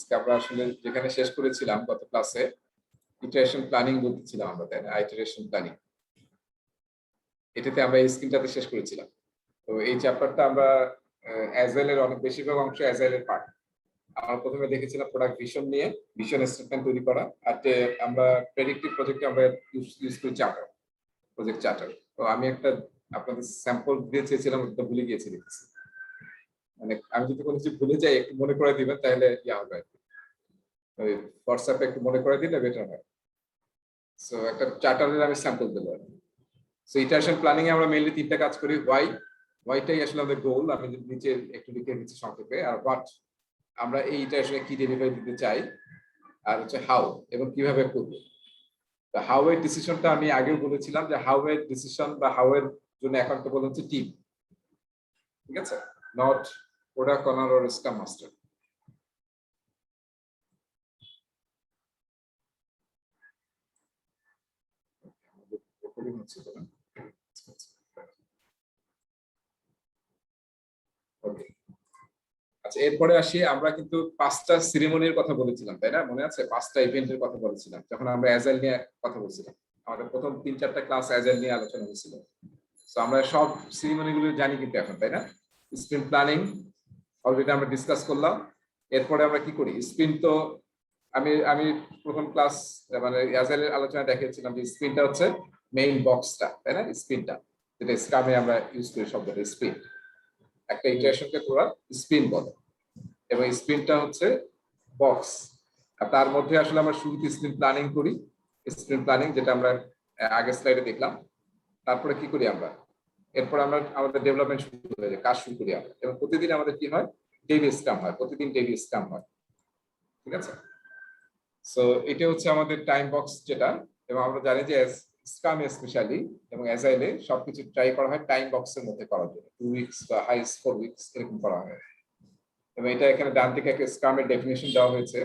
আজকে আমরা আসলে যেখানে শেষ করেছিলাম গত ক্লাসে ইটারেশন প্ল্যানিং বলতেছিলাম আমরা, তাই না? ইটারেশন প্ল্যানিং, এটাতে আমরা এই স্ক্রিনটাতে শেষ করেছিলাম। তো এই চ্যাপ্টারটা আমরা অ্যাজাইলের অনেক বেশিরভাগ অংশ অ্যাজাইলের পার্ট। আমরা প্রথমে দেখেছিলাম প্রোডাক্ট ভিশন নিয়ে, ভিশন স্টেটমেন্ট তৈরি করা, আর আমরা প্রেডিক্টিভ প্রজেক্টে আমরা ইউজ করি চার্টার, প্রজেক্ট চার্টার। তো আমি একটা আপনাদের স্যাম্পল দিয়ে চেয়েছিলাম, ওটা ভুলে গিয়েছি দেখতেছি। মানে আমি যদি কোনো কিছু ভুলে যাই একটু মনে করে দিবেন, তাহলে ইয়া হবে, ওই হোয়াটসঅ্যাপে একটু মনে করে দিলে বেটার হয়। সো একটা চার্টারের আমি স্যাম্পল দেবো। সো ইটারেশন প্ল্যানিং এ আমরা মেইনলি তিনটা কাজ করি। ওয়াইটাই আসলে আমাদের গোল, আমি নিচে একটু লিখে দিচ্ছি সংক্ষেপে। আর হোয়াট, আমরা এই ইটারেশনে কি ডেলিভারি দিতে চাই, আর হচ্ছে হাউ এবং কিভাবে করব। তো হাউ এর ডিসিশনটা আমি আগেও বলেছিলাম যে হাউ এর ডিসিশন বা হাউ এর জন্য অ্যাকাউন্টেবল হচ্ছে টিম, ঠিক আছে, not product owner or scrum master. আচ্ছা, এরপরে আসি। আমরা কিন্তু 5টা সিরিমনির কথা বলেছিলাম, তাই না? মনে আছে? 5টা ইভেন্টের কথা বলেছিলাম যখন আমরা অ্যাজাইল নিয়ে কথা বলছিলাম। আমাদের প্রথম 3-4টা ক্লাস অ্যাজাইল নিয়ে আলোচনা হয়েছিল। তো আমরা সব সিরিমনি গুলো জানি কিন্তু এখন, তাই না? স্প্রিন্ট প্ল্যানিং অলরেডি আমরা ডিসকাস করলাম। এরপরে আমরা কি করি? স্প্রিন্ট তো আমি প্রথম ক্লাস মানে অ্যাজাইলের আলোচনা দেখিয়েছিলাম যে স্প্রিন্টটা হচ্ছে মেইন বক্সটা, তাই না? স্প্রিন্টটা যেটা স্ক্রামে আমরা ইউজ করি শব্দটা স্প্রিন্ট। একটা ইটারেশনকে তোরা স্প্রিন্ট বলে, এবং স্প্রিন্টটা হচ্ছে বক্স। আর তার মধ্যে আসলে আমরা শুরুতে স্প্রিন্ট প্ল্যানিং করি, স্প্রিন্ট প্ল্যানিং যেটা আমরা আগের স্লাইডে দেখলাম। তারপরে কি করি আমরা? এরপর আমরা আমাদের ডেভেলপমেন্ট শুরু করে কাজ শুরু করি আমরা, এবং প্রতিদিন আমাদের কি হয়? ডেইলি স্ক্রাম হয়, প্রতিদিন ডেইলি স্ক্রাম হয়, ঠিক আছে? সো এটা হচ্ছে আমাদের টাইম বক্স যেটা। এবং আমরা জানি যে স্ক্রামে স্পেশালি এবং অ্যাজাইলে সবকিছু ট্রাই করা হয় টাইম বক্সের মধ্যে করার জন্য, 2 উইকস বা হাইস্ট 4 উইকস এরকম করা হয়। এবং এটা এখানে ডান দিকে একটা স্ক্রামের ডেফিনেশন দেওয়া হয়েছে।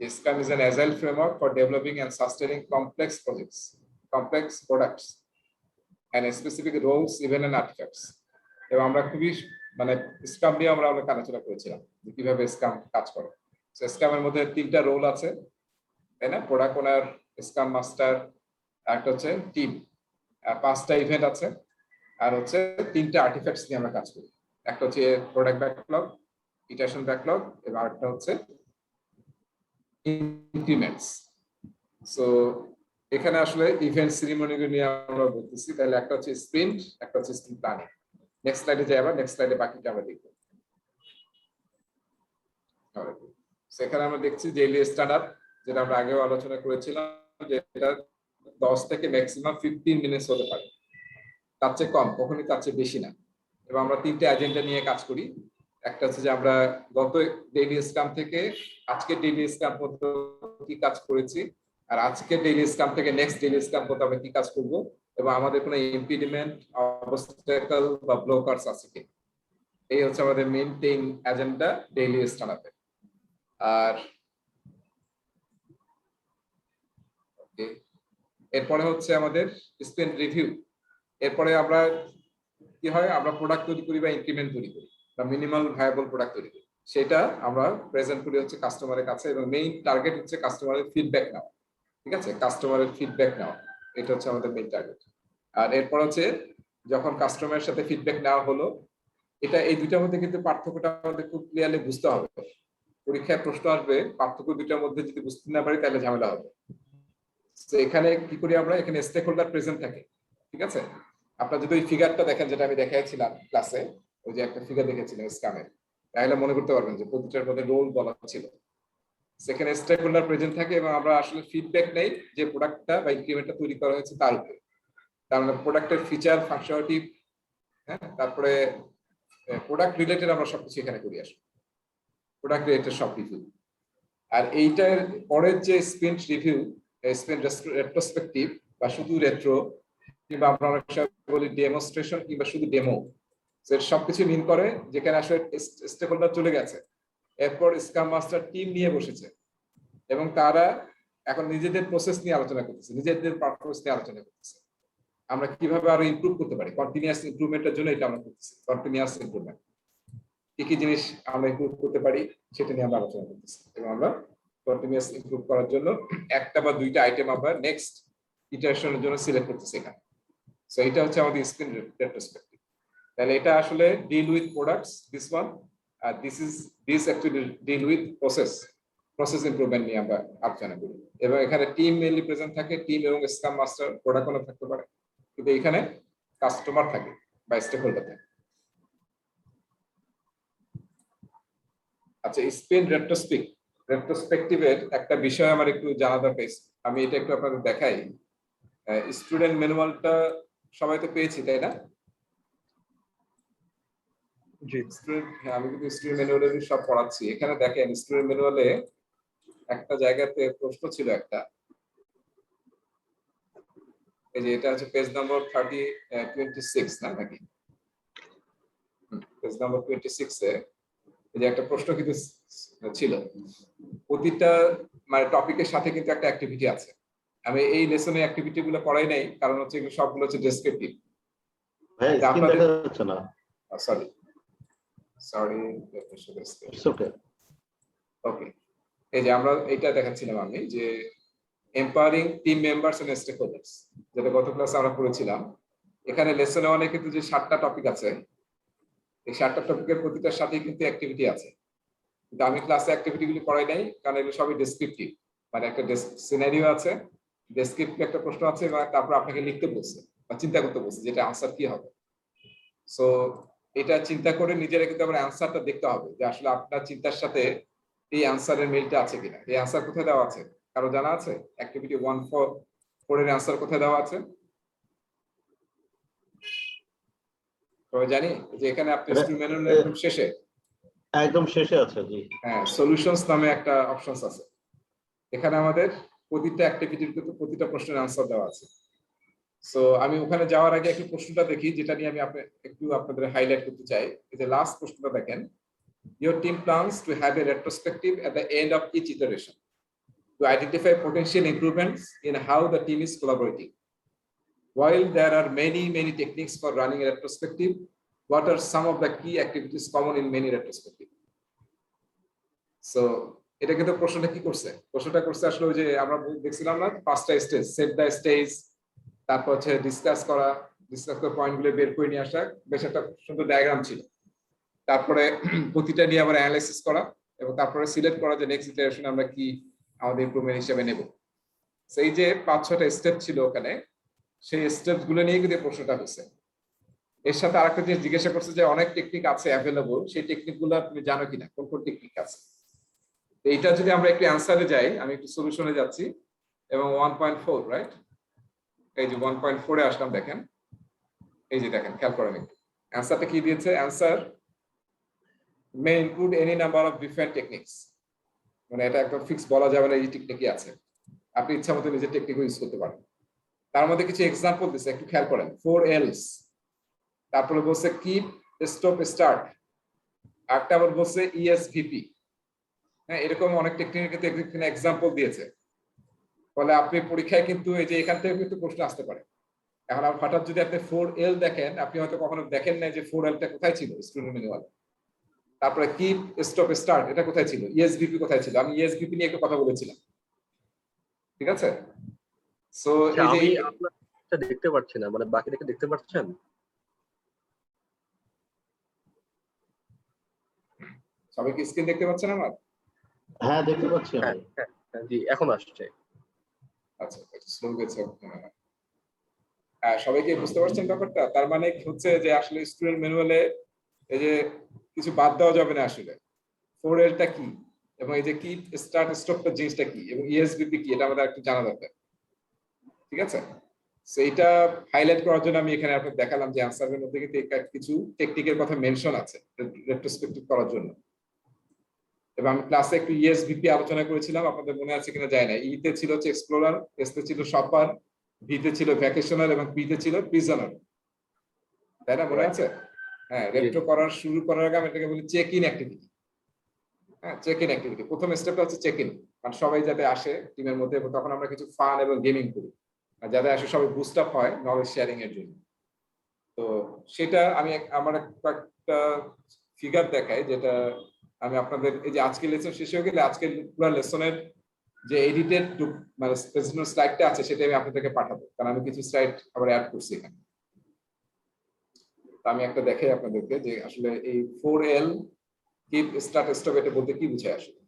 Scrum is an agile framework for developing and sustaining complex projects, complex products and specific roles, event and artifacts. এবং আমরা খুবই মানে স্ক্রাম নিয়ে আমরা অনেক আলোচনা করেছিলাম যে কিভাবে স্ক্রাম কাজ করে। স্ক্রামের মধ্যে 3টা রোল আছে, তাই না? প্রোডাক্ট ওনার, স্ক্রাম মাস্টার, একটা হচ্ছে টিম। 5টা ইভেন্ট আছে, আর হচ্ছে 3টা আর্টিফ্যাক্টস নিয়ে আমরা কাজ করি। একটা হচ্ছে প্রোডাক্ট ব্যাকলগ, ইটারেশন ব্যাকলগ, এবং আরেকটা হচ্ছে ইনক্রিমেন্টস। সো এখানে আসলে ইভেন্ট সিরিমনি নিয়ে আমরা বলতেছি। তাহলে একটা হচ্ছে স্প্রিন্ট, একটা হচ্ছে স্প্রিন্ট প্ল্যানিং। নেক্সট স্লাইডে যাই আমরা, নেক্সট স্লাইডে বাকিটা আমরা দেখব। সেখানে আমরা দেখছি ডেইলি স্ট্যান্ডার্ড, যেটা আমরা আগেও আলোচনা করেছিলাম, যে এটা 10 থেকে ম্যাক্সিমাম 15 মিনিটস হতে পারে, তার চেয়ে কম কখনোই, তার চেয়ে বেশি না। এবং আমরা 3টে এজেন্ডা নিয়ে কাজ করি। একটা হচ্ছে যে আমরা গত ডেইলি স্ক্রাম থেকে আজকে ডেইলি স্ক্রাম পর্যন্ত কি কাজ করেছি, আর আজকে ডেইলি স্ক্রাম থেকে নেক্সট ডেইলি স্ক্রাম পর্যন্ত আমরা কি কাজ করব, এবং আমাদের কোনো ইম্পিডিমেন্ট, অবস্টাকল বা ব্লকারস আছে কি। এই হচ্ছে আমাদের মেইন 3 এজেন্ডা ডেইলি স্ট্যান্ডার্ডে। আর এরপরে হচ্ছে আমাদের স্প্রিন্ট রিভিউ। এরপরে আমরা কি হয়? আমরা প্রোডাক্ট তৈরি করি বা ইনক্রিমেন্ট তৈরি করি বা মিনিমাল ভায়াবল প্রোডাক্ট তৈরি করি, সেটা আমরা প্রেজেন্ট করি হচ্ছে কাস্টমারের কাছে, এবং মেইন টার্গেট হচ্ছে কাস্টমারের ফিডব্যাক নেওয়া, ঠিক আছে? কাস্টমারের ফিডব্যাক নেওয়া, এটা হচ্ছে আমাদের মেইন টার্গেট। আর এরপর হচ্ছে যখন কাস্টমারের সাথে ফিডব্যাক নেওয়া হলো, এটা এই দুইটার মধ্যে কিন্তু পার্থক্যটা আমাদের খুব ক্লিয়ারলি বুঝতে হবে। পরীক্ষায় প্রশ্ন আসবে, পার্থক্য দুইটার মধ্যে যদি বুঝতে না পারি তাহলে ঝামেলা হবে। তো এখানে কি করি আমরা? এখানে স্টেক হোল্ডার প্রেজেন্ট থাকে, ঠিক আছে? আপনারা যদি ওই ফিগারটা দেখেন, যেটা আমি দেখাইছিলাম ক্লাসে, ওই যে একটা ফিগার দেখেছিলাম স্ক্রামের, তাহলে মনে করতে পারবেন যে প্রতিটার মধ্যে রোল বলা ছিল। সেখানে স্টেক হোল্ডার প্রেজেন্ট থাকে, এবং আমরা আসলে ফিডব্যাক নেই যে প্রোডাক্টটা বা ইনক্রিমেন্টটা তৈরি করা হয়েছে তার উপরে। তার মানে প্রোডাক্টের ফিচার, ফাংশনালিটি, হ্যাঁ, তারপরে প্রোডাক্ট রিলেটেড আমরা সবকিছু এখানে করি আসলে, প্রোডাক্ট রিলেটেড সব রিভিউ। আর এইটার পরের যে স্প্রিন্ট রিভিউ, স্প্রিন্ট রেট্রোস্পেক্টিভ বা শুধু রেট্রো, কিংবা আমরা অনেক সময় বলি ডেমনস্ট্রেশন কিংবা শুধু ডেমো, সবকিছু মিন করে যেখানে আসলে স্টেক হোল্ডার চলে গেছে, এরপর স্ক্রাম মাস্টার টিম নিয়ে বসেছে, এবং তারা এখন নিজেদের প্রসেস নিয়ে আলোচনা করতেছে, নিজেদের পারফরমেন্স নিয়ে আলোচনা করতেছে। আমরা কিভাবে আরো ইমপ্রুভ করতে পারি, কন্টিনিউয়াস ইমপ্রুভমেন্টের জন্য এটা আমরা করতেছি, কন্টিনিউয়াস ইমপ্রুভমেন্ট। কি কি জিনিস আমরা ইমপ্রুভ করতে পারি সেটা নিয়ে আমরা আলোচনা করতেছি, এবং আমরা কন্টিনিউয়াস ইমপ্রুভ করার জন্য একটা বা দুইটা আইটেম আমরা নেক্সট ইটারেশনের জন্য সিলেক্ট করতেছি এখানে। সো এটা হচ্ছে আমাদের স্পিন রেট্রোস্পেক্টিভ। তাহলে এটা আসলে deal with products, this one, আর this actually deal with process improvement নিয়ে আমরা আলোচনা করি। এবং এখানে টিম মেইনলি প্রেজেন্ট থাকে, টিম এবং স্ক্রাম মাস্টার, প্রোডাক্ট ওনার থাকতে পারে, কিন্তু এখানে কাস্টমার থাকে বা স্টেক হোল্ডার থাকে। আচ্ছা, স্পিন রেট্রোস্পেক্টিভের একটা বিষয় আমার একটু জানা দরকার, আমি এটা একটু আপনাদের দেখাই। স্টুডেন্ট ম্যানুয়ালটা সবাই তো পেয়েছি, তাই না? জি হ্যাঁ, আমি কিন্তু স্টুডেন্ট ম্যানুয়ালে সব পড়াচ্ছি। এখানে দেখেন স্টুডেন্ট ম্যানুয়ালে একটা জায়গাতে প্রশ্ন ছিল একটা, এই যে এটা হচ্ছে পেজ নাম্বার 26 না নাকি? পেজ নাম্বার 26 এ এই যে একটা প্রশ্ন কিন্তু ছিল, প্রতিটা মানে টপিকের সাথে কিন্তু একটা অ্যাক্টিভিটি আছে। আমি এই লেসনে অ্যাক্টিভিটি গুলো করাই নাই, কারণ হচ্ছে এগুলো সবগুলো হচ্ছে ডেসক্রিপটিভ। ভাই স্ক্রিন দেখা যাচ্ছে না, সরি ইটস ওকে। ওকে, এই যে আমরা এটা দেখাচ্ছিলাম আমি, যে empowering team members and stakeholders, যেটা গত ক্লাসে আমরা পড়েছিলাম। এখানে লেসনে অনেক কিন্তু যে 7টা টপিক আছে, এই 7টা টপিকের প্রতিটার সাথে কিন্তু অ্যাক্টিভিটি আছে, কিন্তু আমি ক্লাসে অ্যাক্টিভিটি গুলি করাই নাই, কারণ এগুলো সবই ডেসক্রিপটিভ। মানে একটা সিনারিও আছে, ডেসক্রিপটিভ একটা প্রশ্ন আছে, এবং তারপর আপনাকে লিখতে বলছে বা চিন্তা করতে বলছে যেটা আনসার কি হবে। সো এটা চিন্তা করে নিজেরা কিন্তু আবার অ্যান্সারটা দেখতে হবে, যে আসলে আপনার চিন্তার সাথে এই অ্যান্সারের মিলটা আছে কিনা। এই অ্যান্সার কোথায় দেওয়া আছে কারো জানা আছে? অ্যাক্টিভিটি 1.4 এর অ্যান্সার কোথায় দেওয়া আছে সবাই জানি? যে এখানে আপনি স্টুডেন্ট ম্যানুয়ালের একদম শেষে, একদম শেষে আছে জি। হ্যাঁ, সলিউশনস নামে একটা অপশনস আছে। এখানে আমাদের প্রতিটা অ্যাক্টিভিটির কিন্তু প্রতিটা প্রশ্নের আনসার দেওয়া আছে। সো আমি ওখানে যাওয়ার আগে একটু প্রশ্নটা দেখি, যেটা নিয়ে আমি একটু আপনাদের হাইলাইট করতে চাই। এই যে লাস্ট প্রশ্নটা দেখেন, your team plans to have a retrospective at the end of each iteration to identify potential improvements in how the team is collaborating. While there are many techniques for running a retrospective, what are some of the key activities common in many retrospective? So এটা কিন্তু প্রশ্নটা কি করছে, প্রশ্নটা করছে আসলে ওই যে আমরা দেখছিলাম না 5টা স্টেজ, সেট দ্য স্টেজ, তারপর হচ্ছে ডিসকাস করে পয়েন্টগুলো বের করে নিয়ে আসা, বেশ একটা সুন্দর ডায়াগ্রাম ছিল। তারপরে প্রতিটা নিয়ে আবার অ্যানালাইসিস করা, এবং তারপরে সিলেক্ট করা যে নেক্সট ইটারেশন আমরা কি আমাদের ইমপ্রুভমেন্ট হিসেবে নেব। সেই যে 5-6টা স্টেপ ছিল ওখানে, সেই স্টেপস গুলো নিয়ে কিন্তু প্রশ্নটা হচ্ছে। এর সাথে আরেকটা জিনিস জিজ্ঞাসা করছে যে অনেক টেকনিক আছে অ্যাভেলেবল, সেই টেকনিক গুলো তুমি জানো কিনা, কোন কোন টেকনিক আছে। এইটা যদি আমরা একটু অ্যান্সারে যাই, আমি একটু সলিউশনে যাচ্ছি, এবং 1.4 রাইট, এই যে 1.4 এ আসলাম, দেখেন এই যে দেখেন, খেয়াল করেন একটু অ্যান্সারটা কি দিয়েছে। Answer may include any number of different techniques, মানে এটা একদম ফিক্স বলা যাবে না এই টেকনিকই আছে, আপনি ইচ্ছা মতো নিজের টেকনিক ইউজ করতে পারেন। তার মধ্যে কিছু এক্সাম্পল দিচ্ছে, একটু খেয়াল করেন। 4 L's, তারপরে বলছে কিপ, স্টপ, স্টার্ট, আরেকটা আবার বলছে ESVP। হ্যাঁ, এরকম অনেক টেকনিকের কিন্তু এখানে এক্সাম্পল দিয়েছে। ফলে আপনি পরীক্ষায় কিন্তু এই যে এখান থেকে কিন্তু প্রশ্ন আসতে পারে। এখন হঠাৎ যদি আপনি 4L দেখেন, আপনি হয়তো কখনো দেখেন নাই যে 4Lটা কোথায় ছিল স্টুডেন্ট ম্যানুয়াল। তারপরে কিপ, স্টপ, স্টার্ট এটা কোথায় ছিল, ESVP কোথায় ছিল। আমি ESVP নিয়ে একটু কথা বলেছিলাম, ঠিক আছে? সো এই যে আমি আপনারটা দেখতে পাচ্ছি না, মানে বাকিটাকে দেখতে পাচ্ছেন? সবাই কি স্ক্রিন দেখতে পাচ্ছেন আমার? হ্যাঁ দেখতে পাচ্ছি আমি। হ্যাঁ জি, এখন আসছে। আচ্ছা, একটু স্লো গেছে। সবাই কি বুঝতে পারছেন ব্যাপারটা? তার মানে হচ্ছে যে আসলে স্টুডেন্ট ম্যানুয়ালে এই যে কিছু বাদ দেওয়া যাবে না আসলে। 4Lটা কি, এবং এই যে কি স্টার্ট স্টপটা জিনিসটা কি, এবং ESVP কি, এটা আমাদের একটু জানা দরকার, ঠিক আছে? সো এটা হাইলাইট করার জন্য আমি এখানে আপনাদের দেখালাম যে অ্যানসারের মধ্যে কিন্তু কিছু টেকনিকের কথা মেনশন আছে রেট্রোস্পেক্টিভ করার জন্য। এবং আমি ক্লাসে একটু ESVP আলোচনা করেছিলাম, আপনাদের মনে আছে কিনা যায় না। ইতে ছিল হচ্ছে এক্সপ্লোরার, এসতে ছিল শপার, ভিতে ছিল ভ্যাকেশনাল, এবং পিতে ছিল প্রিজনার, তাই না? মনে আছে? হ্যাঁ, রেট্রো শুরু করার আগে আমি এটাকে বলি চেক ইন অ্যাক্টিভিটি। হ্যাঁ, চেক ইন অ্যাক্টিভিটি প্রথম স্টেপটা হচ্ছে চেক ইন, কারণ সবাই যাতে আসে টিমের মধ্যে, এবং তখন আমরা কিছু ফান এবং গেমিং করি, আর যাতে আসে সবাই বুস্ট আপ হয় নলেজ শেয়ারিং এর জন্য। তো সেটা আমি আমার একটা ফিগার দেখাই, যেটা আমি আপনাদের এই যে আজকের লেসন শেষ হয়ে গেলে আজকের পুরো লেসনের যে এডিটেড মানে প্রেজেন্টেশন স্লাইডটা আছে সেটা আমি আপনাদেরকে পাঠাবো, কারণ আমি কিছু স্লাইড আবার অ্যাড করছি এখানে। আমি একটা দেখাই আপনাদেরকে যে আসলে এই 4L কিপ স্টার্ট স্টপ এটা বলতে কি বোঝায় আসলে।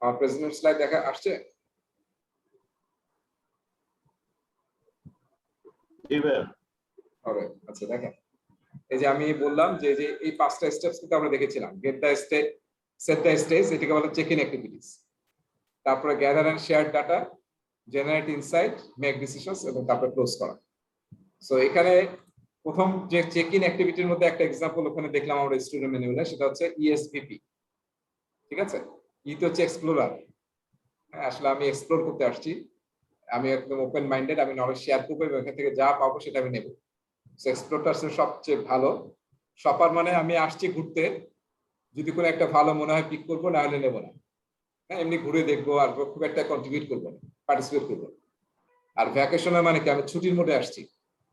আমার প্রেজেন্টেশন স্লাইড দেখা আসছে? জি ভাইয়া। অলরাইট, আচ্ছা দেখেন, এই যে আমি বললাম যে এই 5টা স্টেপস কিন্তু আমরা দেখেছিলাম। Get the state, set the stage, এটাকে বলে চেক ইন অ্যাক্টিভিটিস। তারপরে gather and share data, generate insight, make decisions, এবং তারপরে ক্লোজ করা। সো এখানে প্রথম যে চেক ইন অ্যাক্টিভিটির মধ্যে একটা এক্সাম্পল ওখানে দেখলাম আমরা স্টুডেন্ট ম্যানুয়ালে, সেটা হচ্ছে ইএসভিপি। ঠিক আছে, ই তো হচ্ছে এক্সপ্লোরার। আসলে আমি এক্সপ্লোর করতে আসছি, আমি একদম ওপেন মাইন্ডেড, আমি নলেজ শেয়ার করবো এবং এখান থেকে যা পাবো সেটা আমি নেবো। এক্সপ্লোরটা সবচেয়ে ভালো। শপার মানে আমি আসছি ঘুরতে, যদি কোনো একটা ভালো মনে হয় পিক করবো, না হলে নেবো না। হ্যাঁ, এমনি ঘুরে দেখবো আর খুব একটা কন্ট্রিবিউট করবো না, পার্টিসিপেট করবো। আর ভ্যাকেশনের মানে কি, আমি ছুটির মধ্যে আসছি,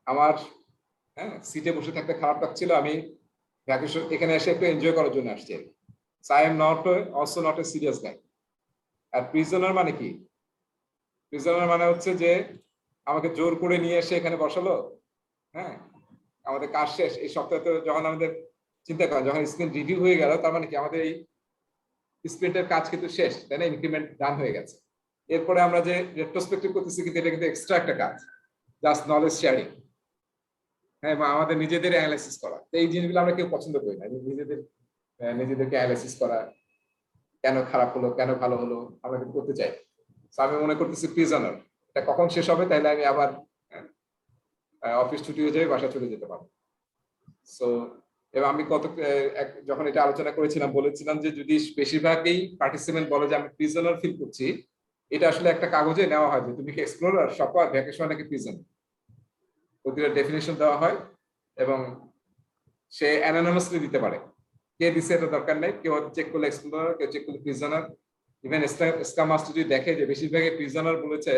আমার সিটে বসে থাকতে খারাপ লাগছিল, আমি ভ্যাকেশন এখানে এসে একটু এনজয় করার জন্য আসছি। I am not also not a serious guy. আর প্রিজনার মানে কি, প্রিজনার মানে হচ্ছে যে আমাকে জোর করে নিয়ে এসে এখানে বসালো। হ্যাঁ, আমাদের কাজ শেষ এই সপ্তাহে, তো যখন আমাদের চিন্তা করেন যখন স্ক্রিন রিভিউ হয়ে গেল, তার মানে কি আমাদের এই স্প্রিন্টের কাজ কিন্তু শেষ, তাই না? ইনক্রিমেন্ট ডান হয়ে গেছে। এরপরে আমরা যে রেট্রোস্পেক্টিভ করতেছি, কিন্তু এটা কিন্তু এক্সট্রা একটা কাজ, জাস্ট নলেজ শেয়ারিং। হ্যাঁ, এবং আমাদের নিজেদের অ্যানালাইসিস করা। এই জিনিসগুলো আমরা কেউ পছন্দ করি না, নিজেদেরকে অ্যানালাইসিস করা, কেন খারাপ হলো, কেন ভালো হলো, আমরা কিন্তু করতে চাই। আমি মনে করতেছি প্রিজনার, এটা কখন শেষ হবে, তাইলে আমি আবার অফিস ছুটি হয়ে যাবে, বাসা চলে যেতে পারবো। সো এবং আমি যখন এটা আলোচনা করেছিলাম বলেছিলাম যে যদি বেশিরভাগই পার্টিসিপেন্ট বলে যে আমি প্রিজনার ফিল করছি, এটা আসলে একটা কাগজে নেওয়া হয় যে তুমি কি এক্সপ্লোরার, শপার, ভ্যাকেশন নাকি প্রিজনার, প্রতিটা ডেফিনেশন দেওয়া হয় এবং সে অ্যানোনিমাসলি দিতে পারে। কে দিছে এটা দরকার নেই, কেউ চেক করলে এক্সপ্লোরার, কেউ চেক করলে প্রিজনার। ইভেন স্কাম মাস্টার যদি দেখে যে বেশিরভাগই প্রিজনার বলেছে,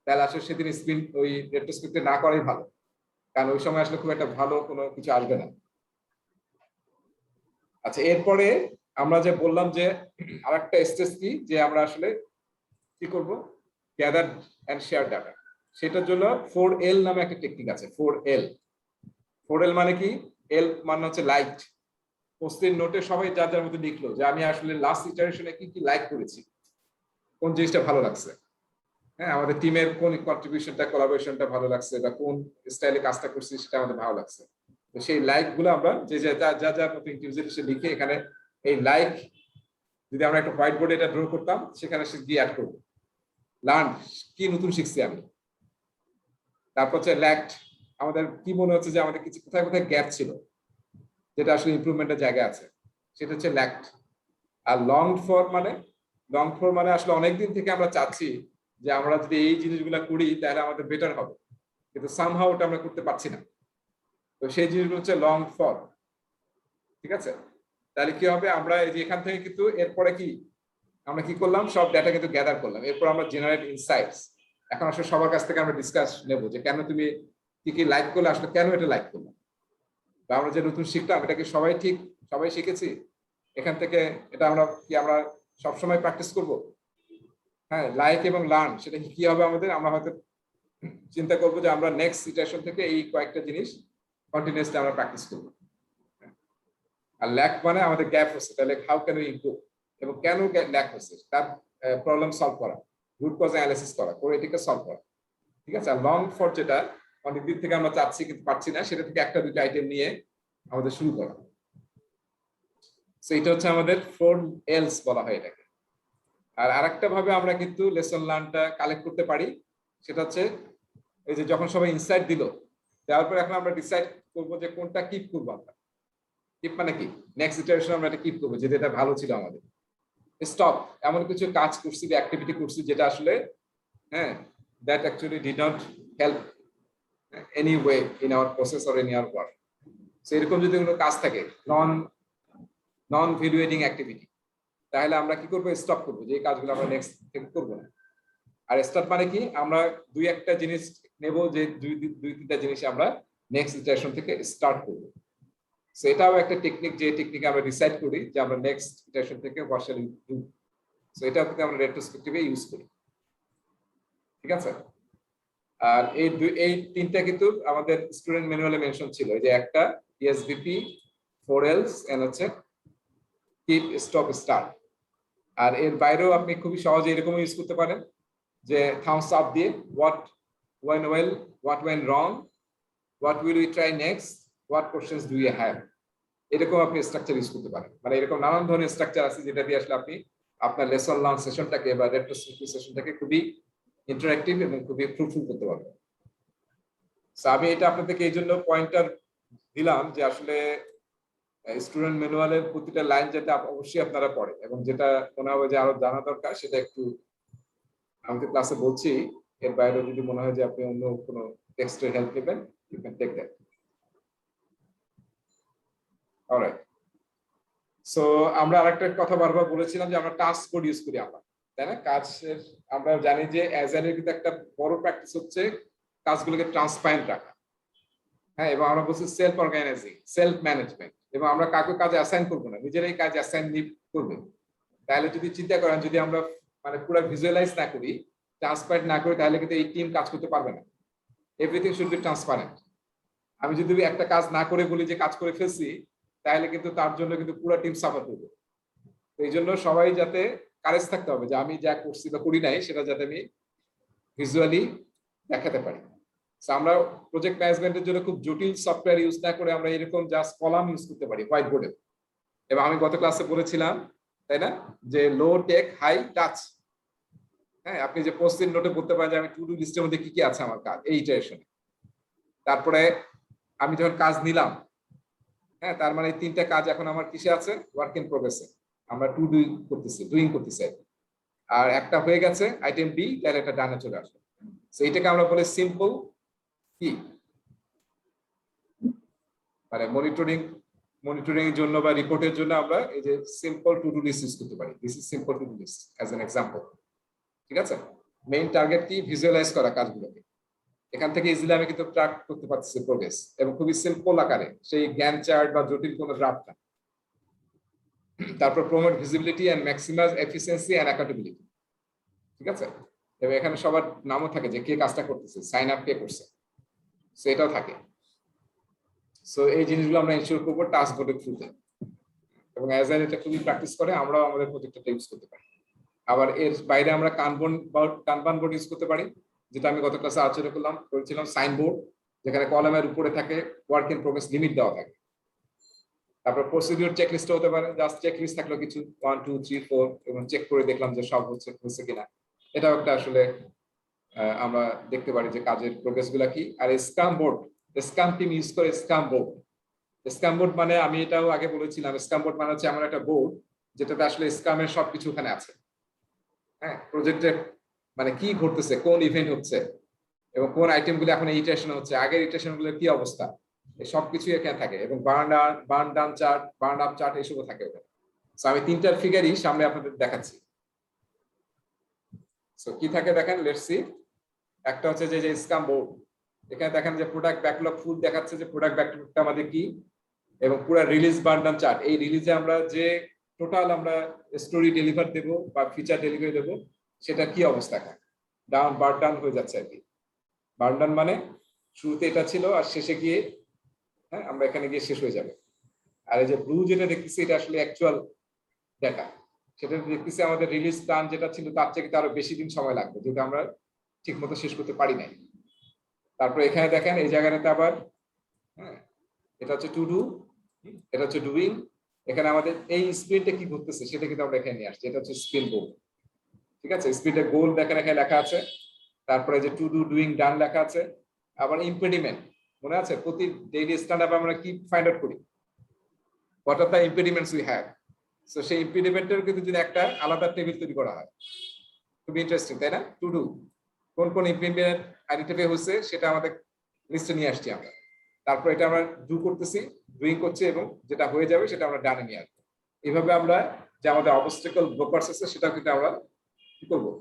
তাহলে আসলে সেদিন স্ক্রিন ওই রেট্রোস্পেক্টে না করাই ভালো, কারণ ওই সময় আসলে খুব একটা ভালো কোনো কিছু আসবে না। আচ্ছা, এরপরে আমরা যে বললাম যে আরেকটা স্টেজ কি, যে আমরা আসলে কি করব, গ্যাদার এন্ড শেয়ার ডাটা। সেটার জন্য 4L নামে একটা টেকনিক আছে। 4L মানে কি, এল মানে হচ্ছে লাইক। পোস্টের নোটে সবাই যার যার মধ্যে লিখলো যে আমি আসলে লাস্ট ইটারেশনে কি কি লাইক করেছি, কোন জিনিসটা ভালো লাগছে। হ্যাঁ, আমাদের টিমের কোন কন্ট্রিবিউশনটা, কোলাবোরেশনটা ভালো লাগছে, বা কোন স্টাইলে কাজটা করছি সেটা আমাদের ভালো লাগছে। তো সেই লাইক গুলো আমরা যে যার মতো ইন্ডিভিজুয়াল লিখে, এখানে এই লাইক যদি আমরা একটা হোয়াইট বোর্ডে এটা ড্র করতাম, সেখানে সে দিয়ে অ্যাড করবো লার্ন, কি নতুন শিখছি আমি। তারপর হচ্ছে ল্যাক্ট, আমাদের কি মনে হচ্ছে যে আমাদের কিছু কোথায় কোথায় গ্যাপ ছিল, যেটা আসলে ইমপ্রুভমেন্টের জায়গা আছে, সেটা হচ্ছে ল্যাক্ট। আর লং ফর মানে আসলে অনেকদিন থেকে আমরা চাচ্ছি যে আমরা যদি এই জিনিসগুলো করি তাহলে আমাদের বেটার হবে, কিন্তু সামহাউ ওটা আমরা করতে পারছি না। তো সেই জিনিসগুলো হচ্ছে লং ফর। ঠিক আছে, তাহলে কি হবে, আমরা এই যে এখান থেকে কিন্তু এরপরে কি আমরা কি করলাম, সব ডাটা কিন্তু গ্যাদার করলাম। এরপর আমরা জেনারেট ইনসাইটস। এখন আসলে সবার কাছ থেকে আমরা ডিসকাস নেব যে কেন তুমি কি কি লাইক করলে, আসলে কেন এটা লাইক করলাম, বা আমরা যে নতুন শিখলাম এটা কি সবাই শিখেছি এখান থেকে, এটা আমরা সবসময় প্র্যাকটিস করব। হ্যাঁ, লাইক এবং লার্ন, সেটা কি হবে আমাদের, আমরা হয়তো চিন্তা করবো যে আমরা নেক্সট সিচুয়েশন থেকে এই কয়েকটা জিনিস কন্টিনিউয়াসলি আমরা প্র্যাকটিস করবো। আর ল্যাক মানে আমাদের গ্যাপ হচ্ছে, তাহলে হাউ ক্যান উই ইমপ্রুভ, এবং কেন ল্যাক হচ্ছে তার প্রবলেম সলভ করা, রুট কজ অ্যানালাইসিস করা, করে এটাকে সলভ করা। ঠিক আছে, আর লং ফর যেটা অনেকদিন থেকে আমরা চাচ্ছি কিন্তু পারছি না, সেটা থেকে একটা দুটো আইটেম নিয়ে আমাদের শুরু করা। এটা হচ্ছে আমাদের 4Ls বলা হয় এটাকে। আর আরেকটা ভাবে আমরা কিন্তু লেসন লার্নটা কালেক্ট করতে পারি, সেটা হচ্ছে এই যে যখন সবাই ইনসাইট দিল, দেওয়ার পর এখন আমরা ডিসাইড করবো যে কোনটা কিপ করবো। আমরা কিপ মানে কি, নেক্সট ইটারেশন আমরা এটা কিপ করবো, যেটা ভালো ছিল আমাদের। স্টপ, এমন কিছু কাজ করছি বা অ্যাক্টিভিটি করছি যেটা আসলে that actually did not help any way in our process or in our work. সেরকম যদি কোনো কাজ থাকে নন ভ্যালুয়েটিং অ্যাক্টিভিটি, তাহলে আমরা কি করবো, স্টপ করবো, যে এই কাজগুলো আমরা নেক্সট থেকে করবো না। আর স্টপ মানে কি, আমরা দুই একটা জিনিস নেব, যে দুই তিনটা জিনিস আমরা নেক্সট ইটারেশন থেকে স্টার্ট করব। সো এটাও একটা টেকনিক, যে টেকনিকে আমরা ডিসাইড করি যে আমরা নেক্সট ইটারেশন থেকে what shall we do. So এটা কিন্তু আমরা রেট্রোস্পেক্টিভে ইউজ করি, ঠিক আছে। আর এই তিনটা কিন্তু আমাদের স্টুডেন্ট ম্যানুয়ালে মেনশন ছিল, যে একটা ESVP, 4 else এন্ড হচ্ছে কিপ, স্টপ, স্টার্ট। আর এর বাইরেও আপনি খুবই সহজে এরকম ইউজ করতে পারেন, যে থামস আপ দিয়ে what went well, what went wrong, what will we try next, what questions do you have. এরকম আপনি স্ট্রাকচার ইউজ করতে পারেন। মানে এরকম নানান ধরনের স্ট্রাকচার আছে যেটা দিয়ে আসলে আপনি আপনার লেসন লার্ন সেশনটাকে বা রেট্রোস্পেক্টিভ সেশনটাকে খুবই ইন্টারঅ্যাক্টিভ এবং খুবই ফ্রুটফুল করতে পারবেন। সো আমি এটা আপনাদেরকে এই জন্য পয়েন্টার দিলাম যে আসলে স্টুডেন্ট ম্যানুয়ালের প্রতিটা লাইন যাতে অবশ্যই আপনারা পড়েন, এবং যেটা মনে হবে যে আরো জানা দরকার সেটা একটু আমি তো ক্লাসে বলছি, এর বাইরেও যদি মনে হয় যে আপনি অন্য কোনো টেক্সটের হেল্প নেবেন, you can take that. Alright, so আমরা আরেকটা কথা বারবার বলেছিলাম যে আমরা টাস্ক কোড ইউজ করি আমরা, তাই না? কাজের আমরা জানি যে অ্যাজাইলের কিন্তু একটা বড় প্র্যাকটিস হচ্ছে কাজগুলোকে ট্রান্সপারেন্ট রাখা, হ্যাঁ, এবং আমরা বলছি সেলফ অর্গানাইজিং, সেলফ ম্যানেজমেন্ট, এবং আমরা কাউকে কাজে অ্যাসাইন করবো না, নিজেরাই কাজ অ্যাসাইন করবে। তাহলে যদি চিন্তা করেন, যদি আমরা মানে পুরো ভিজুয়ালাইজ না করি, ট্রান্সপারেন্ট না করি, তাহলে কিন্তু এই টিম কাজ করতে পারবে না। Everything should be transparent. আমি যদি একটা কাজ না করে বলি যে কাজ করে ফেলছি, তাহলে কিন্তু তার জন্য কিন্তু পুরো টিম সাফার করবে। এই জন্য সবাই যাতে কারেজ থাকতে হবে যে আমি যা করছি বা করি নাই সেটা যাতে আমি ভিজুয়ালি দেখাতে পারি। আমরা প্রজেক্ট ম্যানেজমেন্টের জন্য খুব জটিল সফটওয়্যার ইউজ না করে আমরা এরকম জাস্ট কলাম ইউজ করতে পারি হোয়াইট বোর্ডে। এবং আমি গত ক্লাসে বলেছিলাম, তাই না, যে লো টেক হাই টাচ। হ্যাঁ, আপনি যে পোস্ট-ইট নোটে বলতে পারেন যে আমি টু ডু লিস্টের মধ্যে কি কি আছে আমার কাজ এই ইটারেশনে। তারপরে আমি যখন কাজ নিলাম, হ্যাঁ, তার মানে তিনটা কাজ এখন আমার কিসে আছে? ওয়ার্ক ইন প্রোগ্রেসে। আমরা টু ডু করতেছি, ডুইং করতেছি। আর একটা হয়ে গেছে আইটেম বি, তাহলে একটা ডানে চলে আসবে। সো এটাকে আমরা বলি সিম্পল কি, মানে মনিটরিং এর জন্য বা রিপোর্টের জন্য আমরা এই যে simple to do list use করতে পারি। This is simple to do list as an example, ঠিক আছে। মেইন টার্গেট কি? ভিজুয়ালাইজ করা কাজগুলোকে। এখান থেকে ইজিলি আমি কিন্তু ট্র্যাক করতে পারছি প্রোগ্রেস, এবং খুবই সিম্পল আকারে, সেই জ্ঞান চার্ট বা জটিল কোনো ড্রাফট না। তারপর promote visibility and maximize efficiency and accountability, ঠিক আছে। এবং এখানে সবার নামও থাকে যে কে কাজটা করতেছে, সাইন আপ কে করছে, সো এটাও থাকে। সো এই জিনিসগুলো আমরা ইনশিওর করবো টাস্ক বোর্ডের থ্রুতে, এবং অ্যাজাইল এটা খুবই প্র্যাকটিস করে আমরাও আমাদের প্রজেক্টটা ইউজ করতে পারি। আবার এর বাইরে আমরা কানবান বোর্ড ইউজ করতে পারি, যেটা আমি গত ক্লাসে আলোচনা করেছিলাম, সাইন বোর্ড, যেখানে কলামের উপরে থাকে ওয়ার্ক ইন প্রোগ্রেস লিমিট দেওয়া থাকে। তারপর প্রসিডিউর চেকলিস্ট হতে পারে, জাস্ট চেকলিস্ট থাকলো কিছু 1 2 3 4, এবং চেক করে দেখলাম যে সব হচ্ছে কিনা। এটাও একটা আসলে আমরা দেখতে পারি যে কাজের প্রোগ্রেস গুলা কি। আর scrum board, scrum team use করে স্ক্রাম বোর্ড। স্ক্রাম বোর্ড মানে আমি এটাও আগে বলেছিলাম, স্ক্রাম বোর্ড মানে হচ্ছে এমন একটা বোর্ড যেটাতে আসলে স্ক্রামের সবকিছু ওখানে আছে। হ্যাঁ, প্রজেক্টে মানে কি ঘটতেছে, কোন ইভেন্ট হচ্ছে, এবং কোন আইটেম গুলো এখন ইটারেশন হচ্ছে, আগের ইটারেশন গুলোর কি অবস্থা, এই সবকিছু এখানে থাকে। এবং burn down chart, burn up chart এইসবও থাকে ওখানে। সো আমি তিনটার ফিগারই সামনে আপনাদের দেখাচ্ছি। সো কি থাকে দেখেন, লেটস সি। একটা হচ্ছে যে স্ক্রাম বোর্ড, এখানে দেখেন যে প্রোডাক্ট ব্যাকলগ ফুল দেখাচ্ছে যে প্রোডাক্ট ব্যাকলগটা আমাদের কি, এবং পুরো রিলিজ বার্ন ডাউন চার্ট। এই রিলিজে আমরা যে টোটাল আমরা স্টোরি ডেলিভার দেব বা ফিচার ডেলিভারি দেব, সেটা কি অবস্থা এখন বার্ন ডাউন হয়ে যাচ্ছে আর কি। বার্ন ডাউন মানে শুরুতে এটা ছিল আর শেষে গিয়ে, হ্যাঁ, আমরা এখানে গিয়ে শেষ হয়ে যাবে। আর এই যে ব্লু যেটা দেখতেছি, এটা আসলে অ্যাকচুয়াল ডাটা। সেটা দেখতেছি আমাদের রিলিজ প্ল্যান যেটা ছিল তার থেকে আরো বেশি দিন সময় লাগবে, যেটা আমরা ঠিক মতো শেষ করতে পারি নাই। তারপর এখানে দেখেন এই জায়গাটাতে আবার, হ্যাঁ, এটা হচ্ছে টু ডু, এটা হচ্ছে ডুইং। এখানে আমাদের এই স্প্রিন্টে কি ঘটতেছে সেটা কিন্তু আমরা এখানে নিয়ে আসছি। এটা হচ্ছে স্প্রিন্ট গোল, ঠিক আছে। স্প্রিন্টের গোল দেখেন এখানে লেখা আছে। তারপরে যে টু ডু, ডুইং, ডান লেখা আছে। আবার ইম্পেডিমেন্ট মনে আছে, প্রতি ডেইলি স্ট্যান্ড আপ আমরা কি ফাইন্ড আউট করি, what are the impediments we have. So সেই ইম্পেডিমেন্টের কিন্তু যদি একটা আলাদা টেবিল তৈরি করা হয়, খুব ইন্টারেস্টিং, তাই না? টু ডু, কোন কোন ইম্পেডিমেন্ট আইডেন্টিফাই হচ্ছে সেটা আমাদের লিস্টে নিয়ে আসছি আমরা। তারপর এটা আমরা ডু করতেছি, ডুইং করছি, এবং যেটা হয়ে যাবে সেটা আমরা ডানে নিয়ে আসবো। এইভাবে আমরা যে আমাদের অবস্টাকল ব্লকার্স আছে সেটা কিন্তু আমরা কি করবো,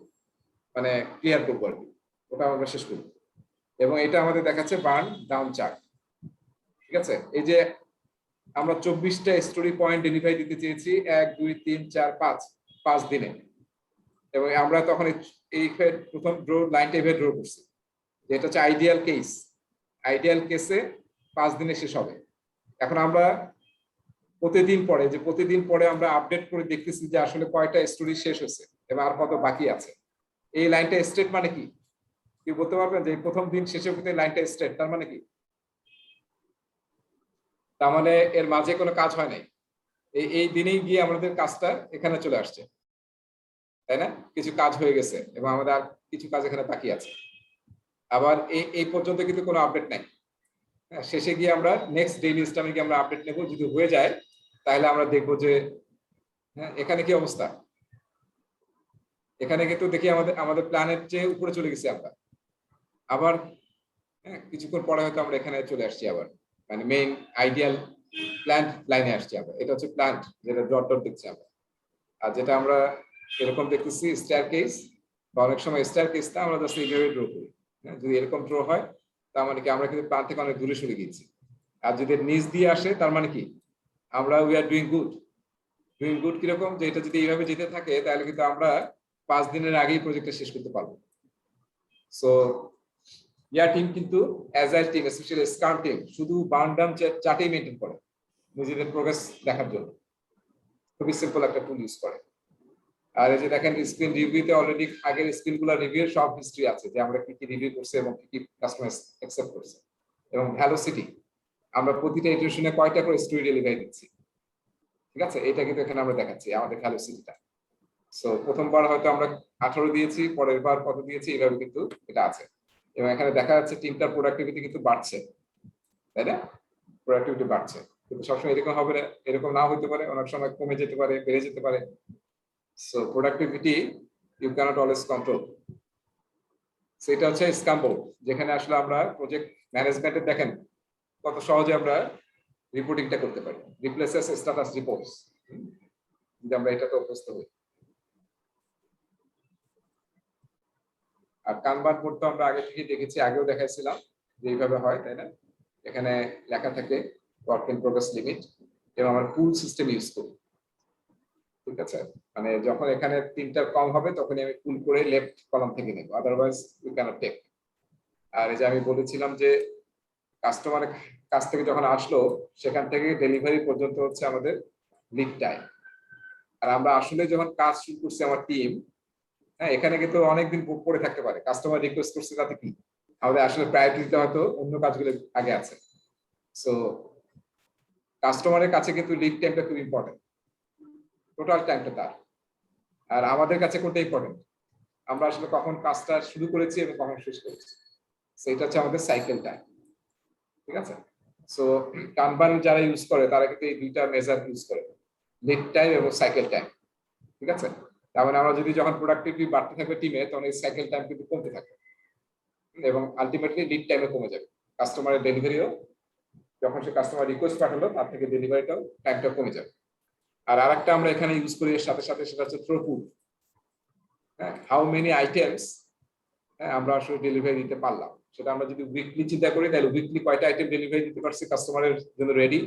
মানে ক্লিয়ার করবো আর কি, ওটা আমরা শেষ করবো। এবং এটা আমাদের দেখাচ্ছে বার্ন ডাউন চার্ট। ঠিক আছে, এই যে আমরা 24টা স্টোরি পয়েন্ট ডেলিভারি দিতে চেয়েছি 1 2 3 4 5 5 দিনে, এবং আমরা তখন এই প্রথম ড্র লাইনটা এভাবে ড্র করছি, যেটা হচ্ছে আইডিয়াল কেস। আইডিয়াল কেসে 5 দিনে শেষ হবে। এখন আমরা প্রতিদিন পরে আমরা আপডেট করে দেখতেছি যে আসলে কয়টা স্টোরি শেষ হয়েছে এবং আর কত বাকি আছে। এই লাইনটা স্ট্রেট মানে কি, কি বলতে পারবেন যে প্রথম দিন শেষে হতে লাইনটা স্ট্রেট তার মানে কি? তার মানে এর মাঝে কোনো কাজ হয় নাই, এই দিনেই গিয়ে আমাদের কাজটা এখানে চলে আসছে, তাই না? কিছু কাজ হয়ে গেছে এবং আমাদের আর কিছু কাজ এখানে বাকি আছে। আবার এই পর্যন্ত কিন্তু কোনো আপডেট নাই। শেষে গিয়ে আমরা নেক্সট ডেইলি স্টামে গিয়ে আমরা আপডেট নেব, যদি হয়ে যায় তাহলে আমরা দেখবো যে হ্যাঁ এখানে কি অবস্থা। এখানে কিন্তু দেখি আমাদের প্ল্যানের চেয়ে উপরে চলে গেছি আমরা। আবার হ্যাঁ কিছুক্ষণ পরে হয়তো আমরা এখানে চলে আসছি আবার, মানে মেইন আইডিয়াল প্ল্যান্ট লাইনে আসছি আমরা। এটা হচ্ছে প্ল্যান্ট, যেটা ডট ডট দেখছি আমরা। আর যেটা আমরা এরকম দেখতেছি স্টার কেস, বা অনেক সময় স্টার কেসটা আমরা জাস্ট এইভাবে ড্র করি। হ্যাঁ, যদি এরকম ড্র হয় তার মানে কি আমরা কিন্তু প্ল্যান থেকে অনেক দূরে সরে গিয়েছি। আর যদি নিচ দিয়ে আসে তার মানে কি আমরা we are doing good. Doing good কিরকম, যে এটা যদি এইভাবে যেতে থাকে তাহলে কিন্তু আমরা 5 দিনের আগেই প্রজেক্টটা শেষ করতে পারবো। সো ইয়ার টিম কিন্তু agile team, specially scam team, শুধু বার্ন ডাউন চার্টই মেনটেন করে নিজেদের প্রোগ্রেস দেখার জন্য। খুবই সিম্পল একটা টুল ইউজ করে। আর এই যে দেখেন স্ক্রিন রিভিউতে অলরেডি আগের স্ক্রিনগুলো রিভিউর সব হিস্ট্রি আছে, যে আমরা কি কি রিভিউ করছি এবং কি কি কাস্টমার অ্যাকসেপ্ট করছে। এবং ভ্যালোসিটি, আমরা প্রতিটা ইটারেশনে কয়টা করে স্টোরি ডেলিভারি দিচ্ছি, ঠিক আছে, এটা কিন্তু এখানে আমরা দেখাচ্ছি আমাদের ভ্যালোসিটিটা। সো প্রথমবার হয়তো আমরা 18 দিয়েছি, পরের বার কত দিয়েছি, এইভাবে কিন্তু এটা আছে। এবং এখানে দেখা যাচ্ছে টিমটার প্রোডাক্টিভিটি কিন্তু বাড়ছে, তাই না? প্রোডাক্টিভিটি বাড়ছে, কিন্তু সবসময় এরকম হবে না, এরকম না হতে পারে, অনেক সময় কমে যেতে পারে, বেড়ে যেতে পারে। So productivity you can't always control. সেটা হচ্ছে স্ক্রাম বোর্ড, যেখানে আসলে আমরা প্রজেক্ট ম্যানেজমেন্টে দেখেন কত সহজে আমরা রিপোর্টিংটা করতে পারি, রিপ্লেসেস স্ট্যাটাস রিপোর্টস, যদি আমরা এটাতে অভ্যস্ত হই। আর কানবান বোর্ড তো আমরা আগে থেকে দেখেছি, আগেও দেখাইছিলাম যে এইভাবে হয়, তাই না? এখানে লেখা থাকে ওয়ার্ক ইন প্রোগ্রেস লিমিট, এবং আমরা পুল সিস্টেম ইউজ করি, ঠিক আছে? মানে যখন এখানে 3টার কম হবে তখনই আমি পুল করে লেফট কলাম থেকে নেব, আদারওয়াইজ উই ক্যানট টেক। আর এই যে আমি বলেছিলাম যে কাস্টমারের কাছ থেকে যখন আসলো সেখান থেকে ডেলিভারি পর্যন্ত হচ্ছে আমাদের লিড টাইম। আর আমরা আসলে যখন কাজ শুরু করছি আমার টিম, হ্যাঁ এখানে কিন্তু অনেকদিন বুক করে থাকতে পারে, কাস্টমার রিকোয়েস্ট করছে, তাতে কি আমাদের আসলে প্রায়োরিটিটা হয়তো অন্য কাজগুলো আগে আছে। সো কাস্টমারের কাছে কিন্তু লিড টাইমটা খুব ইম্পর্টেন্ট, টোটাল টাইমটা তার। আর আমাদের কাছে কোনটা ইম্পর্টেন্ট, আমরা আসলে কখন কাজটা শুরু করেছি এবং কখন শেষ করেছি, সেটা হচ্ছে আমাদের সাইকেল টাইম, ঠিক আছে? সো কানবান যারা ইউজ করে তারা কিন্তু এই দুইটা মেজার ইউজ করে, লিড টাইম এবং সাইকেল টাইম, ঠিক আছে? তার মানে আমরা যদি যখন প্রোডাক্টিভিটি বাড়তে থাকবে টিমে, তখন এই সাইকেল টাইম কিন্তু কমতে থাকবে এবং আলটিমেটলি লিড টাইমে কমে যাবে। কাস্টমারের ডেলিভারিও, যখন সে কাস্টমার রিকোয়েস্ট পাঠালো তার থেকে ডেলিভারিটাও টাইমটা কমে যাবে। আর আরেকটা আমরা এখানে ইউজ করি এর সাথে সাথে, সেটা হচ্ছে থ্রুপুট। হ্যাঁ, হাউ মেনি আইটেমস আমরা আসলে ডেলিভারি দিতে পারলাম, সেটা আমরা যদি উইকলি চিন্তা করি তাহলে উইকলি কয়টা আইটেম ডেলিভারি দিতে পারছি কাস্টমারের জন্য রেডি,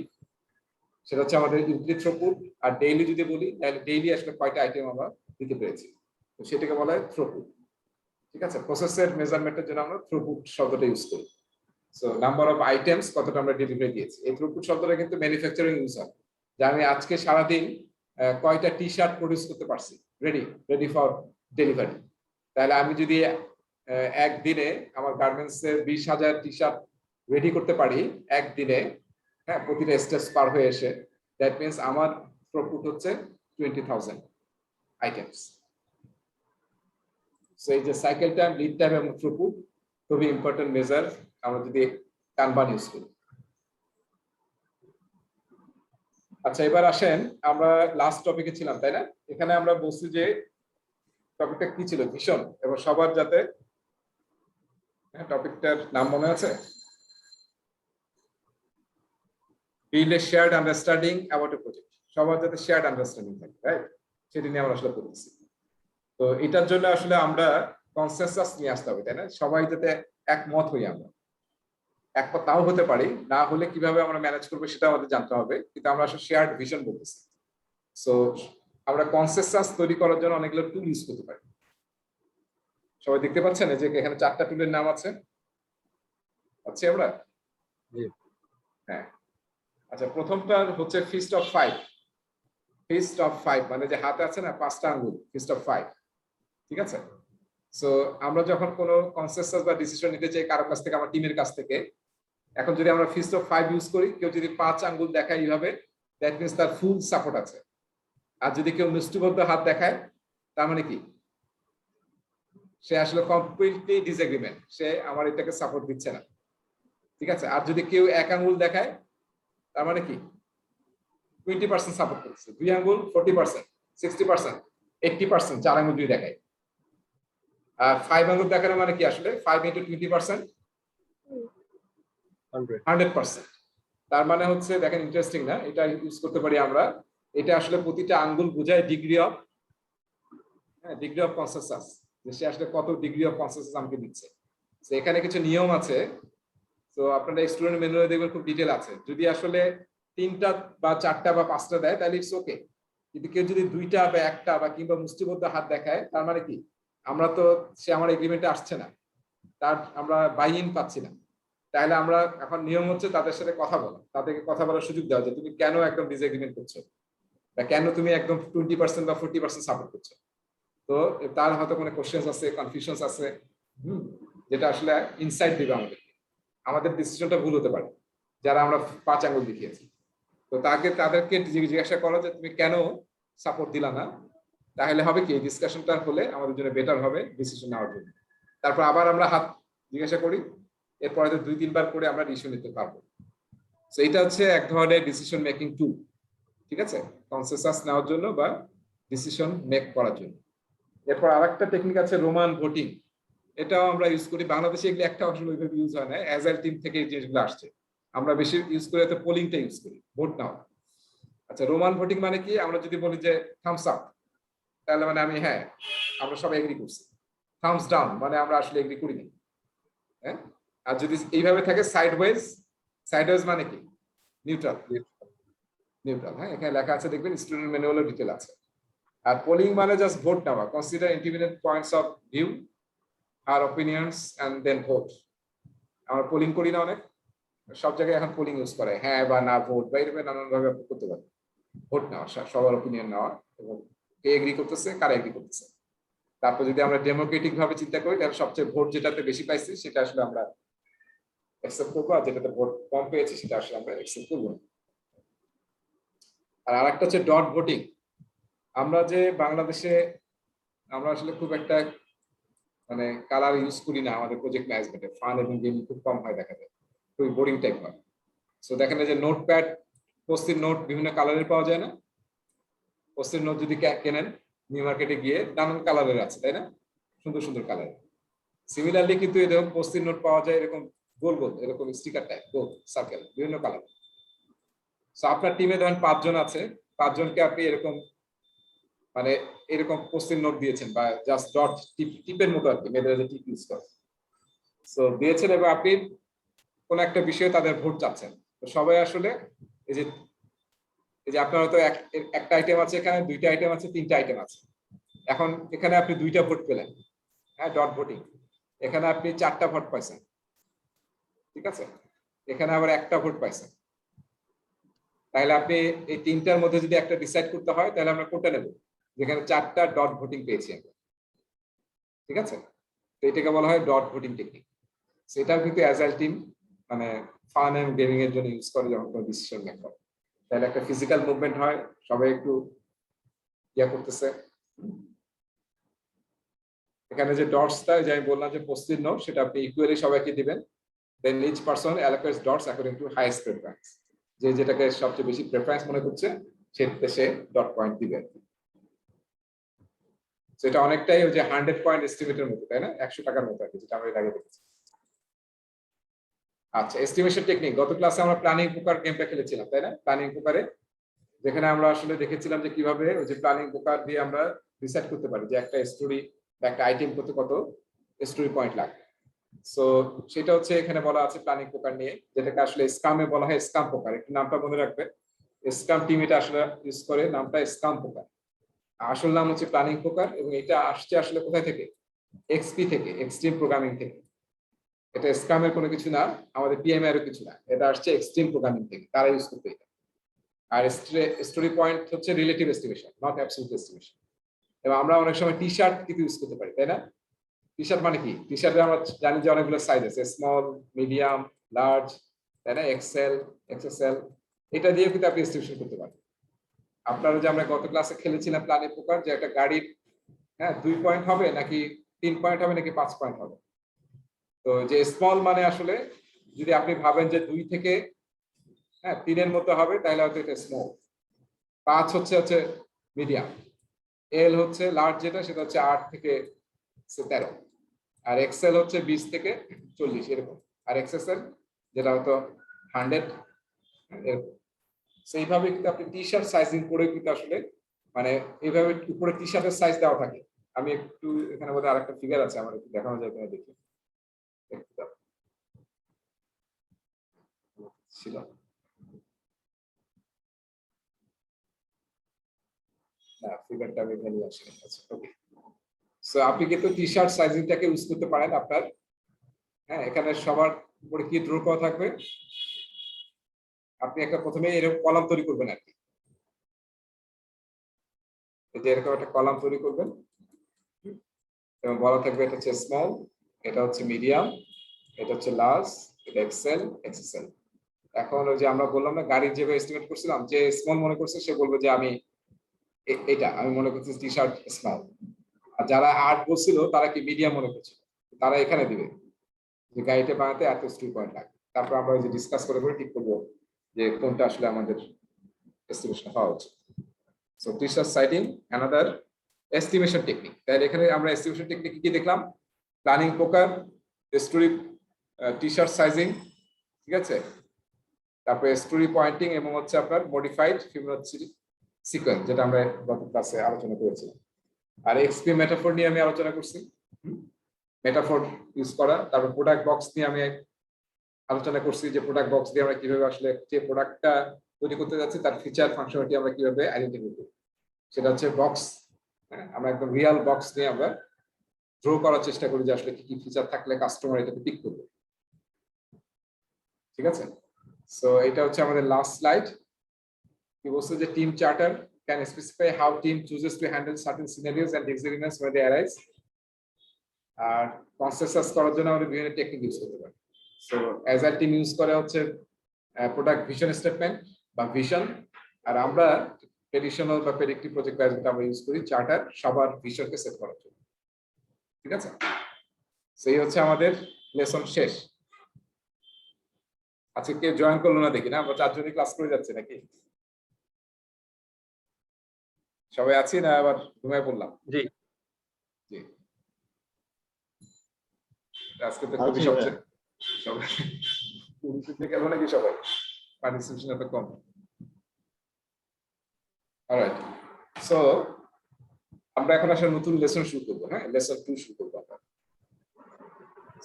সেটা হচ্ছে আমাদের উইকলি থ্রুপুট। আর ডেইলি যদি বলি তাহলে ডেইলি আসলে কয়টা আইটেম আমরা দিতে পেরেছি, তো সেটাকে বলা হয় থ্রুপুট, ঠিক আছে? প্রসেসের মেজারমেন্টের জন্য আমরা থ্রুপুট শব্দটা ইউজ করি। সো নাম্বার অফ আইটেমস কতটা আমরা ডেলিভারি দিয়েছি। এই থ্রুপুট শব্দটা কিন্তু ম্যানুফ্যাকচারিং ইউজ হয়, যে আমি আজকে সারাদিন কয়টা টি শার্ট প্রডিউস করতে পারছি রেডি ফর ডেলিভারি। তাহলে আমি যদি একদিনে আমার গার্মেন্টস এর 20,000 টি শার্ট রেডি করতে পারি একদিনে, হ্যাঁ প্রতিটা স্টেজ পার হয়ে এসে, দ্যাট মিনস আমার থ্রুপুট হচ্ছে 20,000 আইটেমস। সো এই যে সাইকেল টাইম, লিড টাইম এবং থ্রুপুট খুবই ইম্পর্টেন্ট মেজার আমরা যদি কানবান ইউজ করি। আচ্ছা এবার আসেন, আমরা লাস্ট টপিকে ছিলাম, তাই না? এখানে আমরা বলছি যে টপিকটা কি ছিল, ভিশন, এবং সবার যাতে টপিকটার নাম মনে আছে, build a shared understanding about a project. সবার যাতে শেয়ার্ড আন্ডারস্ট্যান্ডিং থাকে, রাইট? সেটা নিয়ে আমরা আসলে বলতেছি। তো এটার জন্য আসলে আমরা কনসেনসাস নিয়ে আসতে হবে, তাই না? সবাই যাতে একমত হই আমরা। একমত নাও হতে পারি, না হলে কিভাবে আমরা ম্যানেজ করবো সেটা আমাদের জানতে হবে, কিন্তু আমরা আসলে শেয়ার্ড ভিশন বলতেছি। সো আমরা কনসেনসাস তৈরি করার জন্য অনেকগুলো টুল ইউজ করতে পারি। সবাই দেখতে পাচ্ছেন যে এখানে 4টা টুলের নাম আছে, আমরা জি। হ্যাঁ, আচ্ছা, প্রথমটা হচ্ছে ফিস্ট অফ 5। ফিস্ট অফ 5 মানে যে হাতে আছে না 5টা আঙ্গুল, ফিস্ট অফ 5, ঠিক আছে। সো আমরা যখন কোনো কনসেনসাস বা ডিসিশন নিতে চাই কারো কাছ থেকে, আমার টিমের কাছ থেকে, এখন যদি আমরা ফিস্ট অফ 5 ইউজ করি, কেউ যদি 5 আঙ্গুল দেখায় এইভাবে, দ্যাট মিনস তার ফুল সাপোর্ট আছে। আর যদি কেউ মুষ্টিবদ্ধ হাত দেখায়, তার মানে কি সে আসলে কমপ্লিটলি ডিসএগ্রিমেন্ট, সে আমার এটাকে সাপোর্ট দিচ্ছে না, ঠিক আছে। আর যদি কেউ 1 আঙ্গুল দেখায়, তার মানে কি 20% সাপোর্ট করছে। 2 আঙ্গুল 40%, 60%, 80%, 4 আঙ্গুল যদি দেখায়। আর 5 আঙ্গুল দেখানো মানে কি আসলে 5 into 20%, 100%। তার মানে হচ্ছে দেখেন, ইন্টারেস্টিং না, এটা ইউজ করতে পারি আমরা। এটা আসলে প্রতিটা আঙ্গুল বোঝায় ডিগ্রি অফ কনসেনসাস, যে সে আসলে কত ডিগ্রি অফ কনসেনসাস আমাকে দিচ্ছে। তো এখানে কিছু নিয়ম আছে, তো আপনারা স্টুডেন্ট ম্যানুয়ালে দেখবেন খুব ডিটেল আছে। যদি আসলে 3টা বা 4টা বা 5টা দেয় তাহলে ইটস ওকে, কিন্তু কেউ যদি 2টা বা 1টা বা কিংবা মুষ্টিবদ্ধ হাত দেখায়, তার মানে কি আমরা তো, সে আমার এগ্রিমেন্টে আসছে না, তার আমরা বাই ইন পাচ্ছি না। তাহলে আমরা এখন নিয়ম হচ্ছে তাদের সাথে কথা বলা, তাদেরকে কথা বলার সুযোগ দেওয়া, যে তুমি কেন একদম ডিসএগ্রিমেন্ট করছো, বা কেন তুমি একদম 20% বা 40% সাপোর্ট করছো। তো তার হয়তো কোনো কোশ্চেন আছে, কনফিউশন আছে, যেটা আসলে ইনসাইট দিবে আমাদের ডিসিশনটা ভুল হতে পারে যারা আমরা 5 আঙ্গুল দেখিয়েছি। তো তাদেরকে জিজ্ঞাসা করো যে তুমি কেন সাপোর্ট দিলা না, তাহলে হবে কি ডিসকাশনটা হলে আমাদের জন্য বেটার হবে ডিসিশন নেওয়ার জন্য। তারপর আবার আমরা হাত জিজ্ঞাসা করি, এরপরে 2-3 বার করে আমরা ডিসিশন নিতে পারবো। তো এটা হচ্ছে এক ধরনের ডিসিশন মেকিং টুল, ঠিক আছে, কনসেনসাস নেওয়ার জন্য বা ডিসিশন মেক করার জন্য। এরপর আরেকটা টেকনিক আছে রোমান ভোটিং, এটাও আমরা ইউজ করি। বাংলাদেশে এগুলো একটা আসলে ওইভাবে ইউজ হয় না, অ্যাজাইল টিম থেকে এই জিনিসগুলো আসছে। আমরা বেশি ইউজ করি তো পোলিংটা ইউজ করি, ভোট নেওয়া। আচ্ছা, রোমান ভোটিং মানে কি, আমরা যদি বলি যে থামস আপ, তাহলে মানে আমি হ্যাঁ আমরা সবাই এগ্রি করছি। থামস ডাউন মানে আমরা আসলে এগ্রি করি না, হ্যাঁ। আর যদি এইভাবে থাকে সাইডওয়েজ মানে কি নিউট্রাল, হ্যাঁ, এখানে লেখা আছে দেখবেন, স্টুডেন্ট ম্যানুয়ালে ডিটেল আছে। আর পোলিং মানে জাস্ট ভোট নেওয়া, consider independent points of view আর অপিনিয়ন্স এন্ড দেন ভোট। আমরা পোলিং করি না অনেক, সব জায়গায় এখন পোলিং ইউজ করে, হ্যাঁ বা না ভোট বা এরকম নানান ভাবে আপনি করতে পারেন। ভোট নেওয়া, সবার অপিনিয়ন নেওয়া, এবং কে এগ্রি করতেছে, কারা এগ্রি করতেছে। তারপর যদি আমরা ডেমোক্রেটিক ভাবে চিন্তা করি, তাহলে সবচেয়ে ভোট যেটাতে বেশি পাইছি সেটা আসলে আমরা অ্যাকসেপ্ট করবো, আর যেটাতে ভোট কম পেয়েছি সেটা আসলে আমরা অ্যাকসেপ্ট করবো না। আর আরেকটা হচ্ছে ডট ভোটিং। আমরা যে বাংলাদেশে আমরা আসলে খুব একটা মানে কালার ইউজ করি না আমাদের প্রজেক্ট ম্যানেজমেন্টে, ফান এবং গেমিং খুব কম হয়, দেখা যায় খুবই বোরিং টাইপ হয়। সো দেখেন যে নোটপ্যাড, পোস্টের নোট বিভিন্ন কালারের পাওয়া যায় না, পোস্টের নোট যদি কেনেন নিউ মার্কেটে গিয়ে নানান কালারের আছে, তাই না, সুন্দর সুন্দর কালার। সিমিলারলি কিন্তু এরকম পোস্টের নোট পাওয়া যায় এরকম গোল গোল, এরকম স্টিকার টাইপ গোল সার্কেল বিভিন্ন কালার। সো আপনার টিমে ধরেন 5 জন আছে, 5 জনকে আপনি এরকম মানে এরকম পোস্টের নোট দিয়েছেন, বা জাস্ট ডট টিপের মতো আর কি, মেয়েদের যে টিপ ইউজ করে, সো দিয়েছেন, এবং আপনি কোন একটা বিষয়ে তাদের ভোট চাচ্ছেন। তো সবাই আসলে এই যে আপনার হয়তো একটা আইটেম আছে, এখানে 2টা আইটেম আছে, 3টা আইটেম আছে। এখন এখানে আপনি 2টা ভোট পেলেন, হ্যাঁ, ডট ভোটিং। এখানে আপনি 4টা ভোট পাইছেন, ঠিক আছে, এখানে আবার 1টা ভোট পাইছেন। তাহলে আপনি এই 3টার মধ্যে যদি একটা ডিসাইড করতে হয়, তাহলে আমরা কোনটা নেব, যেখানে 4টা ডট ভোটিং পেয়েছি আমরা, ঠিক আছে। তো এটাকে বলা হয় ডট ভোটিং টেকনিক। সেটাও কিন্তু অ্যাজাইল টিম মানে ফান এন্ড গেমিং এর জন্য ইউজ করে, যখন কোনো ডিসিশন মেক করে। তাহলে একটা ফিজিক্যাল মুভমেন্ট হয়, সবাই একটু ইয়া করতেছে। এখানে যে ডটসটা, যে আমি বললাম যে পোস্টিং নোট, সেটা আপনি ইকুয়ালি সবাইকে দিবেন। Then each person allocates dots according to highest preference, যে যেটাকে সবচেয়ে বেশি প্রেফারেন্স মনে করছে সেটাতে সে ডট পয়েন্ট দিবে। সেটা অনেকটাই ওই যে 100 পয়েন্ট এস্টিমেটের মতো, তাই না, 100 টাকার মতো আর কি, যেটা আমরা এর আগে দেখেছি। আচ্ছা, এস্টিমেশন টেকনিক, গত ক্লাসে আমরা প্ল্যানিং পোকার গেমটা খেলেছিলাম, তাই না, প্ল্যানিং পোকারে, যেখানে আমরা আসলে দেখেছিলাম যে কিভাবে ওই যে প্ল্যানিং পোকার দিয়ে আমরা ডিসাইড করতে পারি যে একটা স্টোরি বা একটা আইটেম করতে কত স্টোরি পয়েন্ট লাগবে। সো সেটা হচ্ছে এখানে বলা আছে প্ল্যানিং প্রকার নিয়ে, যেটাকে আসলে স্কামে বলা হয় স্কাম প্রকার। একটু নামটা মনে রাখবেন, স্কাম টিম এটা আসলে ইউজ করে নামটা স্কাম প্রকার। আসল নাম হচ্ছে প্ল্যানিং প্রকার, এবং এটা আসছে আসলে কোথায় থেকে? এক্সপি থেকে, এক্সট্রিম প্রোগ্রামিং থেকে। এটা স্কামের কোনো কিছু না, আমাদের পিএমআই এর কিছু না, এটা আসছে এক্সট্রিম প্রোগ্রামিং থেকে, তারা ইউজ করতে এটা। আর স্টোরি পয়েন্ট হচ্ছে relative estimation, not absolute estimation. এবং আমরা অনেক সময় টি শার্ট কিন্তু ইউজ করতে পারি, তাই না? টি শার্ট মানে কি? টি শার্টে আমরা জানি যে অনেকগুলো সাইজ আছে, স্মল, মিডিয়াম, লার্জ, তাই না, এক্সেল, এক্সএসএল। এটা দিয়ে কিন্তু আপনি এস্টিমেশন করতে পারেন। আপনারা যে আমরা গত ক্লাসে খেলেছিলাম প্ল্যানিং প্রকার, যে একটা গাড়ির 2 পয়েন্ট হবে নাকি 3 পয়েন্ট হবে নাকি 5 পয়েন্ট হবে। তো যে স্মল মানে আসলে যদি আপনি ভাবেন যে 2 থেকে 3 মতো হবে, তাহলে হয়তো এটা স্মল। 5 হচ্ছে মিডিয়াম, এল হচ্ছে লার্জ, যেটা সেটা হচ্ছে 8 থেকে 13, আর এক্সেল হচ্ছে 20 থেকে 40 এরকম, আর এক্সএসএল যেটা হয়তো 100 এরকম। সেইভাবে কিন্তু আপনি টি শার্ট সাইজিং করে কিন্তু আসলে মানে এইভাবে উপরে টি শার্টের সাইজ দেওয়া থাকে। আমি একটু এখানে বোধহয় আরেকটা ফিগার আছে, আমার একটু দেখানো যায় কিনা দেখি। ছিল না, ফিগারটা আমি এখানে নিয়ে আসি। আচ্ছা, ওকে। সো আপনি কিন্তু টি শার্ট সাইজিংটাকে ইউজ করতে পারেন আপনার। এখানে সবার উপরে কি ড্র করা থাকবে, আপনি একটা প্রথমে এরকম কলাম তৈরি করবেন আর কি। এই যে এরকম একটা কলাম তৈরি করবেন, এবং বলা থাকবে এটা হচ্ছে স্মল, এটা হচ্ছে মিডিয়াম, এটা হচ্ছে লার্জ, এটা এক্সেল, এক্সএসএল। এখন ওই যে আমরা বললাম না, গাড়ির যেভাবে এস্টিমেট করছিলাম, যে স্মল মনে করছে সে বলবে যে আমি এটা আমি মনে করছি টি শার্ট স্মল। আর যারা 8 বলছিল তারা কি মিডিয়াম মনে করছিল, তারা এখানে দিবে যে গাড়িটা বানাতে এত স্টোরি পয়েন্ট লাগে। তারপর আমরা ওই যে ডিসকাস করে ঠিক করবো যে কোনটা আসলে আমাদের এস্টিমেশন হওয়া উচিত। So T shirt citing another estimation technique. তাই এখানে আমরা এস্টিমেশন টেকনিক কি দেখলাম? প্ল্যানিং প্রকার, স্টোরি, টি শার্ট সাইজিং, ঠিক আছে, তারপরে স্টোরি পয়েন্টিং, এবং হচ্ছে আপনার মডিফাইড ফিবোনাচি সিকোয়েন্স, যেটা আমরা গত ক্লাসে আলোচনা করেছিলাম। আর এক্সপি মেটাফোর নিয়ে আমি আলোচনা করছি, মেটাফোর ইউজ করা। তারপর প্রোডাক্ট বক্স নিয়ে আমি আলোচনা করছি, যে প্রোডাক্ট বক্স দিয়ে আমরা কিভাবে আসলে যে প্রোডাক্টটা তৈরি করতে যাচ্ছি তার ফিচার ফাংশনালিটি আমরা কিভাবে আইডেন্টিফাই করি, সেটা হচ্ছে বক্স। আমরা একদম রিয়াল বক্স নিয়ে আমরা ড্র করার চেষ্টা করি যে আসলে কি কি ফিচার থাকলে কাস্টমার এটাকে পিক করবে, ঠিক আছে। সো এটা হচ্ছে আমাদের লাস্ট স্লাইড। কি বলছে যে team charter can specify how team chooses to handle certain scenarios and disagreements when they arise. আর কনসেনসাস করার জন্য আমরা বিভিন্ন টেকনিক ইউজ করতে পারি। সো অ্যাজাইল টিম ইউজ করে হচ্ছে প্রোডাক্ট ভিশন স্টেটমেন্ট বা ভিশন, আর আমরা ট্রেডিশনাল বা প্রেডিক্টিভ প্রজেক্ট ম্যানেজমেন্ট আমরা ইউজ করি চার্টার, সবার ভিশনকে সেট করার জন্য, ঠিক আছে। সেই হচ্ছে আমাদের লেসন শেষ। আজকে কে জয়েন করলো না দেখি না, আমরা 4 জনই ক্লাস করে যাচ্ছি নাকি? সবাই আছি না আবার ঘুমায় পড়লাম? জি জি, আজকে তো খুবই সবচেয়ে সবাই ঘুরতে গেল নাকি সবাই? পার্টিসিপেশন এত কম। অলরাইট, সো আমরা এখন আসলে নতুন লেসন শুরু করবো। লেসন 2 শুরু করবো আমরা।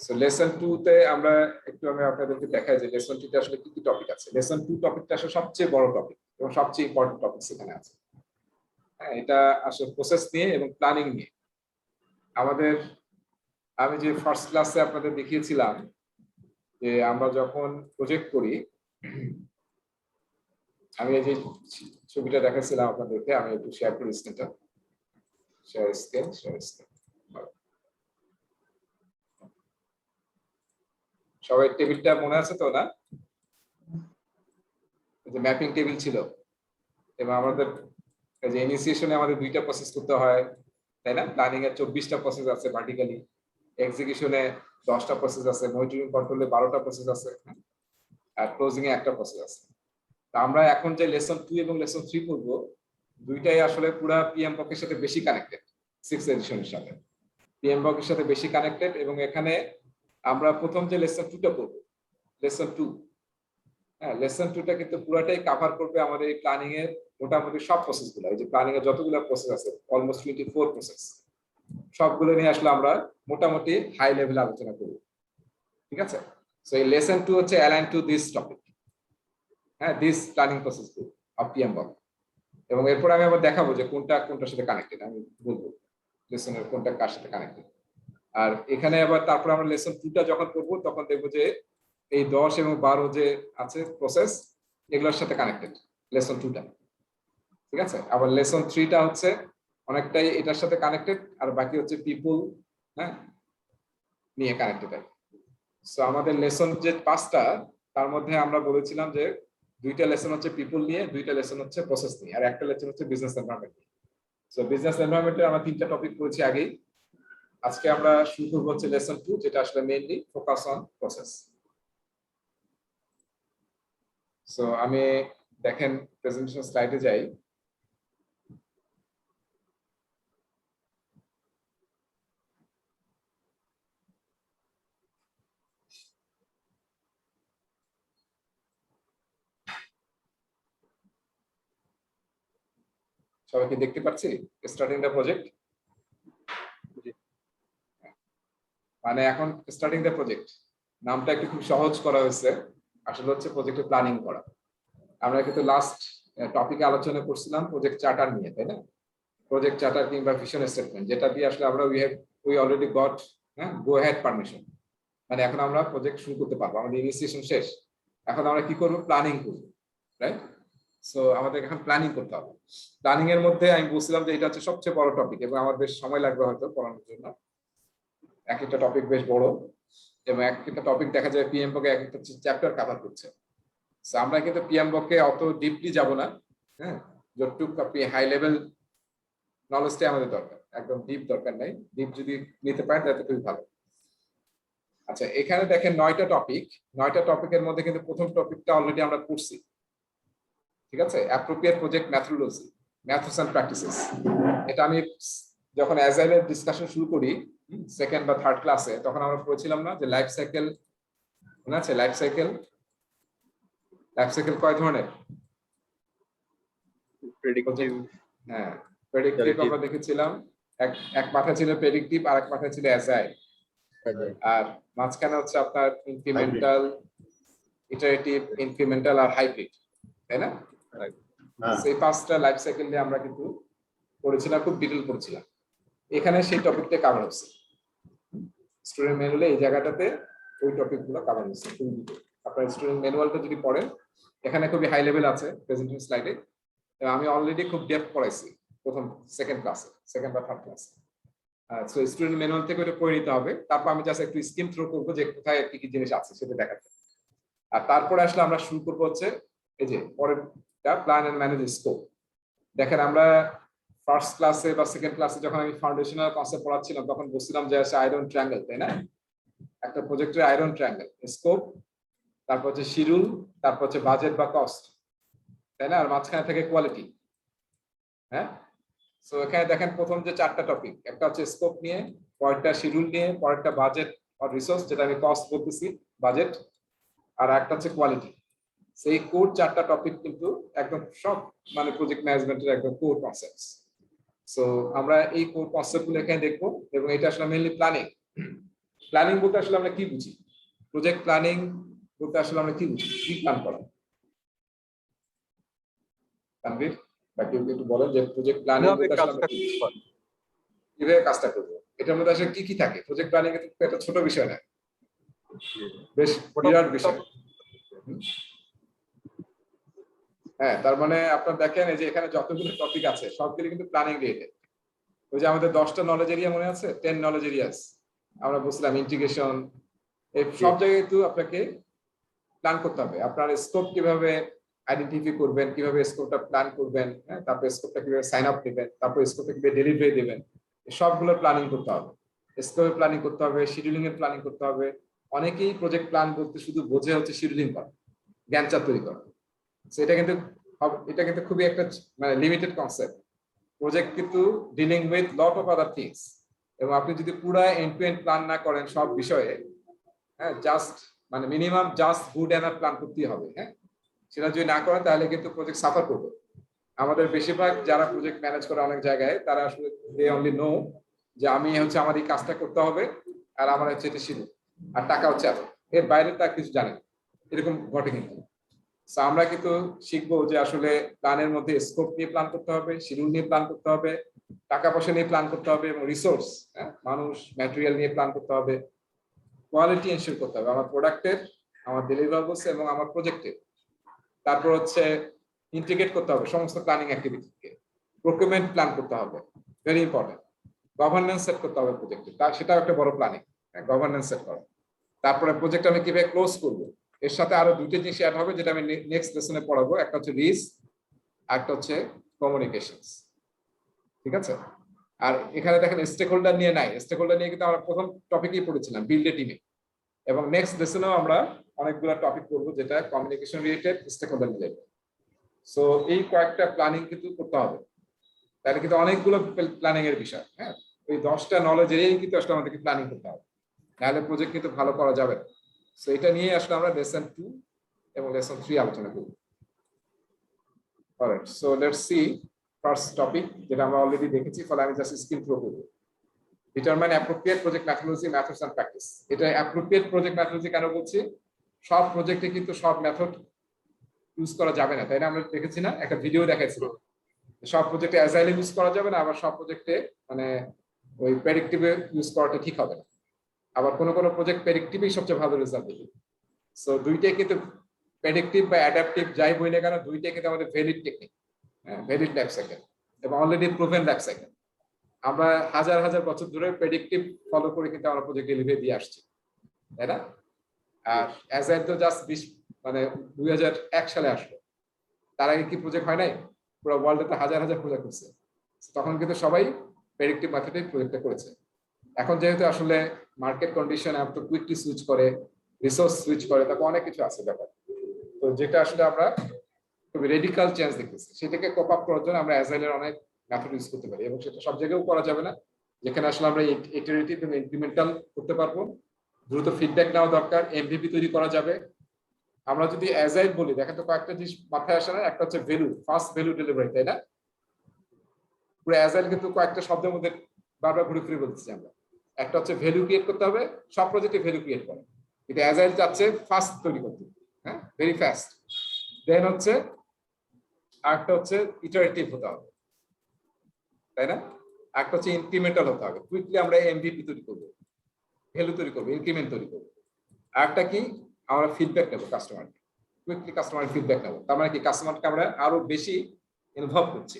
সো লেসন 2 তে আমরা একটু আমি আপনাদেরকে দেখাই যে লেসন 2 তে আসলে কি কি টপিক আছে। লেসন 2 টপিকটা আসলে সবচেয়ে বড় টপিক এবং সবচেয়ে ইম্পর্টেন্ট টপিক সেখানে আছে। এটা আসলে প্রসেস নিয়ে এবং প্ল্যানিং নিয়ে। আমাদের আমি যে ফার্স্ট ক্লাসে আপনাদের দেখিয়েছিলাম যে আমরা যখন প্রজেক্ট করি, আমি এই যে ছবিটা দেখাচ্ছিলাম আপনাদেরকে, আমি একটু শেয়ার করি স্ক্রিনটা। শেয়ার স্ক্রিন, সবাই টেবিলটা মনে আছে তো না? যে ম্যাপিং টেবিল ছিল, এবং আমাদের যে ইনিশিয়েশনে আমাদের 2টা প্রসেস করতে হয়, তাই না? প্ল্যানিং এর 24টা প্রসেস আছে ভার্টিক্যালি, এক্সিকিউশনে 10টা প্রসেস আছে, মনিটরিং কন্ট্রোলে 12টা প্রসেস আছে, আর ক্লোজিং এ একটা প্রসেস আছে। তো আমরা এখন যে লেসন 2 এবং লেসন 3 পড়ব, দুইটাই আসলে পুরো পিএম বকের সাথে বেশি কানেক্টেড। 6th এডিশনের সাথে পিএম বকের সাথে বেশি কানেক্টেড, এবং এখানে আমরা প্রথম যে লেসন 2টা পড়ব, লেসন 2, লেসন 2টা কিন্তু পুরোটাই কভার করবে আমাদের এই প্ল্যানিং এর মোটামুটি সব প্রসেসগুলো। এই যে প্ল্যানিং এর যতগুলো প্রসেস আছে, অলমোস্ট 24 প্রসেস, সবগুলো নিয়ে আসলে আমরা মোটামুটি হাই লেভেলে আলোচনা করব। ঠিক আছে? সো এই লেসন 2 হচ্ছে অ্যালাইন টু দিস টপিক, হ্যাঁ, দিস প্ল্যানিং প্রসেস অফ পিএমবক। এবং এরপর আমি আবার দেখাবো যে কোনটা কোনটার সাথে কানেক্টেড, আমি বলবো লেসনের কোনটা কার সাথে কানেক্টেড। আর এখানে আবার তারপর আমরা লেসন 2টা যখন করবো তখন দেখবো যে এই 10 এবং 12 যে আছে প্রসেস, এগুলোর সাথে কানেক্টেড লেসন 2টা। ঠিক আছে? আবার লেসন 3টা হচ্ছে অনেকটাই এটার সাথে কানেক্টেড, আর বাকি হচ্ছে পিপল, হ্যাঁ, নিয়ে কানেক্টেড। সো আমাদের লেসন যে 5টা, তার মধ্যে আমরা বলেছিলাম যে 2টা লেসন হচ্ছে পিপল নিয়ে, 2টা লেসন হচ্ছে প্রসেস নিয়ে, আর একটা লেসন হচ্ছে বিজনেস এনভায়রনমেন্ট নিয়ে। সো বিজনেস এনভায়রনমেন্টে আমরা 3টা টপিক করেছি আগেই। আজকে আমরা শুরু করবো হচ্ছে লেসন 2, যেটা আসলে mainly focus on process. So আমি দেখেন প্রেজেন্টেশন স্লাইডে যাই। সবাইকে দেখতে পাচ্ছি স্টার্টিং দ্য প্রজেক্ট। মানে এখন স্টার্টিং দ্য প্রজেক্ট নামটা একটু খুব সহজ করা হয়েছে, আসলে হচ্ছে প্রজেক্টের প্ল্যানিং করা। আমরা কিন্তু লাস্ট টপিকে আলোচনা করছিলাম প্রজেক্ট চার্টার নিয়ে, তাই না? প্রজেক্ট চার্টার কিংবা ভিশন স্টেটমেন্ট, যেটা দিয়ে আসলে আমরা উই অলরেডি গট, হ্যাঁ, গো হেড পারমিশন। মানে এখন আমরা প্রজেক্ট শুরু করতে পারবো, আমাদের ইনিশিয়েশন শেষ। এখন আমরা কি করবো? প্ল্যানিং করবো, রাইট? সো আমাদের এখন প্ল্যানিং করতে হবে। প্ল্যানিং এর মধ্যে আমি বলছিলাম যে এটা হচ্ছে সবচেয়ে বড় টপিক, এবং আমার বেশ সময় লাগবে হয়তো পড়ানোর জন্য। এক একটা টপিক বেশ বড়, এবং এক একটা টপিক দেখা যায় পিএমবক এক একটা চ্যাপ্টার কভার করছে। সো আমরা কিন্তু পিএমবকে অত ডিপলি যাব না, হ্যাঁ, যতটুকু আপনি হাই লেভেল নলেজটাই আমাদের দরকার, একদম ডিপ দরকার নাই। ডিপ যদি নিতে পারেন তাহলে খুবই ভালো। আচ্ছা, এখানে দেখেন 9টা টপিক। 9টা টপিকের মধ্যে কিন্তু প্রথম টপিকটা অলরেডি আমরা পড়ছি, ঠিক আছে? Appropriate project methodology, methods and practices. এটা আমি যখন অ্যাজাইলের ডিসকাশন শুরু করি সেকেন্ড বা থার্ড ক্লাসে, তখন আমরা পড়েছিলাম না যে লাইফ সাইকেল, মনে আছে? লাইফ সাইকেল কয় ধরনের? প্রেডিক্টিভ, হ্যাঁ, প্রেডিক্টিভ আমরা দেখেছিলাম। এক মাথা ছিল প্রেডিক্টিভ, আর এক মাথা ছিল অ্যাজাইল, আর মাঝখানে হচ্ছে আপনার ইনক্রিমেন্টাল, ইটারেটিভ, ইনক্রিমেন্টাল আর হাইব্রিড, তাই না? সেই 5টা লাইফ সাইকেল নিয়ে আমরা কিন্তু পড়েছিলাম, খুব ডিটেল পড়েছিলাম। এখানে সেই টপিকটা কভার হচ্ছে স্টুডেন্ট ম্যানুয়ালে, এই জায়গাটাতে ওই টপিকগুলো কভার হচ্ছে খুবই ডিটেল। আপনার স্টুডেন্ট ম্যানুয়ালটা যদি পড়েন, এখানে খুবই হাই লেভেল আছে প্রেজেন্টেশন স্লাইডে। আমি অলরেডি খুব ডেপথ পড়াইছি প্রথম সেকেন্ড ক্লাসে, সেকেন্ড বা থার্ড ক্লাসে। সো স্টুডেন্ট ম্যানুয়াল থেকে ওটা পড়ে নিতে হবে। তারপর আমি জাস্ট একটু স্কিম থ্রো করবো যে কোথায় কি কি জিনিস আছে সেটা দেখাতে। আর তারপরে আসলে আমরা শুরু করবো হচ্ছে এই যে পরেরটা, প্ল্যান এন্ড ম্যানেজ স্কোপ। দেখেন আমরা ফার্স্ট ক্লাসে বা সেকেন্ড ক্লাসে যখন আমি ফাউন্ডেশনাল কনসেপ্ট পড়াচ্ছিলাম, তখন বলছিলাম যে আছে আয়রন ট্রায়াঙ্গেল, তাই না? একটা প্রজেক্টের আয়রন ট্রায়াঙ্গেল, স্কোপ, তারপর হচ্ছে শিডিউল, তারপর হচ্ছে বাজেট বা কস্ট, তাই না? আর মাঝখানে থেকে কোয়ালিটি, হ্যাঁ। সো এখানে দেখেন প্রথম যে 4টা টপিক, একটা হচ্ছে স্কোপ নিয়ে, পরেরটা শিডিউল নিয়ে, পরেরটা বাজেট আর রিসোর্স, যেটা আমি কস্ট বলতেছি, বাজেট, আর একটা হচ্ছে কোয়ালিটি। সেই কোর 4টা টপিক কিন্তু একদম সব মানে প্রজেক্ট ম্যানেজমেন্টের একদম কোর কনসেপ্টস। সো আমরা এই কোর কনসেপ্টগুলো এখানে দেখবো, এবং এটা আসলে মেইনলি প্ল্যানিং। প্ল্যানিং বলতে আসলে আমরা কি বুঝি? প্রজেক্ট প্ল্যানিং বলতে আসলে আমরা কি বুঝি? কি প্ল্যান করা? তানভীর বা কেউ একটু বলেন যে প্রজেক্ট প্ল্যানিং বলতে আসলে আমরা কিভাবে কাজটা করবো? এটার মধ্যে আসলে কি কি থাকে? প্রজেক্ট প্ল্যানিং কিন্তু একটা ছোট বিষয় না, বেশ বিরাট বিষয়। হ্যাঁ, তার মানে আপনার দেখেন এই যে এখানে যতগুলো টপিক আছে সবগুলো কিন্তু প্ল্যানিং রিলেটেড। ওই যে আমাদের 10টা নলেজ এরিয়া মনে আছে, 10 নলেজ এরিয়াস আমরা বলছিলাম, ইন্টিগ্রেশন, এই সব জায়গায় কিন্তু আপনাকে প্ল্যান করতে হবে। আপনার স্কোপ কিভাবে আইডেন্টিফাই করবেন, কিভাবে স্কোপটা প্ল্যান করবেন, হ্যাঁ, তারপর স্কোপটা কিভাবে সাইন আপ দিবেন, তারপর স্কোপটা কিভাবে ডেলিভারি দিবেন, সবগুলো প্ল্যানিং করতে হবে। স্কোপের প্ল্যানিং করতে হবে, শিডিউলিং এর প্ল্যানিং করতে হবে। অনেকেই প্রজেক্ট প্ল্যান বলতে শুধু বোঝে হচ্ছে শিডিউলিং করা, গ্যান্ট চার্ট তৈরি করা। এটা কিন্তু খুবই একটা মানে লিমিটেড কনসেপ্ট। প্রজেক্ট কিন্তু dealing with lot of other things, এবং আপনি যদি পুরো এন্ড টু এন্ড প্ল্যান না করেন সব বিষয়ে, হ্যাঁ, জাস্ট মানে minimum just good enough plan করতেই হবে, হ্যাঁ। সেটা যদি না করেন তাহলে কিন্তু প্রজেক্ট সাফার করবে। আমাদের বেশিরভাগ যারা প্রজেক্ট ম্যানেজ করে অনেক জায়গায়, তারা আসলে দে অনলি নো যে আমি হচ্ছে আমার এই কাজটা করতে হবে, আর আমার হচ্ছে এটা শিডিউল, আর টাকা হচ্ছে এত, এর বাইরে তা কিছু জানে না, এরকম ঘটে কিন্তু। So আমরা কিন্তু শিখবো যে আসলে প্ল্যানের মধ্যে স্কোপ নিয়ে প্ল্যান করতে হবে, শিডিউল নিয়ে প্ল্যান করতে হবে, টাকা পয়সা নিয়ে প্ল্যান করতে হবে, এবং রিসোর্স, মানুষ, ম্যাটেরিয়াল নিয়ে প্ল্যান করতে হবে, কোয়ালিটি এনশিওর করতে হবে আমার প্রোডাক্টের, আমার ডেলিভারেবলস এবং আমার প্রজেক্টের। তারপর হচ্ছে ইন্টিগ্রেট করতে হবে সমস্ত প্ল্যানিং অ্যাক্টিভিটিকে, প্রকিউরমেন্ট প্ল্যান করতে হবে, ভেরি ইম্পর্টেন্ট, গভর্নেন্স সেট করতে হবে প্রজেক্টে, সেটাও একটা বড় প্ল্যানিং, গভর্নেন্স সেট করা। তারপরে প্রজেক্ট আমি কিভাবে ক্লোজ করবো, এর সাথে আরো দুইটা জিনিস অ্যাড হবে যেটা আমি নেক্সট লেসনে পড়াবো, একটা হচ্ছে রিস্ক, একটা হচ্ছে কমিউনিকেশনস। ঠিক আছে? আর এখানে দেখেন স্টেক হোল্ডার নিয়ে নাই, স্টেক হোল্ডার নিয়ে কিন্তু আমরা প্রথম টপিকই পড়েছিলাম বিল্ড এ টিমে, এবং নেক্সট লেসনেও আমরা অনেকগুলো টপিক করবো যেটা communication related, stakeholder related. So এই কয়েকটা প্ল্যানিং কিন্তু করতে হবে, তাহলে কিন্তু অনেকগুলো প্ল্যানিং এর বিষয়। হ্যাঁ, এই 10টা নলেজ এরিয়াই কিন্তু আসলে আমাদেরকে প্ল্যানিং করতে হবে, নাহলে প্রজেক্ট কিন্তু ভালো করা যাবে না। সো এটা নিয়ে আসলে আমরা লেসন 2 এবং লেসন 3 আলোচনা করব। Alright, so let's see first topic, যেটা আমরা অলরেডি দেখেছি, ফলে আমি জাস্ট স্ক্রিন থ্রো করব। Determine appropriate project methodology, methods and practice. এটা অ্যাপ্রোপ্রিয়েট প্রজেক্ট মেথোডোলজি কেন বলছি? সব প্রজেক্টে কিন্তু সব মেথড ইউজ করা যাবে না, তাই না? আমরা দেখেছি না, একটা ভিডিও দেখাইছিল, সব প্রজেক্টে অ্যাজাইলে ইউজ করা যাবে না, আবার সব প্রজেক্টে মানে ওই প্রেডিক্টিভে ইউজ করাটা ঠিক হবে না, আবার কোন কোন প্রজেক্ট প্রেডিক্টিভই সবচেয়ে ভালো রেজাল্ট দেবে। সো দুইটাই কিন্তু প্রেডিক্টিভ বা অ্যাডাপটিভ যাই বই না কেন, দুইটাই কিন্তু আমাদের valid technique, valid life cycle এবং অলরেডি প্রুভেন লাইফ সাইকেল। আমরা হাজার হাজার বছর ধরে প্রেডিক্টিভ ফলো করে কিন্তু আমরা প্রজেক্ট ডেলিভারি দিয়ে আসছি, তাই না? আর অ্যাজাইল তো জাস্ট 2001 সালে আসলো, তার আগে কি প্রজেক্ট হয় নাই? পুরো ওয়ার্ল্ডে তো হাজার হাজার প্রজেক্ট হচ্ছে, তখন কিন্তু সবাই প্রেডিক্টিভ মেথডে প্রজেক্টটা করেছে। এখন যেহেতু আসলে মার্কেট কন্ডিশন এত কুইকলি সুইচ করে, রিসোর্স সুইচ করে, তারপর অনেক কিছু আছে ব্যাপার, তো যেটা আসলে আমরা খুবই রেডিকাল চেঞ্জ দেখতেছি, সেটাকে কোপ আপ করার জন্য আমরা অ্যাজাইলের অনেক মেথড ইউজ করতে পারি, এবং সেটা সব জায়গায়ও করা যাবে না, যেখানে আসলে আমরা ইটারেটিভ এবং ইনক্রিমেন্টাল করতে পারবো, দ্রুত ফিডব্যাক নেওয়া দরকার, এমভিপি তৈরি করা যাবে। আমরা যদি অ্যাজাইল বলি, দেখেন তো কয়েকটা জিনিস মাথায় আসে না, একটা হচ্ছে ভ্যালু, ফার্স্ট ভ্যালু ডেলিভারি, তাই না? পুরো অ্যাজাইল কিন্তু কয়েকটা শব্দের মধ্যে বারবার ঘুরে ফিরে বলতেছি আমরা। একটা হচ্ছে ভ্যালু ক্রিয়েট করতে হবে, সব প্রজেক্টে ভ্যালু ক্রিয়েট করে, কিন্তু অ্যাজাইল চাচ্ছে ফাস্ট তৈরি করতে, হ্যাঁ, ভেরি ফাস্ট। দেন হচ্ছে আরেকটা হচ্ছে ইটারেটিভ হতে হবে, তাই না? একটা হচ্ছে ইনক্রিমেন্টাল হতে হবে, কুইকলি আমরা এমভিপি তৈরি করবো, ভ্যালু তৈরি করবো, ইনক্রিমেন্ট তৈরি করবো। আরেকটা কি, আমরা ফিডব্যাক নেবো কাস্টমারকে, কুইকলি কাস্টমার ফিডব্যাক নেবো, তার মানে কি কাস্টমারকে আমরা আরো বেশি ইনভলভ করছি।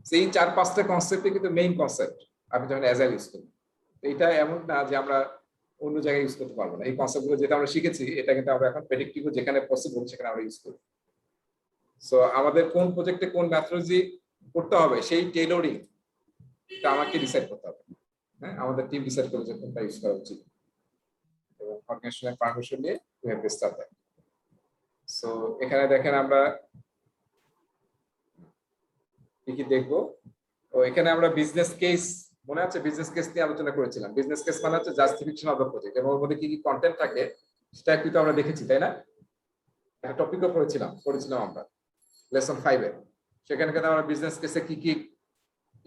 সেই 4-5টা কনসেপ্টে কিন্তু মেইন কনসেপ্ট আপনি যখন অ্যাজাইল ইউজ করবেন। এটা এমন না যে আমরা অন্য জায়গায় ইউজ করতে পারবো না, এই কনসেপ্টগুলো যেটা আমরা শিখেছি এটা কিন্তু আমরা এখন প্রেডিক্টিভ যেখানে পসিবল সেখানে আমরা ইউজ করি। সো আমাদের কোন প্রজেক্টে কোন মেথোডলজি করতে হবে সেই টেইলরিং এটা আমাকে ডিসাইড করতে হবে, হ্যাঁ, আমাদের টিম ডিসাইড করবে যে কোনটা ইউজ করা উচিত, এবং অর্গানাইজেশনের পারমিশন নিয়ে we have to start that. So এখানে দেখেন আমরা কি কি দেখবো। তো এখানে আমরা বিজনেস কেস, মনে আছে বিজনেস কেস নিয়ে আলোচনা করেছিলাম। বিজনেস কেস মানে হচ্ছে জাস্টিফিকেশন অফ দ্য প্রজেক্ট, এবং ওর মধ্যে কি কি কন্টেন্ট থাকে সেটা কিন্তু আমরা দেখেছি, তাই না? একটা টপিকও পড়েছিলাম আমরা লেসন 5 এ। সেখানে কিন্তু আমরা বিজনেস কেসে কি কি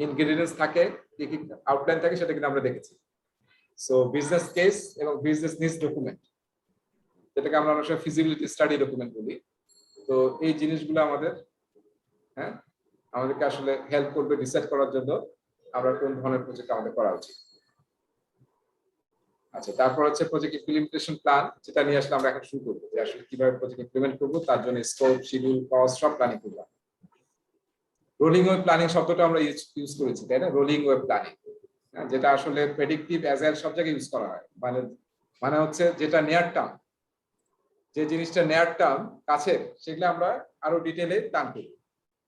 ইনগ্রেডিয়েন্টস থাকে, কি কি আউটলাইন থাকে সেটা কিন্তু আমরা দেখেছি। সো বিজনেস কেস এবং বিজনেস নিডস ডকুমেন্ট, যেটাকে আমরা অনেক সময় ফিজিবিলিটি স্টাডি ডকুমেন্ট বলি। তো এই জিনিসগুলো আমাদের, হ্যাঁ, আমাদেরকে আসলে হেল্প করবে ডিসাইড করার জন্য আমরা কোন ধরনের প্রজেক্ট আমাদের করা উচিত। আচ্ছা, তারপর হচ্ছে প্রজেক্ট ইমপ্লিমেন্টেশন প্ল্যান, যেটা নিয়ে আসলে আমরা এখন শুরু করবো, যে আসলে কিভাবে প্রজেক্ট ইমপ্লিমেন্ট করবো, তার জন্য স্কোপ, শিডিউল, কস্ট সব প্ল্যানিং করবো। রোলিং ওয়েব প্ল্যানিং শব্দটা আমরা ইউজ করেছি, তাই না? রোলিং ওয়েব প্ল্যানিং, যেটা আসলে প্রেডিক্টিভ অ্যাজাইল সব জায়গায় ইউজ করা হয়, মানে হচ্ছে যেটা নিয়ার টার্ম, যে জিনিসটা নিয়ার টার্ম কাছে, সেগুলো আমরা আরো ডিটেইলে প্ল্যান করি,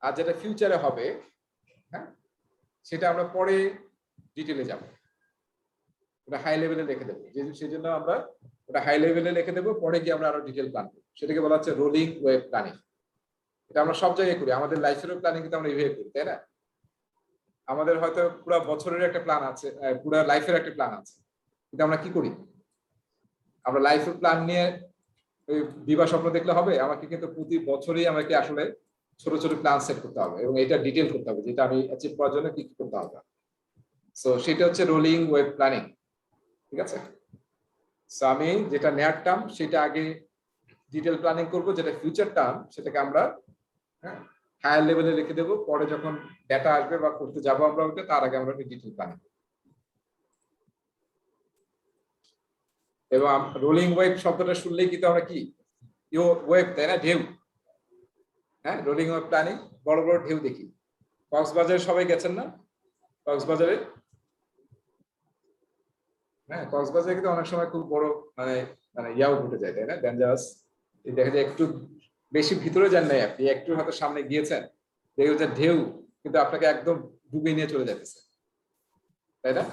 আর যেটা ফিউচারে হবে, হ্যাঁ, সেটা আমরা পরে ডিটেইলে যাব, ওটা হাই লেভেলে লিখে দেবো, সেই জন্য আমরা ওটা হাই লেভেলে লিখে দেবো, পরে গিয়ে আমরা আরো ডিটেইল প্ল্যান করব, সেটাকে বলা হচ্ছে রোলিং ওয়েব প্ল্যানিং। এটা আমরা সব জায়গায় করি, আমাদের লাইফেরও প্ল্যানিং কিন্তু আমরা এইভাবে করি, তাই না? আমাদের হয়তো পুরো বছরের একটা প্ল্যান আছে, পুরো লাইফের একটা প্ল্যান আছে, কিন্তু আমরা কি করি, আমরা লাইফের প্ল্যান নিয়ে দিবা স্বপ্ন দেখলে হবে? আমাকে কিন্তু প্রতি বছরই আমাকে আসলে ছোট ছোট প্ল্যান সেট করতে হবে, এবং এটা ডিটেইল করতে হবে, যেটা আমি অ্যাচিভ করার জন্য কি কি করতে হবে। সো সেটা হচ্ছে রোলিং ওয়েব প্ল্যানিং, ঠিক আছে? সো আমি যেটা নেয়ার টার্ম সেটা আগে ডিটেল প্ল্যানিং করব, যেটা ফিউচার টার্ম সেটাকে আমরা হায়ার লেভেলে রেখে দেবো, পরে যখন ডেটা আসবে বা করতে যাবো আমরা ওটা, তার আগে আমরা ডিটেল প্ল্যানিং। এবং রোলিং ওয়েভ শব্দটা শুনলেই কিন্তু আমরা কি ওয়েভ, তাই না, ঢেউ। হ্যাঁ, রোলিং ওয়েভ প্ল্যানিং, বড় বড় ঢেউ দেখি। কক্সবাজারে সবাই গেছেন না? কক্সবাজারে, হ্যাঁ, কক্সবাজারে কিন্তু অনেক সময় খুব বড় মানে মানে ইয়াও ঘটে যায়, তাই না, ডেঞ্জারাস। দেখা যায় একটু বেশি ভিতরে যান নাই আপনি, একটু হয়তো সামনে গিয়েছেন, দেখে যে ঢেউ কিন্তু আপনাকে একদম ডুবিয়ে নিয়ে চলে যাচ্ছে, তাই না?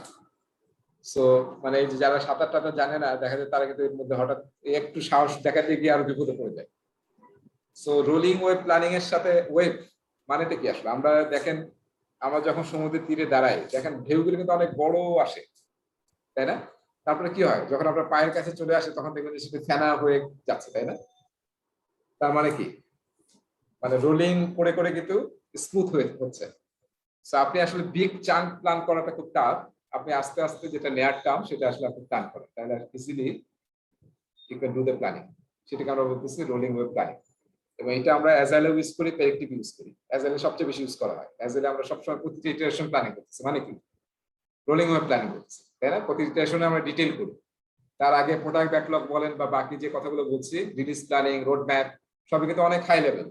সো মানে এই যে যারা সাঁতার টাতার জানে না, দেখা যায় তারা কিন্তু এর মধ্যে হঠাৎ একটু সাহস দেখাতে গিয়ে আরো বিপদে পড়ে যায়। সো রোলিং ওয়েভ প্ল্যানিং এর সাথে ওয়েভ মানেটা কি আসলে? আমরা দেখেন, আমরা যখন সমুদ্রের তীরে দাঁড়াই, দেখেন ঢেউগুলো কিন্তু অনেক বড় আসে, তাই না? তারপরে কি হয়, যখন আপনার পায়ের কাছে চলে আসে তখন দেখবেন যে সেটা ফেনা হয়ে যাচ্ছে, তাই না? তার মানে কি, মানে রোলিং করে করে কিন্তু স্মুথ হয়ে হচ্ছে। সো আপনি আসলে বিগ চাঙ্ক প্ল্যান করাটা খুব টাফ। আপনি আস্তে আস্তে যেটা নেয়ার টার্ম সেটা আসলে আপনি প্ল্যান করেন, তাহলে easily you can do the planning. সেটাকে আমরা বলতেছি রোলিং ওয়েভ প্ল্যানিং। এবং এটা আমরা অ্যাজাইলে ইউজ করি, প্রেডিক্টিভ ইউজ করি। অ্যাজাইলে সবচেয়ে বেশি ইউজ করা হয়। অ্যাজাইলে আমরা সবসময় প্রতিটি ইটারেশন প্ল্যানিং করতেছি, মানে কি রোলিং ওয়েভ প্ল্যানিং করতেছি, তাই না? প্রতি ইটারেশনে আমরা ডিটেইল করি। তার আগে প্রোডাক্ট ব্যাকলগ বলেন বা বাকি যে কথাগুলো বলছি, রিলিজ প্ল্যানিং, রোড ম্যাপ, সবই কিন্তু অনেক হাই লেভেল।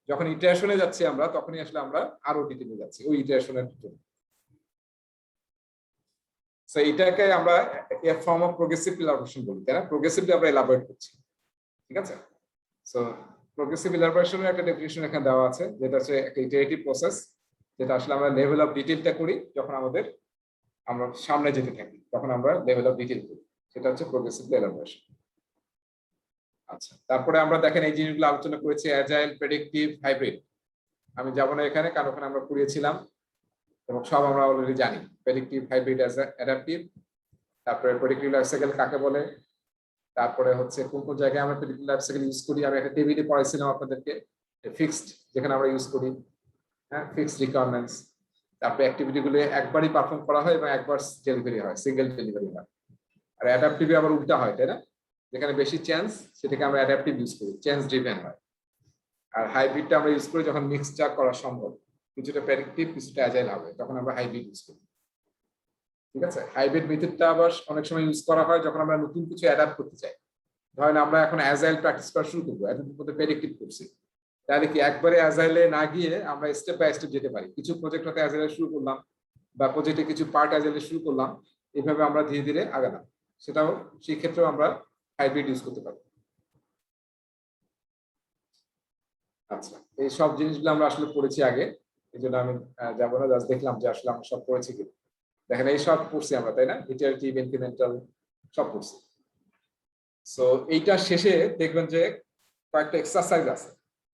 যখন ইটারেশনে যাচ্ছি আমরা, তখনই আসলে আমরা আরো ডিটেইলে যাচ্ছি ওই ইটারেশনের জন্য। সো এটাকে আমরা এ ফর্ম অফ প্রোগ্রেসিভ ইলাবোরেশন বলি, তাই না? প্রোগ্রেসিভলি আমরা এলাবোরেট করছি, ঠিক আছে? সো প্রোগ্রেসিভ ইলাবোরেশনের একটা ডেফিনিশন এখানে দেওয়া আছে, যেটা হচ্ছে একটা ইটারেটিভ প্রসেস, যেটা আসলে আমরা লেভেল অফ ডিটেইলটা করি যখন আমরা সামনে যেতে থাকি, তখন আমরা লেভেল অফ ডিটেইল করি, সেটা হচ্ছে প্রোগ্রেসিভ এলাবোরেশন। আচ্ছা, তারপরে আমরা দেখেন এই জিনিসগুলো আলোচনা করেছি, অ্যাজাইল, প্রেডিক্টিভ, হাইব্রিড। আমি যাব না এখানে, কারণ ওখানে আমরা পড়িয়েছিলাম এবং সব আমরা অলরেডি জানি। Predictive, hybrid, adaptive. তারপরে প্রেডিক্টিভ লাইফ সাইকেল কাকে বলে, তারপরে হচ্ছে কোন কোন জায়গায় আমরা প্রেডিক্টিভ লাইফ সাইকেল ইউজ করি। আমি একটা টেবিলে পড়াইছিলাম আপনাদেরকে, ফিক্সড যেখানে আমরা ইউজ করি, হ্যাঁ, ফিক্সড রিকোয়ারমেন্টস। তারপরে অ্যাক্টিভিটি গুলো একবারই পারফর্ম করা হয় এবং একবার ডেলিভারি হয়, সিঙ্গেল ডেলিভারি হয়। আর অ্যাডাপটিভ আবার উল্টা হয়, তাই না? যেখানে বেশি চেঞ্জ, সেটাকে আমরা অ্যাডাপটিভ ইউজ করি, চেঞ্জ ড্রিভেন হয়। আর হাইব্রিডটা আমরা ইউজ করি যখন মিক্সচার করা সম্ভব, কিছুটা প্রেডিক্টিভ কিছুটা অ্যাজাইল হবে, তখন আমরা হাইব্রিড ইউজ করি, ঠিক আছে? হাইব্রিড মেথডটা আবার অনেক সময় ইউজ করা হয় যখন আমরা নতুন কিছু অ্যাডাপ্ট করতে চাই। ধরেন আমরা এখন অ্যাজাইল প্র্যাকটিস করা শুরু করবো, এতদিন মধ্যে প্রেডিক্টিভ করছি, তাহলে কি একবারে অ্যাজাইলে না গিয়ে আমরা স্টেপ বাই স্টেপ যেতে পারি। কিছু প্রজেক্ট হতে অ্যাজাইলে শুরু করলাম, বা প্রজেক্টে কিছু পার্ট অ্যাজাইলে শুরু করলাম, এইভাবে আমরা ধীরে ধীরে আগালাম। সেটাও সেই ক্ষেত্রেও আমরা হাইব্রিড ইউজ করতে পারি। আচ্ছা, এই সব জিনিসগুলো আমরা আসলে পড়েছি আগে, এই জন্য আমি যাবো না, জাস্ট দেখলাম যে আসলে আমরা সব পড়েছি কি। দেখেন এই সব পড়ছি আমরা, তাই না? ইটারেটিভ, ইনক্রিমেন্টাল সব পড়ছি। সো এইটা শেষে দেখবেন যে কয়েকটা এক্সারসাইজ আছে।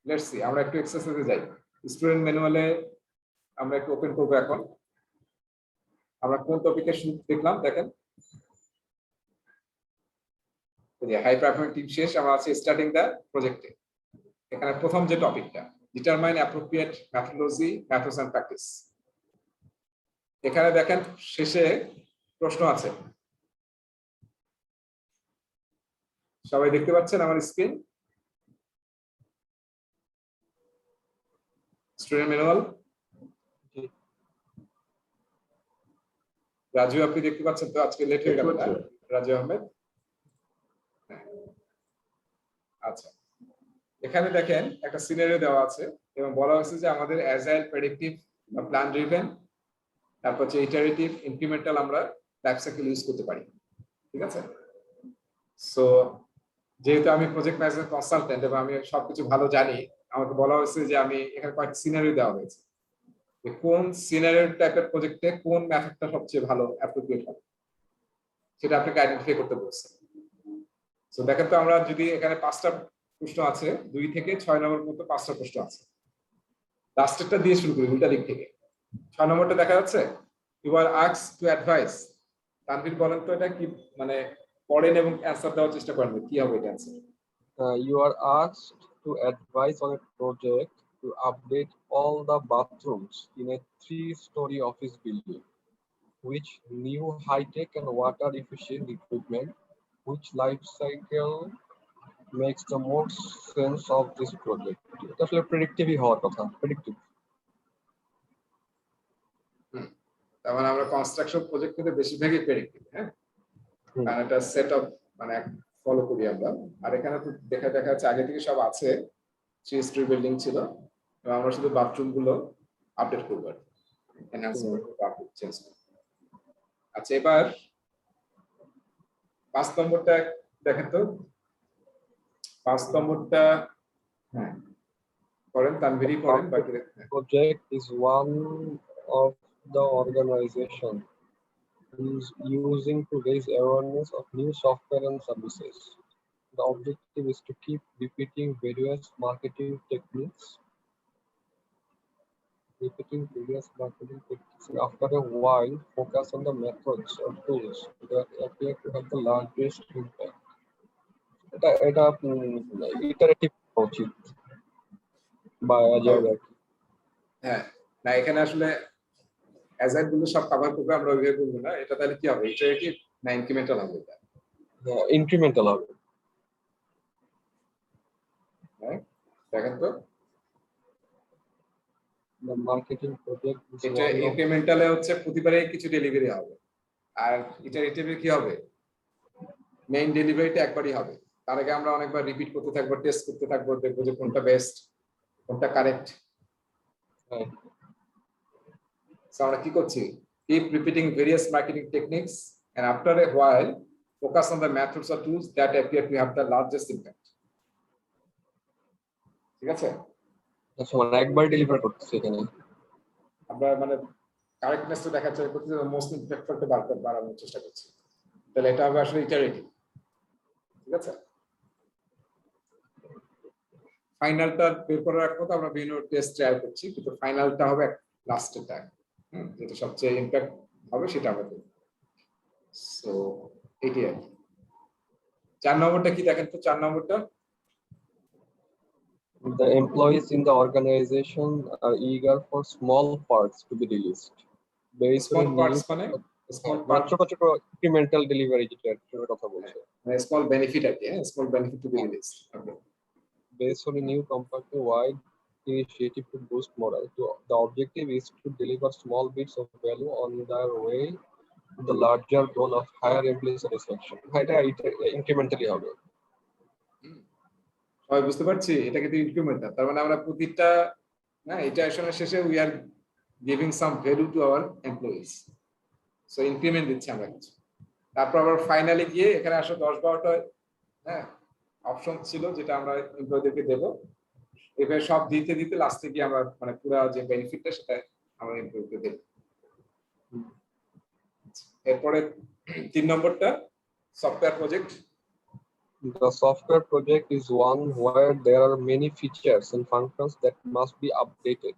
লেটস সি, আমরা একটু এক্সারসাইজে যাই। স্টুডেন্ট ম্যানুয়ালে আমরা একটু ওপেন করবো এখন। আমরা কোন টপিকে শুরু দেখলাম দেখেন, হাই পারফরমিং টিম শেষ, আমরা আছি স্টার্টিং দ্য প্রজেক্টে। এখানে প্রথম যে টপিকটা, determine appropriate methodology, methods and practice. এখানে দেখেন শেষে প্রশ্ন আছে, সবাই দেখতে পাচ্ছেন আমার স্ক্রিন? স্টুডেন্ট ম্যানুয়াল, রাজু আপনি দেখতে পাচ্ছেন তো? আজকে লেট হয়ে গেল না, রাজু আহমেদ? আচ্ছা, এখানে দেখেন একটা সিনারিও দেওয়া আছে এবং বলা হয়েছে যে আমাদের অ্যাজাইল, প্রেডিক্টিভ বা প্ল্যান ড্রিভেন, তারপর হচ্ছে ইটারেটিভ, ইনক্রিমেন্টাল আমরা লাইফ সাইকেল ইউজ করতে পারি, ঠিক আছে? সো যেহেতু আমি প্রজেক্ট ম্যানেজমেন্ট কনসালটেন্ট এবং আমি সবকিছু ভালো জানি, আমাকে বলা হয়েছে যে আমি এখানে কয়েকটা সিনারিও দেওয়া হয়েছে, যে কোন সিনারিও টাইপের প্রজেক্টে কোন মেথডটা সবচেয়ে ভালো অ্যাপ্রোপ্রিয়েট হবে, সেটা আপনাকে আইডেন্টিফাই করতে বলছে। সো দেখেন তো, আমরা যদি এখানে 5টা প্রশ্ন আছে, 2 থেকে 6 নম্বর মতো 5টা প্রশ্ন আছে। লাস্টেরটা দিয়ে শুরু করি, উল্টা দিক থেকে। 6 নম্বরটা দেখা যাচ্ছে, you are asked to advise. Tanvir বলেন তো এটা কি, মানে পড়েন এবং অ্যান্সার দেওয়ার চেষ্টা করেন, কি হবে এটা answer? You are asked to advise on a project to update all the bathrooms in a 3-story office building, which new high-tech and water-efficient equipment which life cycle makes the most sense of this project? এটা আসলে predictive হওয়ার কথা, predictive. তার মানে আমরা construction project কিন্তু বেশিরভাগই predictive, হ্যাঁ, কারণ এটা সেট অফ মানে ফলো করি আমরা। আর এখানে তো দেখা যাচ্ছে আগে থেকে সব আছে, 3 স্টোরি বিল্ডিং ছিল, এবং আমরা শুধু বাথরুম গুলো আপডেট করবো, এনহ্যান্সমেন্ট করবো, আপডেট চেঞ্জ করবো। আচ্ছা, এবার 5 নম্বরটা দেখেন তো। 5 নম্বরটা হ্যাঁ করেন, তানভীরই করেন, বাকি Project is one of the organization is using to raise awareness of new software and services. The objective is to keep repeating various marketing techniques. And after a while, focus on the methods or tools that appear to have the largest impact. এটা iterative উচিত বা agile। হ্যাঁ, না এখানে আসলে agile গুলো সব cover করবে, আমরা ওইভাবে বলবো না। এটা তাহলে কি হবে, ইটারেটিভ না ইনক্রিমেন্টাল হবে? এটা incremental হবে। হ্যাঁ, দেখেন তো The marketing project is এটা one of ইনক্রিমেন্টালে হচ্ছে প্রতিবারে কিছু ডেলিভারি হবে, আর ইটারেটিভে কি হবে, মেইন ডেলিভারিটা একবারই হবে। তার আগে আমরা অনেকবার রিপিট করতে থাকবো, টেস্ট করতে থাকবো, দেখবো যে কোনটা বেস্ট, কোনটা কারেক্ট। সো আমরা কি করছি, keep repeating various marketing techniques and after a while focus on the methods or tools that appear to have the largest impact। ঠিক আছে, আচ্ছা মানে একবার ডেলিভার করতেছে এখানে আমরা মানে কারেক্টনেসটা দেখার চেষ্টা করছি, মোস্ট ইম্প্যাক্টফুলটা বাড়ানোর চেষ্টা করছি, তাহলে এটা হবে আসলে ইটারেটিভ। ঠিক আছে, ফাইনালটা বের করার আগ পর্যন্ত আমরা বিভিন্ন টেস্ট ট্রাই করছি, কিন্তু ফাইনালটা হবে লাস্টেরটা, যেটা সবচেয়ে ইম্প্যাক্ট হবে সেটা আমরা করব। সো এটাই আর কি। 4 নম্বরটা কি দেখেন তো, 4 নম্বরটা The employees in the organization are eager for small parts to be released. Small parts মানে স্মল পার্ট, ছোট ছোট incremental delivery যেটার কথা বলছে। মানে স্মল বেনিফিট আর কি, হ্যাঁ, small benefit two B released. Okay, Based on a new company-wide initiative to boost morale. So the objective is to deliver small bits of value on their way to the larger goal of higher employee satisfaction. এটা incrementally হবে। সবাই বুঝতে পারছি, এটা কিন্তু incremental. তার মানে আমরা প্রতিটা ইটারেশনের শেষে we are giving some value to our employees, so increment দিচ্ছি আমরা কিছু। তারপর আবার ফাইনালি গিয়ে এখানে আসলে 10-12টা অপশন ছিল যেটা আমরা এমপ্লয়িদেরকে দেবো, এভাবে সব দিতে দিতে লাস্টে গিয়ে আমরা মানে পুরো যে বেনিফিটটা সেটা আমরা এমপ্লয়িকে দেব। এরপরে 3 নম্বরটা software project. The software project is one where there are many features and functions that must be updated,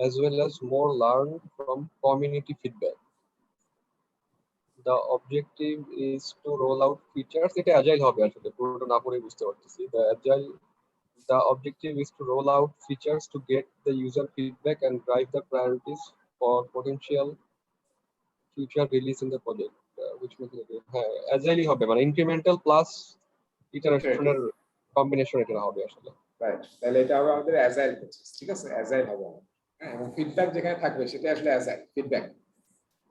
as well as more learned from community feedback. The objective is to roll out features. এটা agile হবে আসলে, পুরোটা না পড়ে বুঝতে পারতেছি। The objective is to roll out features to get the user feedback and drive the priorities for potential future release in the project. Which means agile হবে মানে incremental plus iteration এর combination এটা হবে আসলে। রাইট, তাহলে এটা হবে আমাদের অ্যাজাইল প্রসেস। ঠিক আছে, অ্যাজাইল হবে, হ্যাঁ, এবং ফিডব্যাক যেখানে থাকবে সেটা আসলে অ্যাজাইল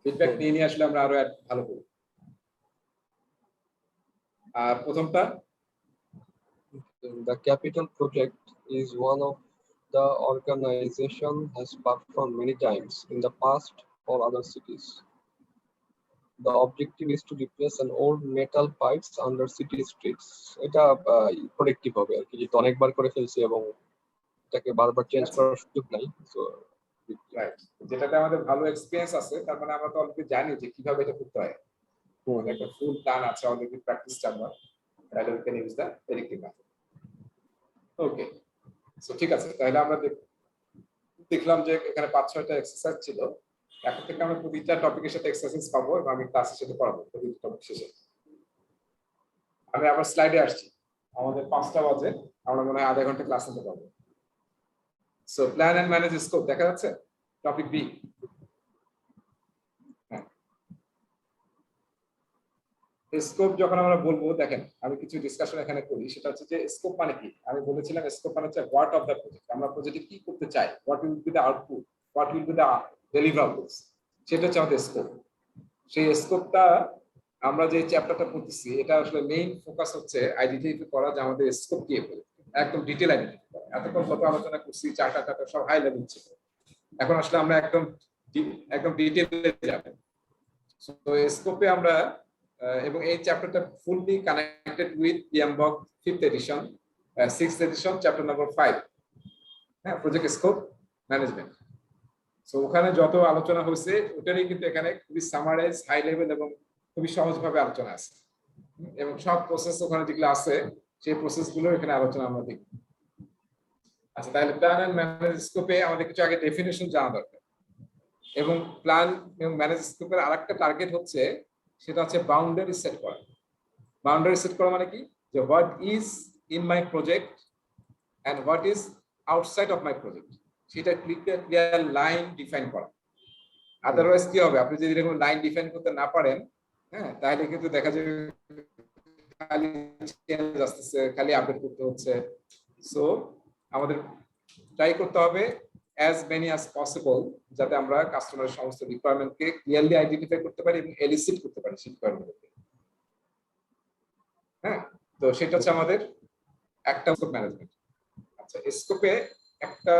ফিডব্যাক নিয়ে আসলে আমরা আরো ভালো করব। আর প্রথমটা The capital project is one of the organization has performed many times in the past for other cities. The objective is to replace an old metal pipes under city streets. এটা productive হবে আর কি, যেটা অনেকবার করে ফেলছি এবং এটাকে বারবার চেঞ্জ করার সুযোগ নাই। সো রাইট, যেটাতে আমাদের ভালো এক্সপেরিয়েন্স আছে, তার মানে আমরা তো অলরেডি জানি যে কিভাবে এটা করতে হয়, একটা ফুল প্ল্যান আছে, অলরেডি প্র্যাকটিসটা আমরা, তাহলে we can use the predictive method. Okay, so ঠিক আছে, তাহলে আমরা দেখলাম যে এখানে 5-6টা এক্সারসাইজ ছিল। এখন থেকে আমরা প্রতিটা টপিকের সাথে এক্সারসাইজ পাবো এবং আমি ক্লাসের সাথে পড়াবো প্রতিটা টপিক শেষে। আমি আবার স্লাইডে আসছি, আমাদের 5টা বাজে, আমরা মনে হয় আধা ঘন্টা ক্লাস নিতে পারবো। So plan and manage scope দেখা যাচ্ছে, টপিক বি। স্কোপ যখন আমরা বলবো, দেখেন আমি কিছু ডিসকাশন এখানে করি, সেটা হচ্ছে যে স্কোপ মানে কি। আমি বলেছিলাম স্কোপ মানে হচ্ছে হোয়াট অফ দ্য প্রজেক্ট, আমরা প্রজেক্টে কি করতে চাই, what will be the output, what will be the deliverables, সেটা হচ্ছে আমাদের স্কোপ। সেই স্কোপটা আমরা যে চ্যাপ্টারটা পড়তেছি, এটা আসলে মেইন ফোকাস হচ্ছে আইডেন্টিফাই করা যে আমাদের স্কোপ কি, একদম ডিটেল আইডেন্টিফাই করা। এতক্ষণ কত আলোচনা করছি, চার্টা সব হাই লেভেল ছিল, এখন আসলে আমরা একদম একদম ডিটেইলে যাব। সো স্কোপে আমরা এবং এই চ্যাপ্টারটা fully connected with PMBOK 5th edition 6th edition chapter number 5, হ্যাঁ, প্রজেক্ট স্কোপ ম্যানেজমেন্ট। সো ওখানে যত আলোচনা হয়েছে ওটারই কিন্তু এখানে খুবই সামারাইজ, হাই লেভেল এবং খুবই সহজভাবে আলোচনা আছে, এবং সব প্রসেস ওখানে যেগুলো আছে সেই প্রসেসগুলো এখানে আলোচনা আমরা দেখব। আচ্ছা, তাহলে প্ল্যান এন্ড ম্যানেজ স্কোপে আমাদের কিছু আগে ডেফিনেশন জানা দরকার, এবং প্ল্যান এবং ম্যানেজ স্কোপের আরেকটা টার্গেট হচ্ছে, সেটা হচ্ছে বাউন্ডারি সেট করা। বাউন্ডারি সেট করা মানে কি, যে what is in my project and what is outside of my project, সেটা ক্লিয়ার লাইন ডিফাইন করা। আদারওয়াইজ কি হবে, আপনি যদি এরকম লাইন ডিফাইন করতে না পারেন, হ্যাঁ, তাহলে কিন্তু দেখা যাবে খালি চেঞ্জ আসতেছে, খালি আপডেট করতে হচ্ছে। সো আমাদের ট্রাই করতে হবে as many as possible, যাতে আমরা কাস্টমারের সমস্ত রিকোয়ারমেন্টকে ক্লিয়ারলি আইডেন্টিফাই করতে পারি এবং এলিসিট করতে পারি সেই রিকোয়ারমেন্টকে। হ্যাঁ, তো সেটা হচ্ছে আমাদের একটা স্কোপ ম্যানেজমেন্ট। আচ্ছা, স্কোপে একটা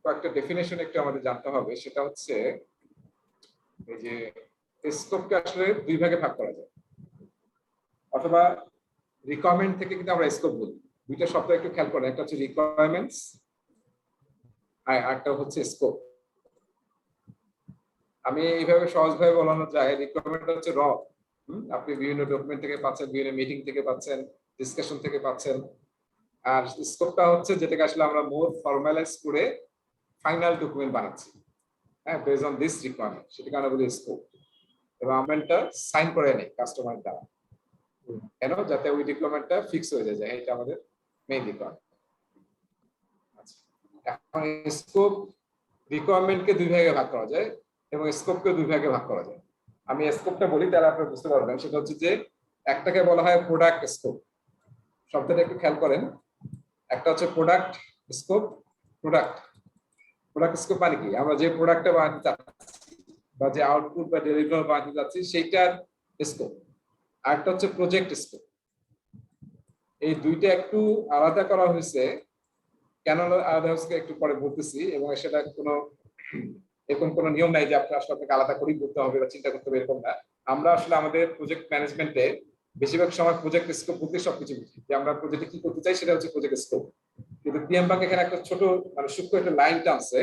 কয়েকটা ডেফিনেশন একটু আমাদের জানতে হবে, সেটা হচ্ছে এই যে স্কোপকে আসলে দুই ভাগে ভাগ করা যায়, অথবা রিকোয়ারমেন্ট থেকে কিন্তু আমরা স্কোপ বলি। দুইটা শব্দ একটু খেয়াল করেন, একটা হচ্ছে রিকোয়ারমেন্টস আর একটা হচ্ছে স্কোপ। আমি এইভাবে সহজভাবে বলানো যায়, রিকোয়ারমেন্ট হচ্ছে র, আপনি বিভিন্ন ডকুমেন্ট থেকে পাচ্ছেন, বিভিন্ন মিটিং থেকে পাচ্ছেন, ডিসকাশন থেকে পাচ্ছেন। আর স্কোপটা হচ্ছে যেটাকে আসলে আমরা মোর ফর্মালাইজ করে ফাইনাল ডকুমেন্ট বানাচ্ছি, হ্যাঁ, বেসড অন দিস রিকোয়ারমেন্ট, সেটাকে আমরা বলি স্কোপ। এবং আমরাটা সাইন করে নেই কাস্টমার দ্বারা, কেন, যাতে ওই রিকোয়ারমেন্টটা ফিক্স হয়ে যায়, এটা আমাদের মেইন রিকোয়ারমেন্ট। আচ্ছা, এখন স্কোপ রিকোয়ারমেন্টকে দুই ভাগে ভাগ করা যায় এবং স্কোপকে দুই ভাগে ভাগ করা যায়। আমি স্কোপটা বলি, তাহলে আপনি বুঝতে পারবেন। সেটা হচ্ছে যে একটাকে বলা হয় প্রোডাক্ট স্কোপ, শব্দটা একটু খেয়াল করেন। একটা হচ্ছে প্রোডাক্ট স্কোপ। প্রোডাক্ট স্কোপ মানে কি, আমরা যে প্রোডাক্টটা বানাতে চাচ্ছি বা যে আউটপুট বা ডেলিভার বানাতে চাচ্ছি সেইটার স্কোপ। আরেকটা হচ্ছে প্রজেক্ট স্কোপ। এই দুইটা একটু আলাদা করা হয়েছে, কেন আলাদা হয়েছে একটু পরে বলতেছি। এবং সেটা কোনো এরকম কোনো নিয়ম নাই যে আপনার আসলে আপনাকে আলাদা করেই করতে হবে বা চিন্তা করতে হবে, এরকম না। আমরা আসলে আমাদের প্রজেক্ট ম্যানেজমেন্টে বেশিরভাগ সময় প্রজেক্ট স্কোপ বলতে সবকিছু বুঝি, যে আমরা প্রজেক্টে কি করতে চাই সেটা হচ্ছে প্রজেক্ট স্কোপ। কিন্তু পিএমবক এখানে একটা ছোট মানে সূক্ষ্ম একটা লাইন টানছে,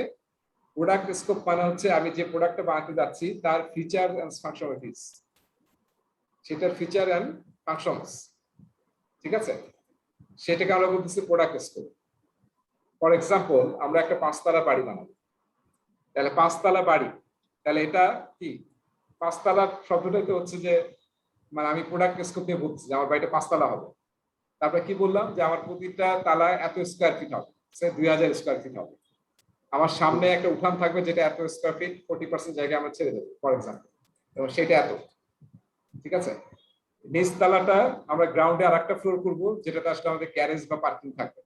প্রোডাক্ট স্কোপ মানে হচ্ছে আমি যে প্রোডাক্টটা বানাতে যাচ্ছি তার ফিচার এন্ড ফাংশনালিটিস, সেটার ফিচার এন্ড ফাংশনস, ঠিক আছে, সেটাকে আমরা বলতেছি প্রোডাক্ট স্কোপ। ফর এক্সাম্পল, আমরা একটা 5 তলা বাড়ি বানাবো, তাহলে 5 তলা বাড়ি, তাহলে এটা কি 5 তলা শব্দটাই তো হচ্ছে যে মানে আমি প্রোডাক্ট স্কোপ নিয়ে বলছি যে আমার বাড়িটা 5 তলা হবে। তারপরে কি বললাম, যে আমার প্রতিটা তালায় এত স্কোয়ার ফিট হবে, সে 2000 স্কোয়ার ফিট হবে। আমার সামনে একটা উঠান থাকবে যেটা এত স্কোয়ার ফিট, 40% জায়গা আমরা ছেড়ে দেবো ফর এক্সাম্পল, এবং সেটা এত, ঠিক আছে। নিচ তলাটা আমরা গ্রাউন্ডে আর একটা ফ্লোর করবো, যেটাতে আসলে আমাদের গ্যারেজ বা পার্কিং থাকবে।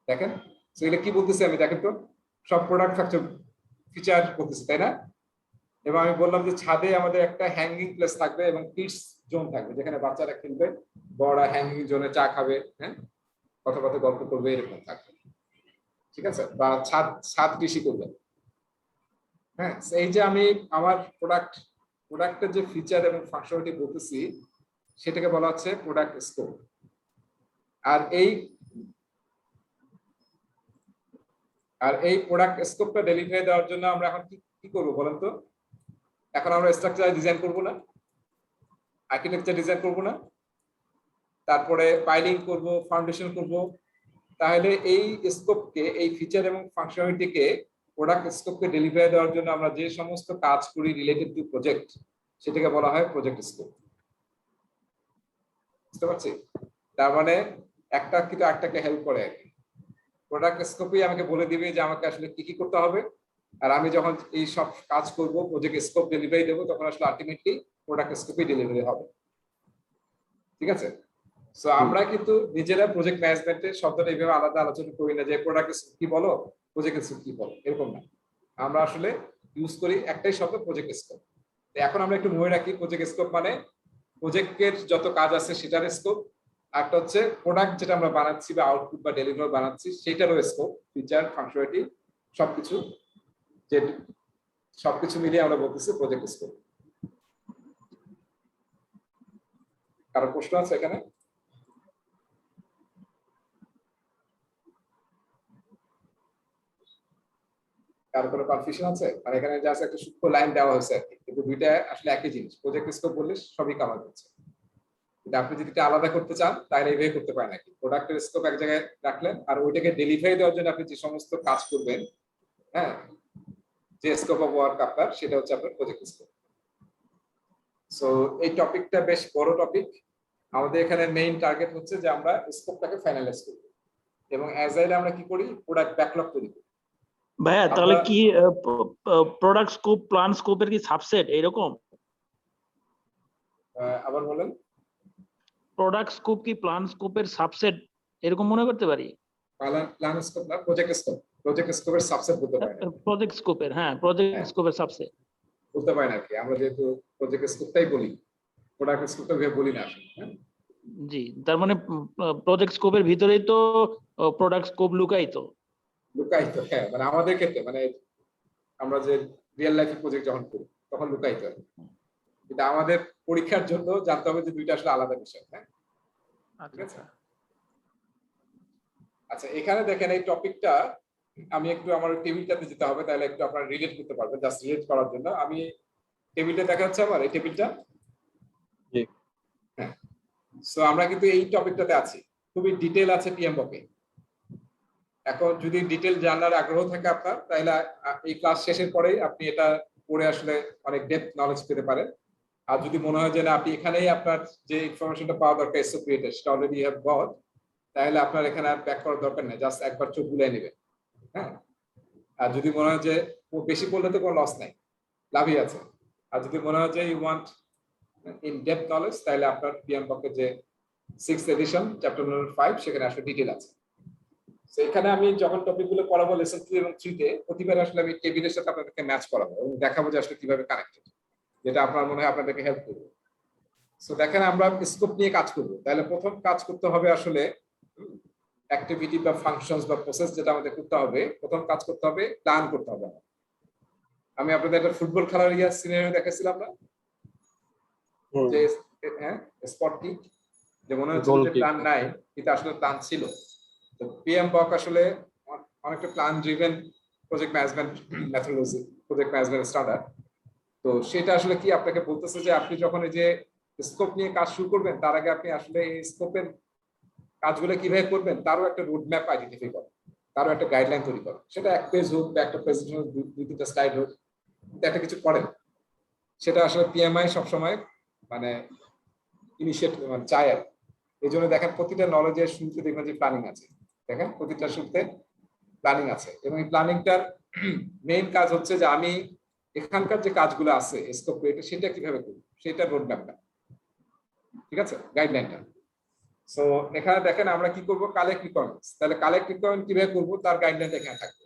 দেখেন সেগুলো কি বলতেছি আমি, দেখেন তো, সব প্রোডাক্ট ফিচার বলতেছি, তাই না। এবং আমি বললাম যে ছাদে আমাদের একটা হ্যাঙ্গিং প্লেস থাকবে এবং কিডস জোন থাকবে, যেখানে বাচ্চারা খেলবে, বড়রা হ্যাঙ্গিং জোনে চা খাবে, হ্যাঁ, কথা কথা গল্প করবে, এরকম থাকবে, ঠিক আছে, বা ছাদ কৃষি করবে। হ্যাঁ, এই যে আমি আমার প্রোডাক্টের যে ফিচার এবং ফাংশনালিটি বলতেছি, সেটাকে বলা হচ্ছে প্রোডাক্ট স্কোপ। আর এই প্রোডাক্ট স্কোপটা ডেলিভারি দেওয়ার জন্য আমরা এখন কি করবো বলেন তো। এখন আমরা স্ট্রাকচার ডিজাইন করব না, আর্কিটেকচার ডিজাইন করব না, তারপরে পাইলিং করব, ফাউন্ডেশন করব। তাহলে এই স্কোপকে, এই ফিচার এবং ফাংশনালিটিকে, প্রোডাক্ট স্কোপকে ডেলিভারি দেওয়ার জন্য আমরা যে সমস্ত কাজ করি রিলেটেড টু প্রজেক্ট, সেটাকে বলা হয় প্রজেক্ট স্কোপ। বুঝতে পারছি? তার মানে একটা কিন্তু একটাকে হেল্প করে আর কি। প্রোডাক্ট স্কোপই আমাকে বলে দিবে যে আমাকে আসলে কি কি করতে হবে, আর আমি যখন এই সব কাজ করব, প্রজেক্ট স্কোপ ডেলিভারি দেবো, তখন আসলে আলটিমেটলি প্রোডাক্ট স্কোপই ডেলিভারি হবে। ঠিক আছে? সো আমরা কিন্তু নিজেরা প্রজেক্ট ম্যানেজমেন্টের শব্দটা এইভাবে আলাদা আলোচনা করি না যে প্রোডাক্ট স্কোপ কি বলো, প্রজেক্ট স্কোপ কি বলো, এরকম না। আমরা আসলে ইউজ করি একটাই শব্দ, প্রজেক্ট স্কোপ। এখন আমরা একটু মনে রাখি, প্রজেক্ট স্কোপ মানে প্রজেক্টের যত কাজ আছে সেটার স্কোপ, একটা হচ্ছে প্রোডাক্ট যেটা আমরা বানাচ্ছি বা আউটপুট বা ডেলিভার বানাচ্ছি সেটারও স্কোপ, ফিচার, ফাংশনালিটি, সবকিছু, যে সবকিছু মিলিয়ে আমরা বলতেছি প্রজেক্ট স্কোপ। কারো প্রশ্ন আছে এখানে? কারো কোনো কনফিউশন আছে? মানে এখানে জাস্ট একটা সূক্ষ্ম লাইন দেওয়া হয়েছে আর কি, কিন্তু দুইটা আসলে একই জিনিস। প্রজেক্ট স্কোপ বললে সবই কাভার করছে, কিন্তু আপনি যদি এটা আলাদা করতে চান তাহলে এইভাবে করতে পারেন নাকি, প্রোডাক্টের স্কোপ এক জায়গায় রাখলেন আর ওইটাকে ডেলিভারি দেওয়ার জন্য আপনি যে সমস্ত কাজ করবেন, হ্যাঁ, যে স্কোপ অফ ওয়ার্ক আপনার, সেটা হচ্ছে আপনার প্রজেক্ট স্কোপ। সো এই টপিকটা বেশ বড় টপিক। আমাদের এখানে মেইন টার্গেট হচ্ছে যে আমরা স্কোপটাকে ফাইনালাইজ করব, এবং অ্যাজাইলে আমরা কি করি, প্রোডাক্ট ব্যাকলগ তৈরি করি। ভাইয়া তাহলে কি প্রোডাক্ট স্কোপ প্ল্যান স্কোপের কি সাবসেট এরকম? আবার বলেন। প্রোডাক্ট স্কোপ কি প্ল্যান স্কোপের সাবসেট এরকম মনে করতে পারি? প্ল্যান স্কোপ না, প্রজেক্ট স্কোপ। প্রজেক্ট স্কোপের সাবসেট বলতে পারেন, প্রজেক্ট স্কোপের, হ্যাঁ প্রজেক্ট স্কোপের সাবসেট বলতে পারেন আর কি। আমরা যেহেতু প্রজেক্ট স্কোপটাই বলি, প্রোডাক্ট স্কোপটা ভেবে বলি না আসলে। হ্যাঁ, জি, তার মানে প্রজেক্ট স্কোপের ভিতরেই তো প্রোডাক্ট স্কোপ লুকায়িত। লুকায়িত, হ্যাঁ, মানে আমাদের ক্ষেত্রে, মানে আমরা যে রিয়েল লাইফে প্রজেক্ট যখন করি তখন লুকায়িত, কিন্তু আমাদের পরীক্ষার জন্য জানতে হবে যে দুইটা আসলে আলাদা বিষয়। হ্যাঁ, ঠিক আছে। আচ্ছা, এখানে দেখেন এই টপিকটা, আমি একটু আমার টেবিলটাতে যেতে হবে, তাহলে একটু আপনারা রিলেট করতে পারবেন। জাস্ট রিলেট করার জন্য আমি টেবিলটা দেখা যাচ্ছে আমার, এই টেবিলটা। জি। হ্যাঁ, সো আমরা কিন্তু এই টপিকটাতে আছি, খুবই ডিটেল আছে পিএমবকে। এখন যদি ডিটেল জানার আগ্রহ থাকে আপনার, তাহলে এই ক্লাস শেষের পরেই আপনি এটা পড়ে আসলে অনেক ডেপথ নলেজ পেতে পারেন। আর যদি মনে হয় যে না, আপনি এখানেই আপনার যে ইনফরমেশনটা পাওয়া দরকার এসও ক্রিয়েটেড, সেটা অলরেডি হ্যাভ গট, তাহলে আপনার এখানে আর ব্যাক করার দরকার নেই, জাস্ট একবার চোখ বুলিয়ে নেবেন। হ্যাঁ, আর যদি মনে হয় যে বেশি পড়লে তো কোনো লস নাই, লাভই আছে। আর যদি মনে হয় যে you want in depth knowledge, তাহলে আপনার পিএমবকের যে 6th এডিশন চ্যাপ্টার নম্বর 5, সেখানে আসলে ডিটেল আছে। তো এখানে আমি যখন টপিকগুলো পড়াবো লেসন 2 এবং 3 তে, প্রতিবার আসলে আমি টেবিলের সাথে আপনাদেরকে ম্যাচ করাবো এবং দেখাবো যে আসলে কিভাবে কানেক্টেড, যেটা আপনার মনে হয় আপনাদেরকে হেল্প করবে। সো দেখেন, আমরা স্কোপ নিয়ে কাজ করব, তাহলে প্রথম কাজ করতে হবে আসলে অ্যাক্টিভিটি বা ফাংশনস বা প্রসেস, যেটা আমাদের করতে হবে, প্রথম কাজ করতে হবে প্ল্যান করতে হবে। আমি আপনাদের একটা ফুটবল খেলার সিনারিও দেখাচ্ছিলাম না, যে হ্যাঁ স্পট কিক, যে মনে হচ্ছে যে প্ল্যান নাই, কিন্তু আসলে প্ল্যান ছিল। তো পিএমবক আসলে অনেকটা plan driven project management methodology, project management standard. তো সেটা আসলে কি আপনাকে বলতেছে যে আপনি যখন এই যে স্কোপ নিয়ে কাজ শুরু করবেন, তার আগে আপনি আসলে এই স্কোপের কাজগুলো কিভাবে করবেন তারও একটা রোড ম্যাপ আইডেন্টিফাই করেন, তারও একটা গাইডলাইন তৈরি করেন। সেটা এক পেজ হোক বা একটা প্রেজেন্টেশন হোক, 2-3টা স্লাইড হোক, একটা কিছু করেন। সেটা আসলে পিএমআই সবসময় মানে ইনিশিয়েট মানে চায় আর। এই জন্য দেখেন প্রতিটা নলেজের শুরুতে দেখবেন যে প্ল্যানিং আছে। দেখেন প্রতিটা শুরুতে প্ল্যানিং আছে, এবং এই প্ল্যানিংটার মেইন কাজ হচ্ছে যে আমি এখানকার যে কাজগুলো আছে স্কোপ ক্রিয়েট, সেটা কিভাবে করব, সেটা রোড ম্যাপটা, ঠিক আছে, গাইডলাইনটা। সো এখানে দেখেন আমরা কি করব, কালেক্ট রিকোয়ারমেন্টস। তাহলে কালেক্ট রিকোয়ারমেন্ট কিভাবে করব, তার গাইডলাইনটা এখানে থাকবে।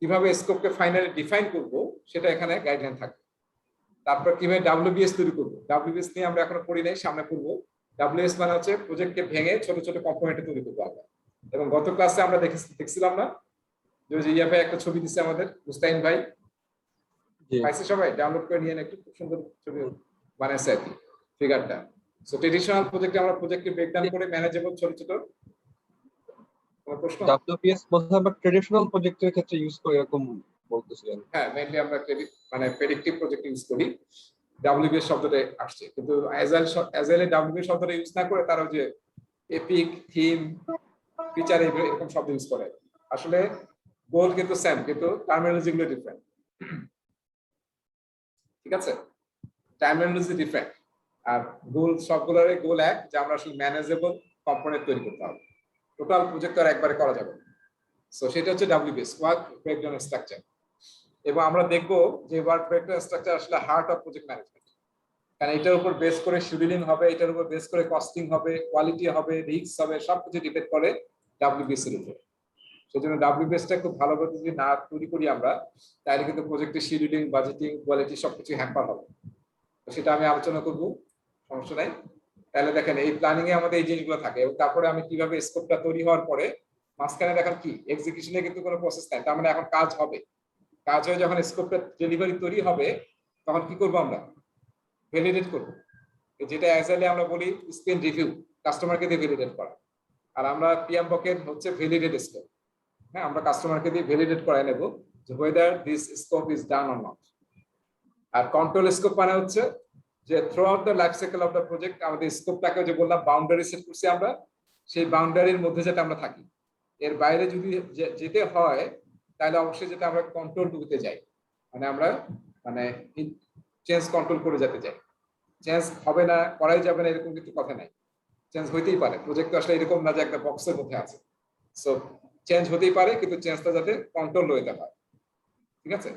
কিভাবে স্কোপকে ফাইনালি ডিফাইন করব, সেটা এখানে গাইডলাইন থাকবে। তারপর কিভাবে ডাব্লিউবিএস তৈরি করব, ডাব্লিউবিএস নিয়ে আমরা এখনো পড়ি নাই, সামনে পড়বো। ডাব্লিউএস মানে হচ্ছে প্রজেক্টকে ভেঙে ছোট ছোট কম্পোনেন্টে তৈরি করবো আমরা। এবং গত ক্লাসে আমরা দেখছিলাম না যে ইয়া ভাই একটা ছবি দিচ্ছে আমাদের, মুস্তাহিন ভাই, পাইছে সবাই, ডাউনলোড করে নিয়ে একটু, খুব সুন্দর ছবি বানাইছে আর কি, ফিগারটা। সো ট্রেডিশনাল প্রজেক্টে আমরা প্রজেক্টকে ব্রেকডাউন করে ম্যানেজেবল ছোট ছোট। কোনো প্রশ্ন? ডাব্লিউপিএস বোধহয় আমরা ট্রেডিশনাল প্রজেক্টের ক্ষেত্রে ইউজ করি এরকম বলতেছিলেন। হ্যাঁ, মেইনলি আমরা মানে প্রেডিক্টিভ প্রজেক্ট ইউজ করি, ডাব্লিউবিএস শব্দটা আসছে, কিন্তু অ্যাজাইলে ডাব্লিউবিএস শব্দটা ইউজ না করে তারা যে এপিক, থিম, ফিচার এরকম শব্দ ইউজ করে। আসলে গোল কিন্তু সেম, কিন্তু টার্মিনোলজি গুলো ডিফারেন্ট, ঠিক আছে, টার্মিনোলজি ডিফারেন্ট। আর গোল সবগুলোর গোল এক, যে আমরা আসলে ম্যানেজেবল কম্পোনেন্ট তৈরি করতে হবে, টোটাল প্রজেক্ট আর একবারে করা যাবে। সো সেটা হচ্ছে ডাব্লিউবিএস, ওয়ার্ক ব্রেকডাউন স্ট্রাকচার। এবং আমরা দেখবো যে ওয়ার্ক ব্রেকডাউন স্ট্রাকচার আসলে হার্ট অফ প্রজেক্ট ম্যানেজমেন্ট। কারণ এটার উপর বেস করে শিডিউলিং হবে, এটার উপর বেস করে কস্টিং হবে, কোয়ালিটি হবে, রিস্ক হবে, সবকিছু ডিপেন্ড করে WBS এর উপর। সেজন্য WBS টা খুব ভালোভাবে যদি না তৈরি করি আমরা, তাহলে কিন্তু প্রজেক্টের শিডিউলিং, বাজেটিং, কোয়ালিটি সবকিছু হ্যাম্পার হবে। তো সেটা আমি আলোচনা করব, সমস্যা নাই। তাহলে দেখেন এই প্ল্যানিং এ আমাদের এই জিনিসগুলো থাকে, এবং তারপরে আমি কিভাবে স্কোপটা তৈরি হওয়ার পরে মাঝখানে দেখেন কি এক্সিকিউশনে কিন্তু কোনো প্রসেস নাই, তার মানে এখন কাজ হবে। কাজ হয়ে যখন স্কোপটা ডেলিভারি তৈরি হবে, তখন কি করব আমরা? ভ্যালিডেট করব, যেটা অ্যাজাইলে আমরা বলি স্পেন রিভিউ, কাস্টমারকে দিয়ে ভ্যালিডেট করা। আর আমরা PMBOK এর হচ্ছে ভ্যালিডেট স্কোপ। হ্যাঁ, আমরা কাস্টমারকে দিয়ে ভ্যালিডেট করাই নেব যে whether this scope is done or not। আর কন্ট্রোল স্কোপ মানে হচ্ছে যে throughout the life cycle of the project আমাদের স্কোপটাকে যে বললাম বাউন্ডারি সেট করছি আমরা, সেই বাউন্ডারির মধ্যে যাতে আমরা থাকি। এর বাইরে যদি যেতে হয় তাহলে অবশ্যই যেটা আমরা কন্ট্রোল টুতে যাই, মানে আমরা চেঞ্জ কন্ট্রোল করে যেতে চাই। চেঞ্জ হবে না, করাই যাবে না এরকম কিছু কথা নাই। চেঞ্জ হইতেই পারে, প্রজেক্ট আসলে এরকম না যে একটা বক্সের মধ্যে আছে। সো চেঞ্জ হতেই পারে, কিন্তু চেঞ্জটা যাতে কন্ট্রোল হইতে হয়, ঠিক আছে?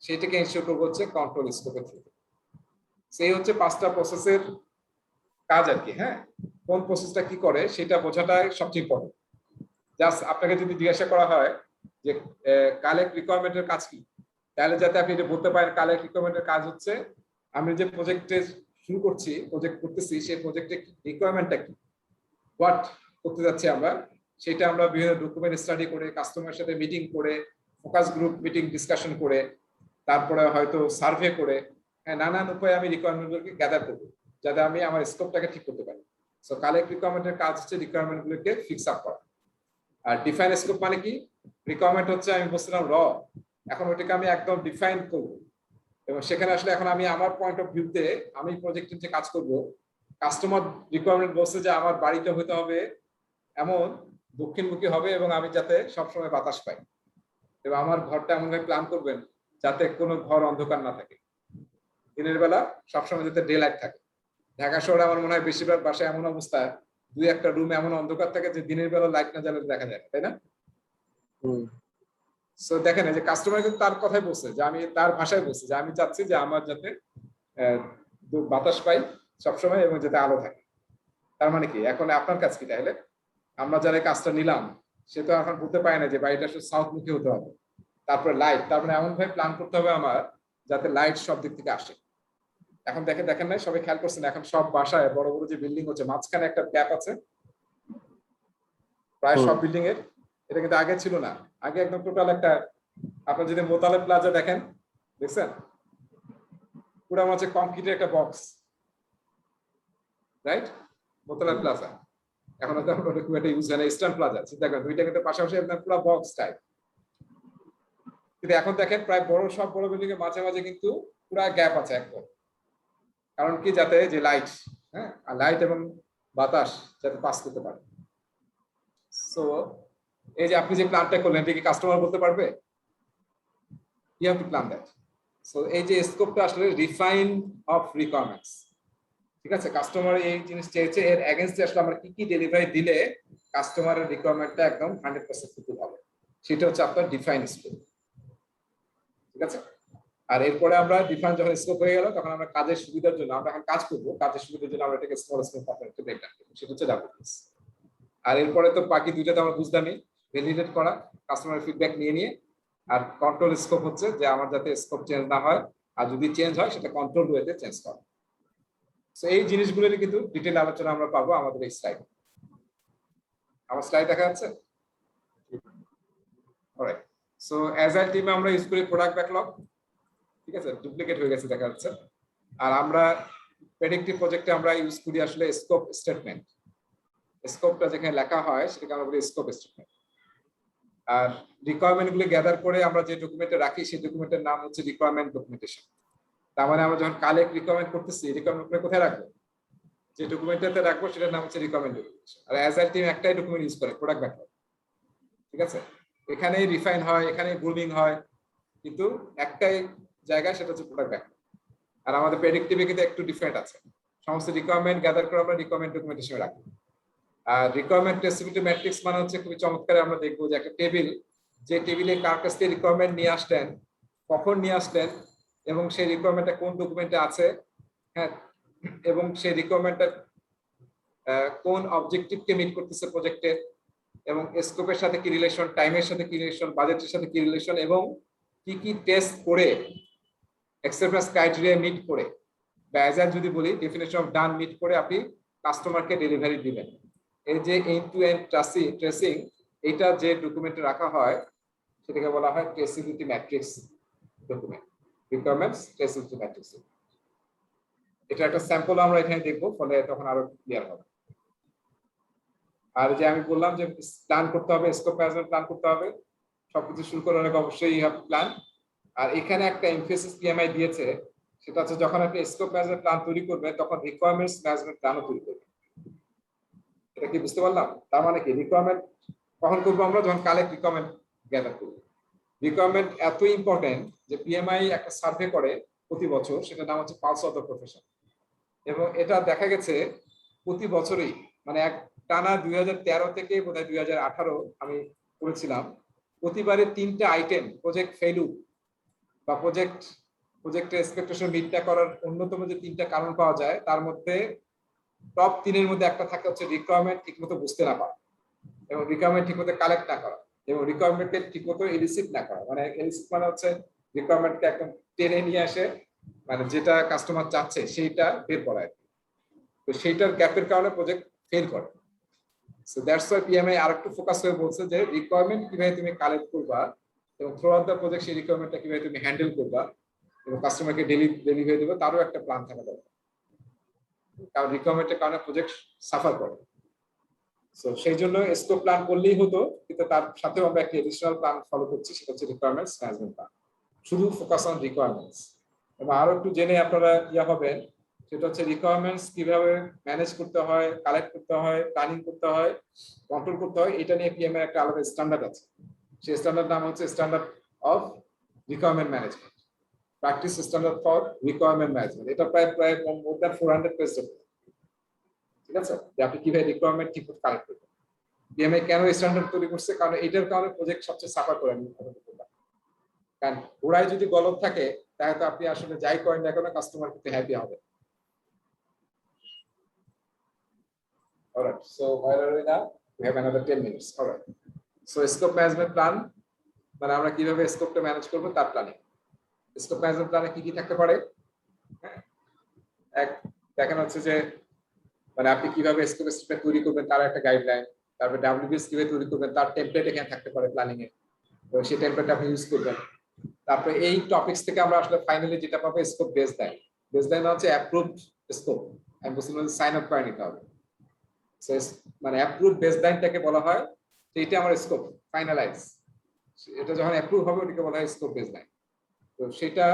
সেইটাকে ইনশিওর করবো হচ্ছে কন্ট্রোল স্কোপের থ্রুতে। সেই হচ্ছে 5টা প্রসেসের কাজ আর কি। হ্যাঁ, কোন প্রসেসটা কি করে সেটা বোঝাটাই সবচেয়ে ইম্পর্টেন্ট। জাস্ট আপনাকে যদি জিজ্ঞাসা করা হয় যে কালেক্ট রিকোয়ারমেন্টের কাজ কি, তাহলে যাতে আপনি এটা বলতে পারেন কালেক্ট রিকোয়ারমেন্টের কাজ হচ্ছে আমি যে প্রজেক্টে শুরু করছি, প্রজেক্ট করতেছি, সেই প্রজেক্টের রিকোয়ারমেন্টটা কি, হোয়াট করতে যাচ্ছি আমরা, সেটা আমরা বিভিন্ন ডকুমেন্ট স্টাডি করে, কাস্টমারের সাথে মিটিং করে, ফোকাস গ্রুপ মিটিং ডিসকাশন করে, তারপরে হয়তো সার্ভে করে, হ্যাঁ, নানান উপায়ে আমি রিকোয়ারমেন্টগুলোকে গ্যাদার করবো যাতে আমি আমার স্কোপটাকে ঠিক করতে পারি। সো কালেক্ট রিকোয়ারমেন্টের কাজ হচ্ছে রিকোয়ারমেন্টগুলোকে ফিক্স আপ করা। আর ডিফাইন স্কোপ মানে কি? রিকোয়ারমেন্ট হচ্ছে আমি বলছিলাম র, এখন ওটাকে আমি একদম ডিফাইন করব, এবং সেখানে আসলে এখন আমি আমার পয়েন্ট অফ ভিউতে আমি প্রজেক্টের যে কাজ করব, কাস্টমার রিকোয়ারমেন্ট বলছে যে আমার বাড়িটা হতে হবে এমন দক্ষিণমুখী হবে এবং আমি যাতে সবসময় বাতাস পাই, এবং আমার ঘরটা এমনভাবে প্ল্যান করবেন যাতে কোনো ঘর অন্ধকার না থাকে, দিনের বেলা সবসময় যাতে ডে লাইট থাকে। ঢাকা শহরে আমার মনে হয় বেশিরভাগ বাসায় এমন অবস্থা, 2-1টা রুম এমন অন্ধকার থাকে যে দিনের বেলা লাইট না জ্বালালে দেখা যায় না, তাই না? সো দেখেন এই যে কাস্টমার কিন্তু তার কথাই বলছে, যে আমি তার ভাষায় বলছি যে আমি চাচ্ছি যে আমার যাতে বাতাস পাই সবসময় এবং যাতে আলো থাকে। তার মানে কি এখন আপনার কাজ কি? তাহলে আমরা যারা কাজটা নিলাম সে তো এখন বলতে পারে না যে বাড়িটা শুধু সাউথ মুখী হতে হবে, তারপরে লাইট, তারপরে এমন ভাবে প্ল্যান করতে হবে আমার যাতে লাইট সব দিক থেকে আসে। এখন দেখেন নাই, সবাই খেয়াল করছেন এখন সব বাসায় বড় বড় যে বিল্ডিং হচ্ছে মাঝখানে একটা গ্যাপ আছে প্রায় সব বিল্ডিং এর। এটা কিন্তু আগে ছিল না, আগে একদম টোটাল একটা, আপনার যদি মোতালেব প্লাজা দেখেন, দেখছেন পুরো হচ্ছে কংক্রিটের একটা বক্স, রাইট? মোতালেব প্লাজা এখন খুব একটা ইউজ হয় না, ইস্টার্ন প্লাজা দেখেন দুইটা কিন্তু পাশাপাশি একদম পুরো বক্স টাইপ। কিন্তু এখন দেখেন প্রায় সব বড় বিল্ডিং এর মাঝে মাঝে কিন্তু পুরো গ্যাপ আছে একদম, কারণ কি যাতে যে লাইট, হ্যাঁ, আর লাইট এবং বাতাস যাতে পাস করতে পারে। সো এই যে আপনি যে প্ল্যানটা করলেন এটা কি কাস্টমার বলতে পারবে? You have to plan that. So এই যে স্কোপটা আসলে রিফাইন অফ রিকোয়ারমেন্টস, ঠিক আছে? কাস্টমার এই জিনিস চেয়েছে, এর এগেইনস্টে আসলে আমরা কি কি ডেলিভারি দিলে কাস্টমারের রিকোয়ারমেন্টটা একদম 100% ফুলফিল হবে, সেটা হচ্ছে আপনার ডিফাইন স্কোপ, ঠিক আছে? আর এরপরে আমরা ডিফাইন যখন স্কোপ হয়ে গেল তখন আমরা কাজের সুবিধার জন্য আমরা এখন কাজ করবো, কাজের সুবিধার জন্য আমরা এটাকে স্মল স্কোপ অপারেটর ব্রেকডাউন করব, সেটা হচ্ছে WBS। আর এরপরে তো বাকি দুইটাতে আমরা বুঝলামই, ভ্যালিডেট করা, কাস্টমারের ফিডব্যাক নিয়ে আর কন্ট্রোল স্কোপ হচ্ছে যে আমার যাতে স্কোপ চেঞ্জ না হয়, আর যদি চেঞ্জ হয় সেটা কন্ট্রোল ওয়েতে চেঞ্জ করা। সো এই জিনিসগুলোরই কিন্তু ডিটেইল আলোচনা আমরা পাবো আমাদের এই স্লাইড। আমার স্লাইড দেখা যাচ্ছে? অলরাইট। সো অ্যাজাইল টিমে আমরা ইউজ করি প্রোডাক্ট ব্যাকলগ, ঠিক আছে? ডুপ্লিকেট হয়ে গেছে দেখা যাচ্ছে। আর আমরা প্রেডিক্টিভ প্রজেক্টে আমরা ইউজ করি আসলে স্কোপ স্টেটমেন্ট। স্কোপটা যেখানে লেখা হয় সেটাকে আমরা বলি স্কোপ স্টেটমেন্ট। আর রিকোয়ারমেন্ট গুলো গ্যাদার করে আমরা যে ডকুমেন্টে রাখি সেই ডকুমেন্টের নাম হচ্ছে রিকোয়ারমেন্ট ডকুমেন্টেশন। তার মানে আমরা যখন কালেক্ট রিকোয়ারমেন্ট করতেছি, রিকোয়ারমেন্ট কোথায় রাখবো? যে ডকুমেন্টটাতে রাখবো সেটার নাম হচ্ছে রিকোয়ারমেন্ট ডকুমেন্টেশন। আর অ্যাজাইল টিম একটাই ডকুমেন্ট ইউজ করে, প্রোডাক্ট ব্যাকলগ, ঠিক আছে? এখানেই রিফাইন হয়, এখানেই গ্রুমিং হয়, কিন্তু একটাই জায়গায়, সেটা হচ্ছে প্রোডাক্ট ব্যাকলগ। আর আমাদের প্রেডিক্টিভে কিন্তু একটু ডিফারেন্ট আছে, সমস্ত রিকোয়ারমেন্ট গ্যাদার করে আমরা রিকোয়ারমেন্ট ডকুমেন্টেশনে রাখবো। আর রিকোয়ারমেন্ট ট্রেসিবিলিটি ম্যাট্রিক্স মানে হচ্ছে খুবই চমৎকার, আমরা দেখবো যে একটা টেবিল, যে টেবিলে কার কাছ থেকে রিকোয়ারমেন্ট নিয়ে আসলেন, কখন নিয়ে আসলেন, এবং সেই রিকোয়ারমেন্টটা কোন ডকুমেন্টে আছে, হ্যাঁ, এবং সেই রিকোয়ারমেন্টটা কোন অবজেক্টিভকে মিট করতেছে প্রজেক্টের, এবং স্কোপের সাথে কি রিলেশন, টাইমের সাথে কি রিলেশন, বাজেটের সাথে কি রিলেশন, এবং কি কি টেস্ট করে অ্যাকসেপ্টেন্স ক্রাইটেরিয়া মিট করে, বা অ্যাজ যদি বলি ডেফিনেশন অফ ডান মিট করে আপনি কাস্টমারকে ডেলিভারি দিবেন। এই যে এন্ড টু এন্ড ট্রেসিং, এটা যে ডকুমেন্টে রাখা হয় সেটাকে বলা হয় traceability matrix document, requirements traceability matrix. এটা একটা স্যাম্পল আমরা এখানে দেখবো, ফলে তখন আরো ক্লিয়ার হবে। আর যে আমি বললাম যে প্ল্যান করতে হবে, স্কোপ ম্যানেজমেন্ট প্ল্যান করতে হবে, সবকিছু শুরু করার আগে অবশ্যই ইউ হ্যাভ প্ল্যান। আর এখানে একটা এমফেসিস পিএমআই দিয়েছে, সেটা হচ্ছে যখন আপনি স্কোপ ম্যানেজমেন্ট প্ল্যান তৈরি করবেন তখন রিকোয়ারমেন্টস ম্যানেজমেন্ট প্ল্যানও তৈরি করবেন। এটা কি বুঝতে পারলাম? তার মানে কি রিকোয়ারমেন্ট কখন করবো আমরা? যখন কালেক্ট রিকোয়ারমেন্ট গ্যাদার করবো। রিকোয়ারমেন্ট এত ইম্পর্টেন্ট যে পিএমআই একটা সার্ভে করে প্রতি বছর, সেটার নাম হচ্ছে পালস অফ দ্য প্রফেশন। এবং এটা দেখা গেছে প্রতি বছরই, মানে এক টানা 2013 থেকে বোধহয় 2018 আমি করেছিলাম, প্রতিবারে 3টা আইটেম প্রজেক্ট ফেলু বা প্রজেক্টের এক্সপেকটেশন মিট না করার অন্যতম যে 3টা কারণ পাওয়া যায়, তার মধ্যে টপ 3-এর মধ্যে একটা থাকে হচ্ছে রিকোয়ারমেন্ট ঠিকমতো বুঝতে না পারা, এবং রিকোয়ারমেন্ট ঠিকমতো কালেক্ট না করা, এবং রিকোয়ারমেন্টকে ঠিকমতো এলিসিট না করা। মানে এলিসিট মানে হচ্ছে রিকোয়ারমেন্টকে একদম টেনে নিয়ে আসে, মানে যেটা কাস্টমার চাচ্ছে সেইটা বের করা। তো সেইটার গ্যাপের কারণে প্রজেক্ট ফেল করে। সো দ্যাটস ওয়াই পিএমআই আরেকটু ফোকাস করে বলছে যে রিকোয়ারমেন্ট কিভাবে তুমি কালেক্ট করবা, এবং থ্রু আউট দ্য প্রজেক্ট সেই রিকোয়ারমেন্টটা কিভাবে তুমি হ্যান্ডেল করবা এবং কাস্টমারকে ডেলিভারি দেবে, তারও একটা প্ল্যান থাকা দরকার। কারণ রিকোয়ারমেন্টের কারণে প্রজেক্ট সাফার করে। সো সেই জন্য স্কোপ প্ল্যান করলেই হতো, কিন্তু তার সাথেও আমরা একটা এডিশনাল প্ল্যান ফলো করছি, সেটা হচ্ছে রিকোয়ারমেন্টস ম্যানেজমেন্ট প্ল্যান, শুধু ফোকাস অন রিকোয়ারমেন্টস। এবং আরো একটু জেনে আপনারা ইয়া হবেন, সেটা হচ্ছে রিকোয়ারমেন্টস কিভাবে ম্যানেজ করতে হয়, কালেক্ট করতে হয়, প্ল্যানিং করতে হয়, কন্ট্রোল করতে হয়। এটা নিয়ে পিএমএ একটা আলাদা স্ট্যান্ডার্ড আছে। সেই স্ট্যান্ডার্ড নাম হচ্ছে standard of requirement management, practice standard for requirement management. এটা প্রায় মোর দ্যান 400 পেজ। ঠিক আছে, যে আপনি কিভাবে রিকোয়ারমেন্ট ঠিক মতো কালেক্ট করবেন। পিএমএ কেন স্ট্যান্ডার্ড তৈরি করছে? কারণ এটার কারণে প্রজেক্ট সবচেয়ে সাফার করে। কারণ ঘোড়ায় যদি গলদ থাকে তাহলে তো আপনি আসলে যাই করেন না কেন কাস্টমার কিন্তু হ্যাপি হবে। Alright, so where are we now? We have another 10 minutes. Alright. So scope management plan, মানে আমরা কিভাবে স্কোপটা ম্যানেজ করব তার প্ল্যানিং। স্কোপ ম্যানেজমেন্ট প্ল্যানে কি কি থাকতে পারে? এক দেখেন হচ্ছে যে মানে আপনি কিভাবে স্কোপ স্টেটমেন্ট তৈরি করবেন তার একটা গাইডলাইন, তারপর ডব্লিউবিএস কিভাবে তৈরি করবেন তার টেমপ্লেট এখানে থাকতে পারে প্ল্যানিং এ, তো সেই টেমপ্লেট আপনি ইউজ করবেন। তারপরে এই টপিকস থেকে আমরা আসলে ফাইনালি যেটা পাবো স্কোপ বেসলাইন। বেসলাইন হচ্ছে অ্যাপ্রুভড স্কোপ, আমি বলছিলাম সাইন আপ করে নিতে হবে। মানে অ্যাপ্রুভ বেসলাইনটাকে বলা হয় যে এটা আমার স্কোপ ফাইনালাইজ, এটা যখন অ্যাপ্রুভ হবে ওটাকে বলা হয় স্কোপ বেসলাইন। তো সেটা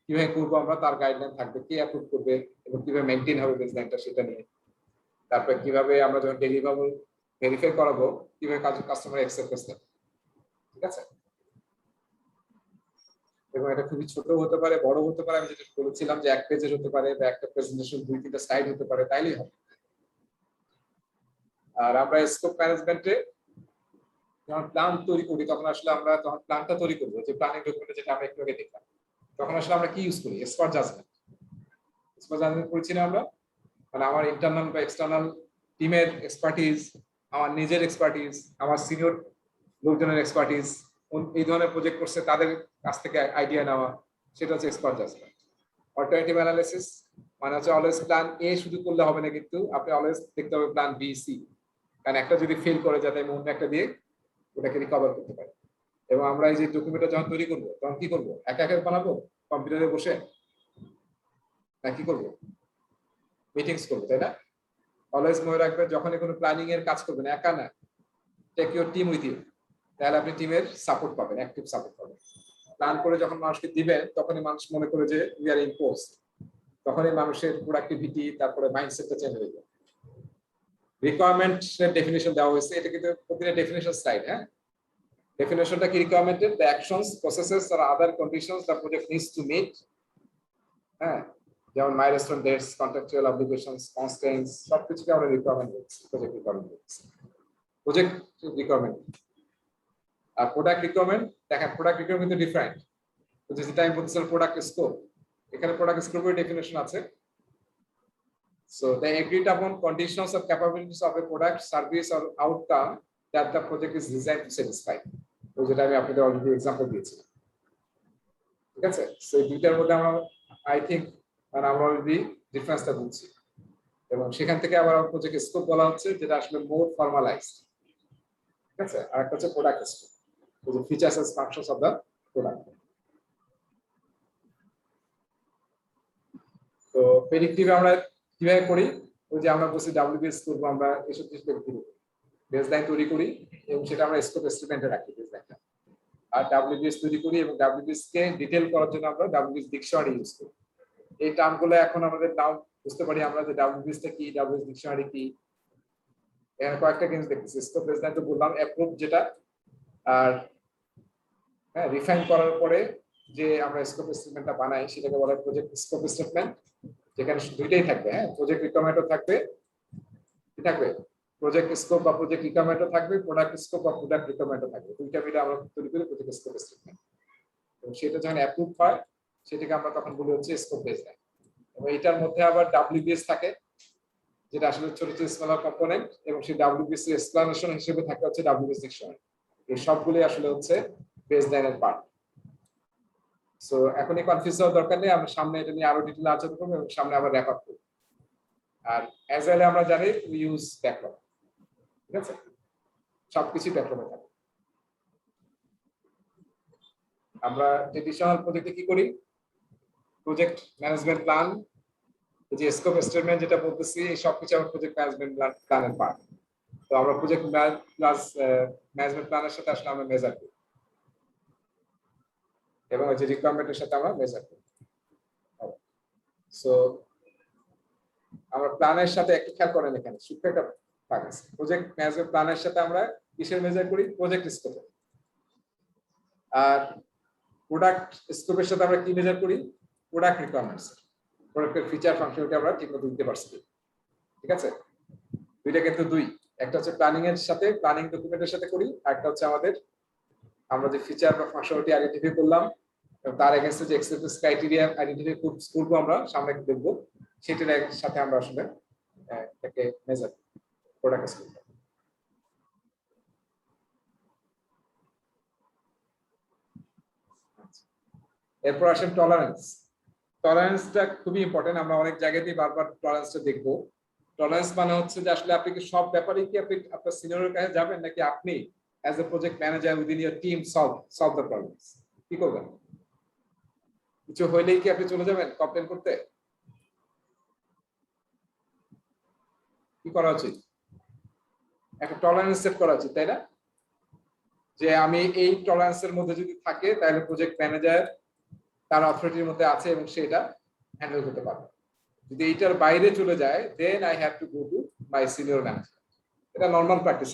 কিভাবে করবো আমরা, তার গাইডলাইন থাকবে, কে অ্যাপ্রুভ করবে এবং কিভাবে মেনটেন হবে বেসলাইনটা সেটা নিয়ে। তারপরে কিভাবে আমরা যখন ডেলিভারেবল ভেরিফাই করাবো কিভাবে কাস্টমার অ্যাকসেপ্ট করবে। ঠিক আছে, এবং এটা খুবই ছোট হতে পারে, বড় হতে পারে, আমি যেটা বলেছিলাম যে 1 পেজের হতে পারে বা একটা প্রেজেন্টেশন 2-3টা স্লাইড হতে পারে, তাইলেই হবে। আর আমরা স্কোপ ম্যানেজমেন্টে যখন প্ল্যান তৈরি করি তখন আসলে আমরা তখন প্ল্যানটা তৈরি করবো, যে প্ল্যানিং ডকুমেন্টে যেটা আমরা একটু আগে দেখলাম, তখন আসলে আমরা কি ইউজ করি? Expert judgement. এক্সপার্ট জাজমেন্ট করেছি না আমরা, মানে আমার ইন্টারনাল বা এক্সটার্নাল টিমের এক্সপার্টিজ, আমার নিজের এক্সপার্টিজ, আমার সিনিয়র লোকজনের এক্সপার্টিজ, এই ধরনের প্রজেক্ট করছে তাদের কাছ থেকে আইডিয়া নেওয়া, সেটা হচ্ছে এক্সপার্ট জাজমেন্ট। অল্টারনেটিভ অ্যানালিসিস মানে হচ্ছে অলওয়েজ প্ল্যান এ শুধু করলে হবে না, কিন্তু আপনি অলওয়েজ দেখতে হবে প্ল্যান বি, সি, কারণ একটা যদি ফেল করে যাতে আমি অন্য একটা দিয়ে ওটাকে রিকভার করতে পারি। এবং আমরা এই যে ডকুমেন্টটা যখন তৈরি করবো তখন কি করবো? একা একা বানাবো কম্পিউটারে বসে, না কি করবো? মিটিংস করবো, তাই না? অলওয়েজ মনে রাখবেন যখনই কোনো প্ল্যানিং এর কাজ করবেন একা না, take your team with you, তাহলে আপনি টিমের সাপোর্ট পাবেন, অ্যাক্টিভ সাপোর্ট পাবেন। প্ল্যান করে যখন মানুষকে দিবেন তখনই মানুষ মনে করে যে উই আর ইম্পোজড, তখনই মানুষের প্রোডাক্টিভিটি তারপরে মাইন্ডসেটটা চেঞ্জ হয়ে যায়। রিকোয়ারমেন্টের ডেফিনিশন দেওয়া হয়েছে, এটা কিন্তু প্রতিটা ডেফিনিশন স্লাইড। হ্যাঁ, ডেফিনিশনটা কি? Requirement the actions, processes or other conditions the project needs to meet. হ্যাঁ, যেমন milestone dates, contractual obligations, constraints, সবকিছুকে আমরা রিকোয়ারমেন্ট বলছি, প্রজেক্ট রিকোয়ারমেন্ট বলছি, প্রজেক্ট রিকোয়ারমেন্ট। আর প্রোডাক্ট রিকোয়ারমেন্ট, দেখেন প্রোডাক্ট রিকোয়ারমেন্ট কিন্তু ডিফারেন্ট। যেটা আমি বলছিলাম প্রোডাক্ট স্কোপ, এখানে প্রোডাক্ট স্কোপের ডেফিনেশন আছে, So they agreed upon conditions of capabilities of a product, service, or outcome that the project is designed to satisfy. তো যেটা আমি আপনাদের অলরেডি এক্সাম্পল দিয়েছিলাম, ঠিক আছে? সো এই দুইটার মধ্যে আমরা আই থিঙ্ক আমরা অলরেডি ডিফারেন্সটা বুঝছি, এবং সেখান থেকে আবার প্রজেক্ট স্কোপ বলা হচ্ছে যেটা আসলে মোর ফর্মালাইজড, ঠিক আছে? আর একটা হচ্ছে প্রোডাক্ট স্কোপ, যে features and functions of the product. তো প্রেডিক্টিভ আমরা কিভাবে করি? ওই যে আমরা বলছি ডাব্লিউবিএস করবো, আমরা এসব জিনিস বেসলাইন তৈরি করি এবং সেটা আমরা স্কোপ এস্টিমেটে রাখি বেসলাইনটা, আর ডাব্লিউবিএস তৈরি করি এবং ডাব্লিউবিএস কে ডিটেইল করার জন্য আমরা ডাব্লিউবিএস ডিকশনারি ইউজ করি। এই টার্মগুলো এখন আমাদের নাও বুঝতে পারি আমরা যে ডাব্লিউবিএস টা কি, ডাব্লিউবিএস ডিকশনারি কি। এখানে কয়েকটা জিনিস দেখতেছি, স্কোপ বেসলাইন তো বললাম, অ্যাপ্রুভ যেটা, আর হ্যাঁ রিফাইন করার পরে যে আমরা স্কোপ স্টেটমেন্টটা বানাই সেটাকে বলা হয় প্রজেক্ট স্কোপ স্টেটমেন্ট, যেখানে দুইটাই থাকবে। হ্যাঁ, প্রজেক্ট রিকোয়ারমেন্টও থাকবে, কি থাকবে? প্রজেক্ট স্কোপ বা প্রজেক্ট রিকোয়ারমেন্টও থাকবে, প্রোডাক্ট স্কোপ বা প্রোডাক্ট রিকোয়ারমেন্টও থাকবে, দুইটা মিলে আমরা তৈরি করি প্রজেক্ট স্কোপ স্টেটমেন্ট। এবং সেটা যখন অ্যাপ্রুভ হয় সেটাকে আমরা তখন বলি হচ্ছে স্কোপ বেসলাইন। এবং এটার মধ্যে আবার ডাব্লিউবিএস থাকে, যেটা আসলে ছোট ছোট স্মলার কম্পোনেন্ট, এবং সেই ডাব্লিউবিএস এর এক্সপ্লানেশন হিসেবে থাকে হচ্ছে ডাব্লিউবিএস ডিকশনারি। এই সবগুলোই আসলে হচ্ছে বেসলাইনের পার্ট। সো এখন এই কনফিউজ হওয়ার দরকার নেই, আমরা সামনে এটা নিয়ে আরো ডিটেইলে আলোচনা করব এবং সামনে আবার র‍্যাপ আপ করব। আর অ্যাজাইলে আমরা জানি উই ইউজ ব্যাকলগ, ঠিক আছে? সবকিছু ব্যাকলগে থাকে। আমরা ট্রেডিশনাল প্রজেক্টে কি করি? প্রজেক্ট ম্যানেজমেন্ট প্ল্যান, যে স্কোপ স্টেটমেন্ট যেটা বলতেছি, এই সবকিছু আমার প্রজেক্ট ম্যানেজমেন্ট প্ল্যানের পার্ট। তো আমরা প্রজেক্ট প্লাস ম্যানেজমেন্ট প্ল্যানের সাথে আসলে আমরা মেজার করি, এবং যে রিকোয়ারমেন্টের সাথে আমরা মেজার করি। সো আমরা প্ল্যানের সাথে একটু খেয়াল করেন, এখানে সূক্ষ্ম একটা ভাগ আছে। প্রজেক্ট ম্যানেজমেন্ট প্ল্যানের সাথে আমরা কিসের মেজার করি? প্রজেক্ট স্কোপে। আর প্রোডাক্ট স্কোপের সাথে আমরা কি মেজার করি? প্রোডাক্ট রিকোয়ারমেন্টস, প্রোডাক্টের ফিচার ফাংশনালিটি আমরা ঠিকমতো দিতে পারছি, ঠিক আছে? দুইটা কিন্তু দুই, একটা হচ্ছে প্ল্যানিং এর সাথে, প্ল্যানিং ডকুমেন্টের সাথে করি, আর একটা হচ্ছে আমাদের আমরা যে ফিচার বা ফাংশনালিটি আইডেন্টিফাই করলাম তার এগেইনস্টে যে অ্যাকসেপ্টেন্স ক্রাইটেরিয়া আইডেন্টিফাই করব আমরা, সামনে দেখব, সেটার সাথে আমরা আসলে এটাকে মেজার প্রোডাক্ট স্কোপ। এরপর আসেন টলারেন্স। টলারেন্সটা খুবই ইম্পর্টেন্ট, আমরা অনেক জায়গাতেই বারবার টলারেন্সটা দেখবো। টলারেন্স মানে হচ্ছে যে আসলে আপনি কি সব ব্যাপারে কি আপনি আপনার সিনিয়রের কাছে যাবেন, নাকি আপনি as a project manager within your team solve the problems? কি করবেন? কিছু হইলেই কি আপনি চলে যাবেন কমপ্লেন করতে? কি করা উচিত? একটা টলারেন্স সেট করা উচিত, তাই না? যে আমি এই টলারেন্সের মধ্যে যদি থাকে তাহলে প্রজেক্ট ম্যানেজার তার অথরিটির মধ্যে আছে এবং সেটা হ্যান্ডেল করতে পারবে। যদি এইটার বাইরে চলে যায় then I have to go to my senior manager. এটা নর্মাল প্র্যাকটিস।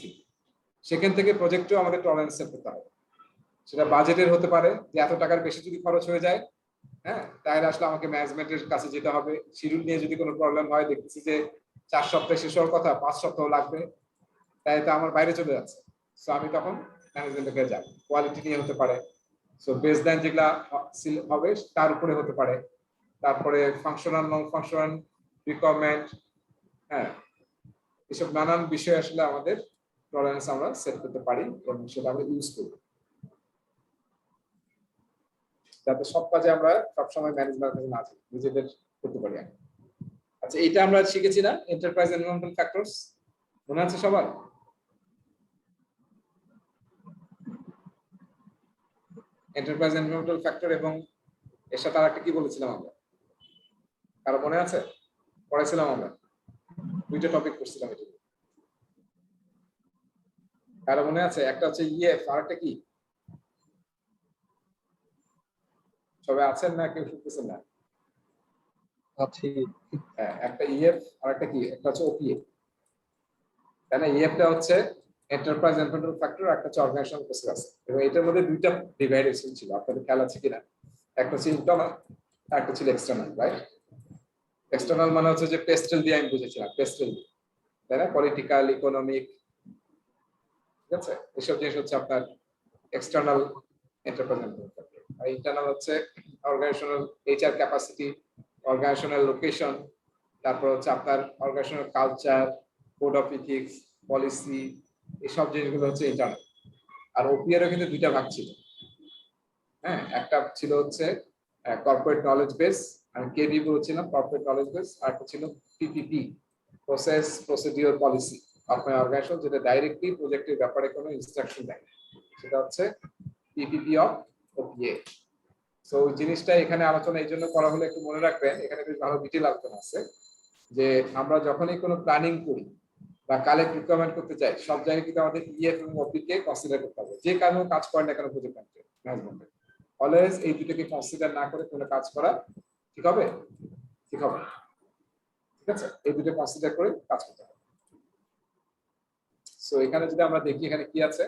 সেখান থেকে প্রজেক্টও আমাদের টলারেন্স সেট করতে হবে। সেটা বাজেটের হতে পারে, যে এত টাকার বেশি যদি খরচ হয়ে যায়, হ্যাঁ, তাহলে আসলে আমাকে ম্যানেজমেন্টের কাছে যেতে হবে। শিডিউল নিয়ে যদি কোনো প্রবলেম হয়, দেখতেছি যে 4 সপ্তাহে শেষ হওয়ার কথা, 5 সপ্তাহ লাগবে, তাই তো আমার বাইরে চলে যাচ্ছে। সো আমি তখন ম্যানেজমেন্টের কাছে যাব। কোয়ালিটি নিয়ে হতে পারে, সো বেসলাইন যেগুলা হবে তার উপরে হতে পারে, তারপরে ফাংশনাল নন ফাংশনাল রিকোয়ারমেন্ট, হ্যাঁ, এসব নানান বিষয় আসলে আমাদের টলারেন্স আমরা সেট করতে পারি এবং সেটা আমরা ইউজ করব, যাতে সব কাজে আমরা সবসময় ম্যানেজমেন্ট না যাই, নিজেদের করতে পারি। আচ্ছা, এটা আমরা শিখেছি না, এন্টারপ্রাইজ এনভায়রনমেন্টাল ফ্যাক্টরস, মনে আছে সবার? এন্টারপ্রাইজ এনভায়রনমেন্টাল ফ্যাক্টর এবং এর সাথে আরেকটা কি বলেছিলাম আমরা? কারো মনে আছে? পড়াইছিলাম আমরা, দুইটা টপিক করছিলাম এটা। কারো মনে আছে? একটা হচ্ছে ইএফ, আরেকটা কি? সবাই আছেন না কেউ শুনতেছেন না? আছি। হ্যাঁ, একটা ইএফ আর একটা কি, একটা হচ্ছে ওপিএ, তাই না? ইএফটা হচ্ছে এন্টারপ্রাইজ এনভায়রনমেন্টাল ফ্যাক্টর, একটা হচ্ছে অর্গানাইজেশনাল প্রসেস। এবং এটার মধ্যে দুইটা ডিভাইডেশন ছিল, আপনাদের খেয়াল আছে কিনা? একটা ছিল ইন্টারনাল আর একটা ছিল এক্সটার্নাল, রাইট? এক্সটার্নাল মানে হচ্ছে যে পেস্টেল দিয়ে আমি বুঝেছিলাম, পেস্টেল, তাই না? পলিটিক্যাল, ইকোনমিক, ঠিক আছে, এসব জিনিস হচ্ছে আপনার এক্সটার্নাল এন্টারপ্রাইজ এনভায়রনমেন্টাল ফ্যাক্টর। আর ইন্টারনাল হচ্ছে organisational HR capacity, organisational location, তারপর হচ্ছে আপনার organisational culture, code of ethics, policy, এসব জিনিসগুলো হচ্ছে ইন্টারনাল। আর ওপিআর কিন্তু দুইটা ভাগ ছিল। হ্যাঁ, একটা ছিল হচ্ছে কর্পোরেট নলেজ বেস, আমি কেবি বলছিলাম কর্পোরেট নলেজ বেস, আর একটা ছিল পিপিপি, প্রসেস প্রসিডিওর পলিসি। আপনার অর্গানাইজেশন যেটা ডাইরেক্টলি প্রজেক্টের ব্যাপারে কোনো ইনস্ট্রাকশন দেয়, সেটা হচ্ছে পিপিপি অফ ওপিএ। সো ওই জিনিসটা এখানে আলোচনা এই জন্য করা হলে একটু মনে রাখবেন, এখানে বেশ ভালো ডিটেল আলোচনা আছে যে আমরা যখনই কোনো প্ল্যানিং করি বা কালেক্ট রিকমেন্ড করতে চাই, সব জায়গায় কিন্তু আমাদের ইএফ এবং ওপি কে কনসিডার করতে হবে। যে কারণে কাজ করেন না কেন প্রজেক্ট ম্যানেজমেন্টে, অলওয়েজ এই দুটোকে কনসিডার না করে কোনো কাজ করা ঠিক হবে? ঠিক হবে, ঠিক আছে? এই দুটো কনসিডার করে কাজ করতে হবে। সো এখানে যদি আমরা দেখি এখানে কি আছে,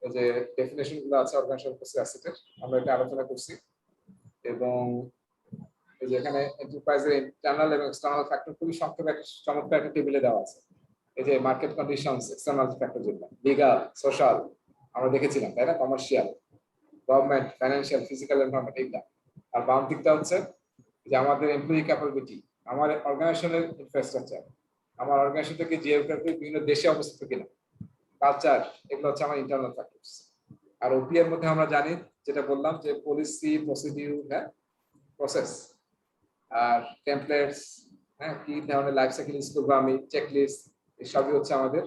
এই যে ডেফিনেশন গুলো আছে অর্গানাইজেশনাল প্রসেস অ্যাসেটের, আমরা এটা আলোচনা করছি। এবং এই যে এখানে এন্টারপ্রাইজের ইন্টারনাল এবং এক্সটার্নাল ফ্যাক্টর খুবই সংক্ষেপে একটা চমৎকার একটা টেবিলে দেওয়া আছে। এই যে মার্কেট কন্ডিশনস, এক্সটার্নাল ফ্যাক্টর যেগুলো লিগ্যাল, সোশ্যাল, আমরা দেখেছিলাম তাই না, commercial, government, financial, physical environment, এইটা। আর বাম দিকটা হচ্ছে যে আমাদের এমপ্লয়ি ক্যাপাবিলিটি, আমার অর্গানাইজেশনের ইনফ্রাস্ট্রাকচার, আমার অর্গানাইজেশন থেকে জিওগ্রাফি বিভিন্ন দেশে অবস্থিত কিনা, কালচার, এগুলো হচ্ছে আমার ইন্টারনাল ফ্যাক্টরস। আর ওপি এর মধ্যে আমরা জানি যেটা বললাম যে পলিসি, প্রসিডিউর, হ্যাঁ, প্রসেস, আর টেমপ্লেটস, হ্যাঁ, কি ধরনের লাইফ সাইকেল ইউজ করবো আমি, চেকলিস্ট, এসবই হচ্ছে আমাদের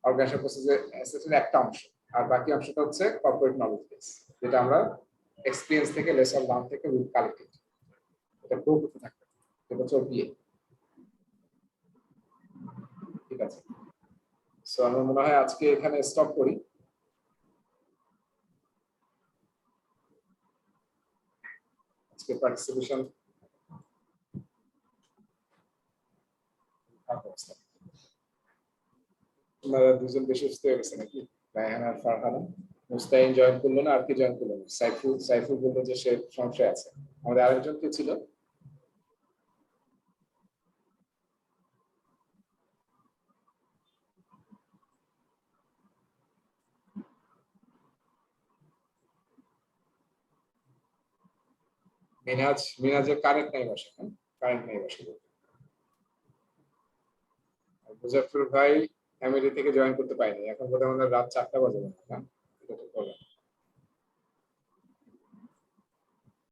অর্গানাইজেশন প্রসেসের একটা অংশ। আর বাকি অংশটা হচ্ছে কর্পোরেট নলেজ বেস, যেটা আমরা এক্সপেরিয়েন্স থেকে, লেসন লার্ন থেকে উইল কালেক্টেড, এটা প্রো করতে থাকবে। এটা হচ্ছে ওপিএ। ঠিক আছে, সো আমার মনে হয় আজকে এখানে স্টপ করি। আজকে পার্টিসিপেশন আপনারা দুজন বেশি সুস্থ হয়ে গেছে নাকি? রায়হান আর ফারহানা। মুস্তাইন জয়েন করলো না, আর কি জয়েন করলো না? সাইফুল বললো যে সে সংশয় আছে। আমাদের আরেকজন কে ছিল? মিনহাজের কারেন্ট নাই বাসা, হ্যাঁ, কারেন্ট নাই বাসা। মুজাফফর ভাই ফ্যামিলি থেকে জয়েন করতে পারেনি, এখন বোধহয় রাত 4টা বাজে না, এটা তো